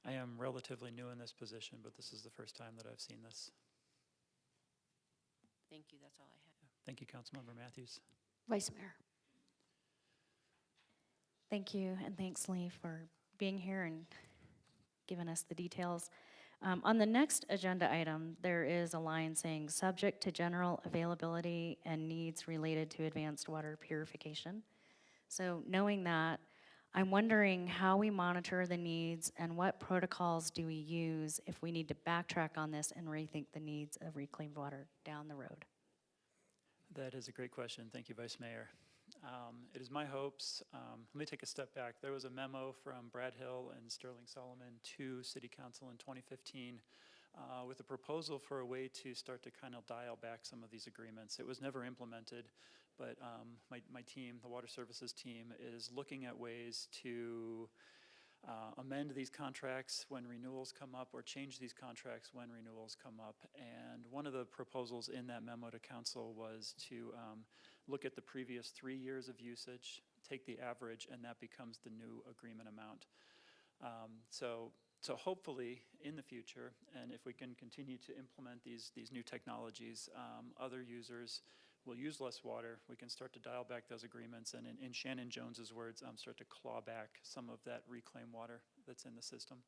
I am relatively new in this position, but this is the first time that I've seen this. Thank you. That's all I have. Thank you, Councilmember Matthews. Vice Mayor. Thank you, and thanks, Lee, for being here and giving us the details. On the next agenda item, there is a line saying, subject to general availability and needs related to advanced water purification. So knowing that, I'm wondering how we monitor the needs and what protocols do we use if we need to backtrack on this and rethink the needs of reclaimed water down the road? That is a great question. Thank you, Vice Mayor. It is my hopes, let me take a step back. There was a memo from Brad Hill and Sterling Solomon to City Council in 2015 with a proposal for a way to start to kind of dial back some of these agreements. It was never implemented, but my team, the Water Services team, is looking at ways to amend these contracts when renewals come up or change these contracts when renewals come up. And one of the proposals in that memo to council was to look at the previous 3 years of usage, take the average, and that becomes the new agreement amount. So hopefully, in the future, and if we can continue to implement these new technologies, other users will use less water. We can start to dial back those agreements, and in Shannon Jones's words, start to claw back some of that reclaimed water that's in the system.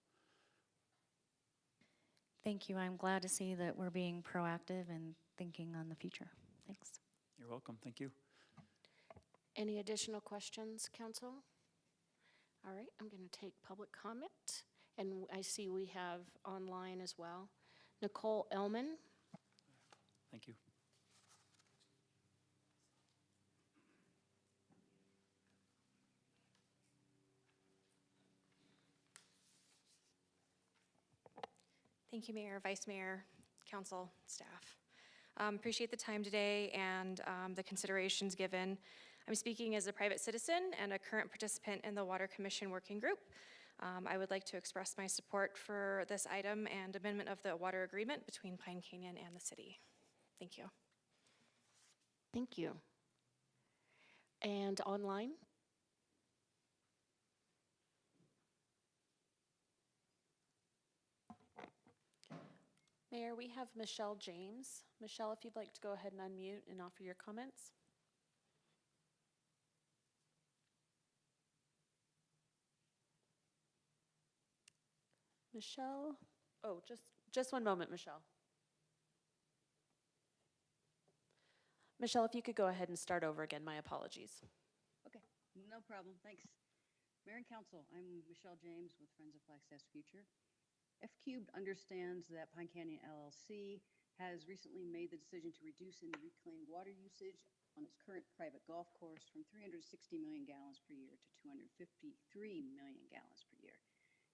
Thank you. I'm glad to see that we're being proactive and thinking on the future. Thanks. You're welcome. Thank you. Any additional questions, council? All right, I'm going to take public comment, and I see we have online as well. Nicole Ellman. Thank you. Thank you, Mayor, Vice Mayor, Council, staff. Appreciate the time today and the considerations given. I'm speaking as a private citizen and a current participant in the Water Commission Working Group. I would like to express my support for this item and amendment of the water agreement between Pine Canyon and the city. Thank you. Thank you. And online? Mayor, we have Michelle James. Michelle, if you'd like to go ahead and unmute and offer your comments. Michelle? Oh, just one moment, Michelle. Michelle, if you could go ahead and start over again, my apologies. Okay, no problem, thanks. Mayor and Council, I'm Michelle James with Friends of Flagstaff's Future. F Cubed understands that Pine Canyon LLC has recently made the decision to reduce and reclaim water usage on its current private golf course from 360 million gallons per year to 253 million gallons per year.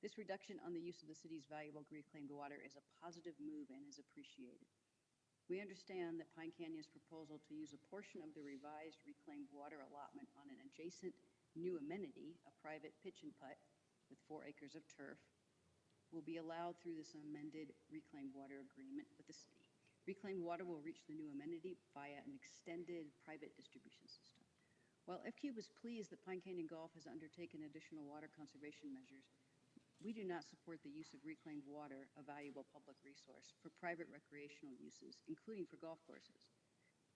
This reduction on the use of the city's valuable reclaimed water is a positive move and is appreciated. We understand that Pine Canyon's proposal to use a portion of the revised reclaimed water allotment on an adjacent new amenity, a private pitch and putt with 4 acres of turf, will be allowed through this amended reclaimed water agreement with the city. Reclaimed water will reach the new amenity via an extended private distribution system. While F-Cube is pleased that Pine Canyon Golf has undertaken additional water conservation measures, we do not support the use of reclaimed water, a valuable public resource, for private recreational uses, including for golf courses.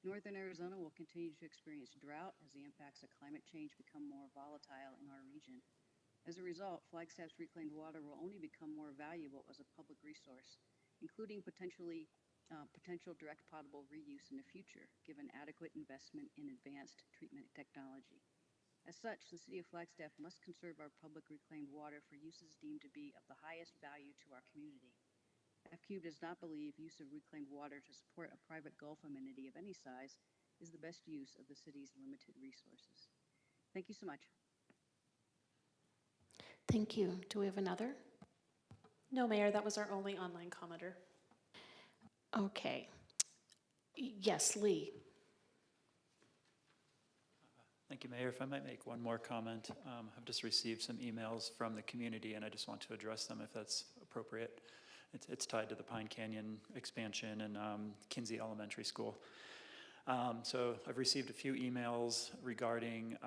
Northern Arizona will continue to experience drought as the impacts of climate change become more volatile in our region. As a result, Flagstaff's reclaimed water will only become more valuable as a public resource, including potential direct potable reuse in the future, given adequate investment in advanced treatment technology. As such, the City of Flagstaff must conserve our public reclaimed water for uses deemed to be of the highest value to our community. F-Cube does not believe use of reclaimed water to support a private golf amenity of any size is the best use of the city's limited resources. Thank you so much. Thank you. Do we have another? No, Mayor, that was our only online commenter. Okay. Yes, Lee. Thank you, Mayor. If I might make one more comment, I've just received some emails from the community, and I just want to address them if that's appropriate. It's tied to the Pine Canyon expansion and Kinsey Elementary School. So I've received a few emails regarding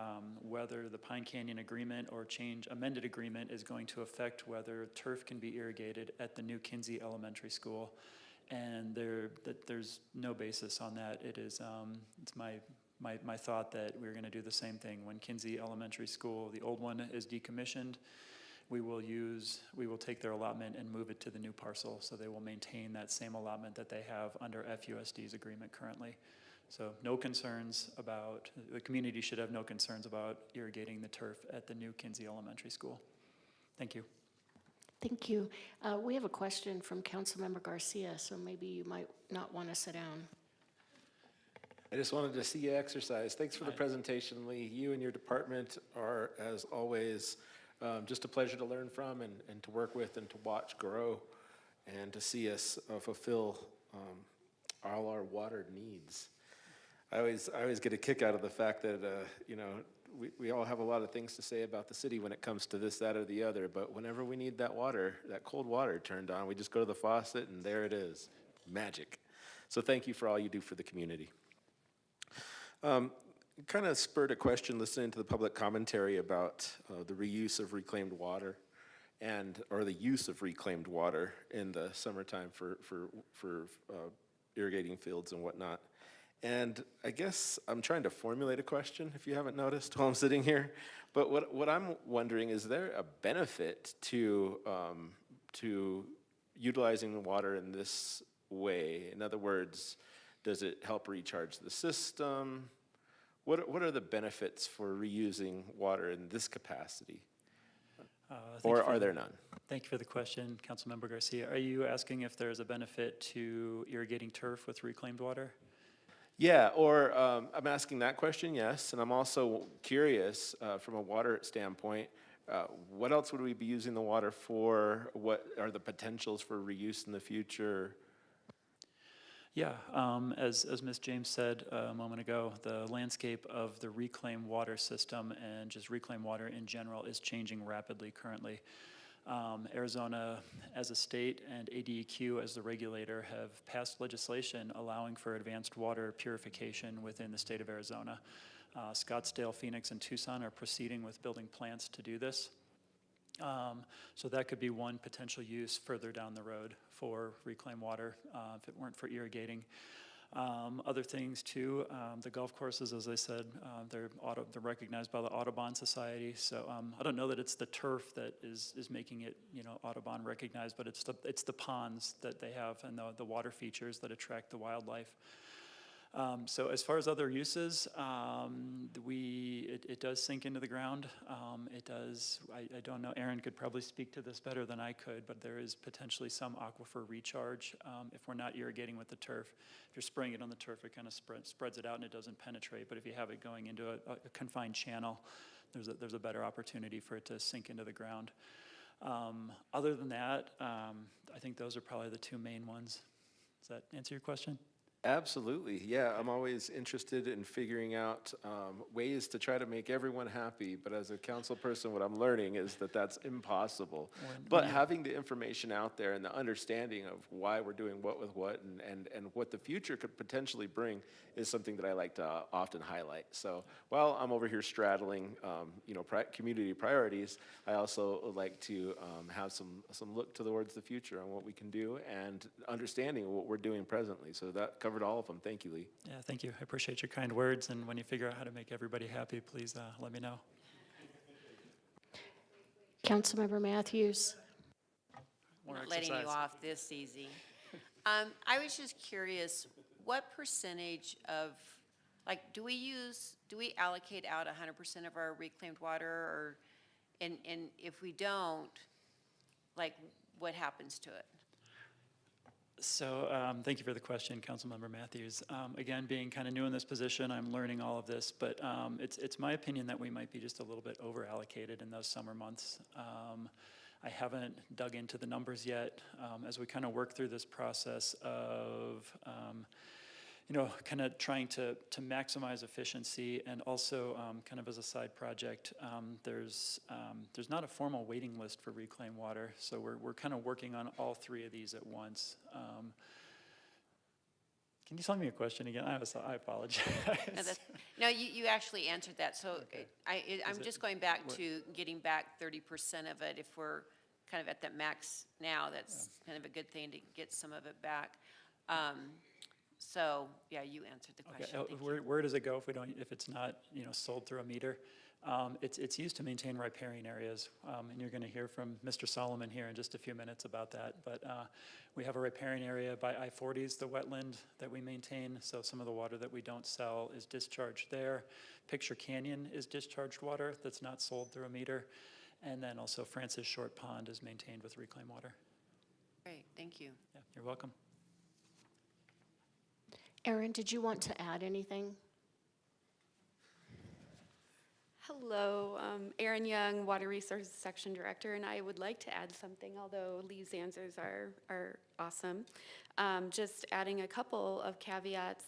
whether the Pine Canyon agreement or amended agreement is going to affect whether turf can be irrigated at the new Kinsey Elementary School. And there's no basis on that. It's my thought that we're going to do the same thing. When Kinsey Elementary School, the old one, is decommissioned, we will take their allotment and move it to the new parcel, so they will maintain that same allotment that they have under FUSD's agreement currently. So no concerns about, the community should have no concerns about irrigating the turf at the new Kinsey Elementary School. Thank you. Thank you. We have a question from Councilmember Garcia, so maybe you might not want to sit down. I just wanted to see you exercise. Thanks for the presentation, Lee. You and your department are, as always, just a pleasure to learn from and to work with and to watch grow and to see us fulfill all our water needs. I always get a kick out of the fact that, we all have a lot of things to say about the city when it comes to this, that, or the other, but whenever we need that water, that cold water turned on, we just go to the faucet and there it is, magic. So thank you for all you do for the community. kind of spurred a question listening to the public commentary about the reuse of reclaimed water or the use of reclaimed water in the summertime for irrigating fields and whatnot. And I guess I'm trying to formulate a question, if you haven't noticed, while I'm sitting here. But what I'm wondering, is there a benefit to utilizing the water in this way? In other words, does it help recharge the system? What are the benefits for reusing water in this capacity? Or are there none? Thank you for the question, Councilmember Garcia. Are you asking if there's a benefit to irrigating turf with reclaimed water? Yeah, or I'm asking that question, yes. And I'm also curious, from a water standpoint, what else would we be using the water for? What are the potentials for reuse in the future? Yeah, as Ms. James said a moment ago, the landscape of the reclaimed water system and just reclaimed water in general is changing rapidly currently. Arizona as a state and ADEQ as the regulator have passed legislation allowing for advanced water purification within the state of Arizona. Scottsdale, Phoenix, and Tucson are proceeding with building plants to do this. So that could be one potential use further down the road for reclaimed water if it weren't for irrigating. Other things too, the golf courses, as I said, they're recognized by the Audubon Society. So I don't know that it's the turf that is making it, Audubon recognized, but it's the ponds that they have and the water features that attract the wildlife. So as far as other uses, it does sink into the ground. It does, I don't know, Aaron could probably speak to this better than I could, but there is potentially some aquifer recharge if we're not irrigating with the turf. If you're spraying it on the turf, it kind of spreads it out and it doesn't penetrate. But if you have it going into a confined channel, there's a better opportunity for it to sink into the ground. Other than that, I think those are probably the two main ones. Does that answer your question? Absolutely, yeah. I'm always interested in figuring out ways to try to make everyone happy, but as a council person, what I'm learning is that that's impossible. But having the information out there and the understanding of why we're doing what with what and what the future could potentially bring is something that I like to often highlight. So while I'm over here straddling, community priorities, I also like to have some look towards the future on what we can do and understanding what we're doing presently. So that covers all of them. Thank you, Lee. Yeah, thank you. I appreciate your kind words. And when you figure out how to make everybody happy, please let me know. Councilmember Matthews. I'm not letting you off this easy. I was just curious, what percentage of, do we allocate out 100% of our reclaimed water, and if we don't, what happens to it? So thank you for the question, Councilmember Matthews. Again, being kind of new in this position, I'm learning all of this, but it's my opinion that we might be just a little bit over allocated in those summer months. I haven't dug into the numbers yet. As we kind of work through this process of kind of trying to maximize efficiency, and also kind of as a side project, there's not a formal waiting list for reclaimed water, so we're kind of working on all three of these at once. Can you tell me a question again? I apologize. No, you actually answered that. So I'm just going back to getting back 30% of it. If we're kind of at that max now, that's kind of a good thing to get some of it back. So yeah, you answered the question. Okay. Where does it go if it's not sold through a meter? It's used to maintain riparian areas, and you're going to hear from Mr. Solomon here in just a few minutes about that. But we have a riparian area by I-40s, the wetland that we maintain. So some of the water that we don't sell is discharged there. Picture Canyon is discharged water that's not sold through a meter, and then also Francis Short Pond is maintained with reclaimed water. Great, thank you. Yeah, you're welcome. Erin, did you want to add anything? Hello, Erin Young, Water Resources Section Director, and I would like to add something, although Lee's answers are awesome. Just adding a couple of caveats.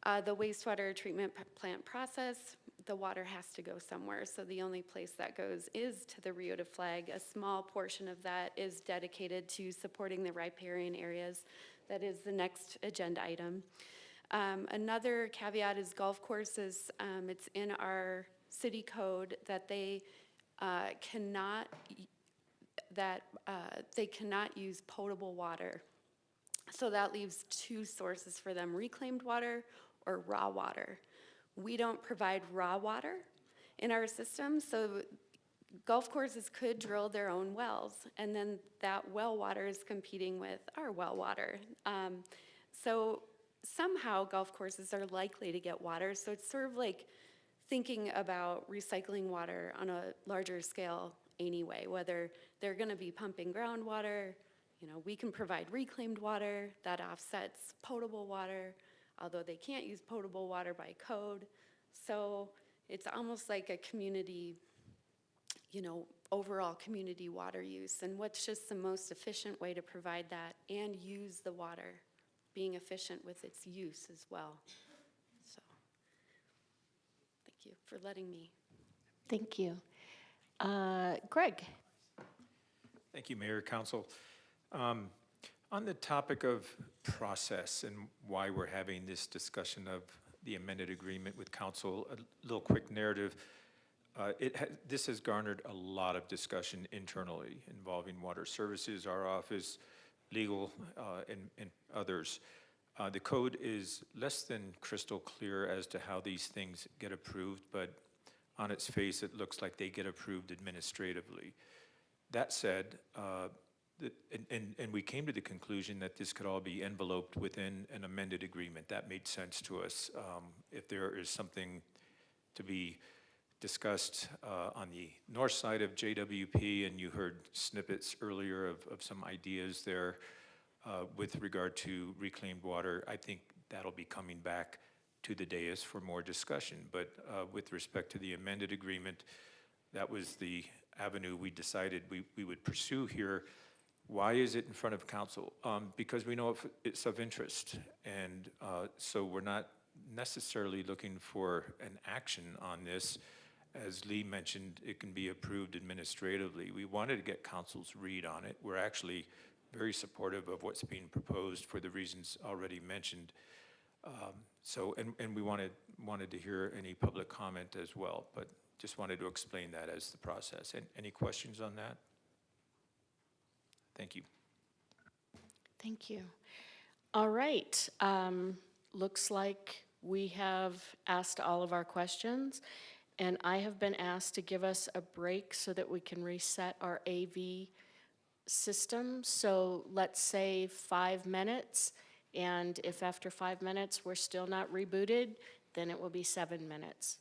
The wastewater treatment plant process, the water has to go somewhere, so the only place that goes is to the Rio de Flag. A small portion of that is dedicated to supporting the riparian areas. That is the next agenda item. Another caveat is golf courses. It's in our city code that they cannot use potable water. So that leaves two sources for them: reclaimed water or raw water. We don't provide raw water in our system, so golf courses could drill their own wells, and then that well water is competing with our well water. So somehow golf courses are likely to get water, so it's sort of like thinking about recycling water on a larger scale anyway, whether they're gonna be pumping groundwater. You know, we can provide reclaimed water that offsets potable water, although they can't use potable water by code. So it's almost like a community, you know, overall community water use, and what's just the most efficient way to provide that and use the water, being efficient with its use as well. So, thank you for letting me. Thank you. Greg? Thank you, Mayor, Council. On the topic of process and why we're having this discussion of the amended agreement with council, a little quick narrative. This has garnered a lot of discussion internally involving water services, our office, legal, and others. The code is less than crystal clear as to how these things get approved, but on its face, it looks like they get approved administratively. That said, and we came to the conclusion that this could all be enveloped within an amended agreement. That made sense to us. If there is something to be discussed on the north side of JWP, and you heard snippets earlier of some ideas there with regard to reclaimed water, I think that'll be coming back to the dais for more discussion. But with respect to the amended agreement, that was the avenue we decided we would pursue here. Why is it in front of council? Because we know it's of interest, and so we're not necessarily looking for an action on this. As Lee mentioned, it can be approved administratively. We wanted to get council's read on it. We're actually very supportive of what's being proposed for the reasons already mentioned. And we wanted to hear any public comment as well, but just wanted to explain that as the process. And any questions on that? Thank you. Thank you. All right. Looks like we have asked all of our questions, and I have been asked to give us a break so that we can reset our AV system. So let's say 5 minutes, and if after 5 minutes we're still not rebooted, then it will be 7 minutes.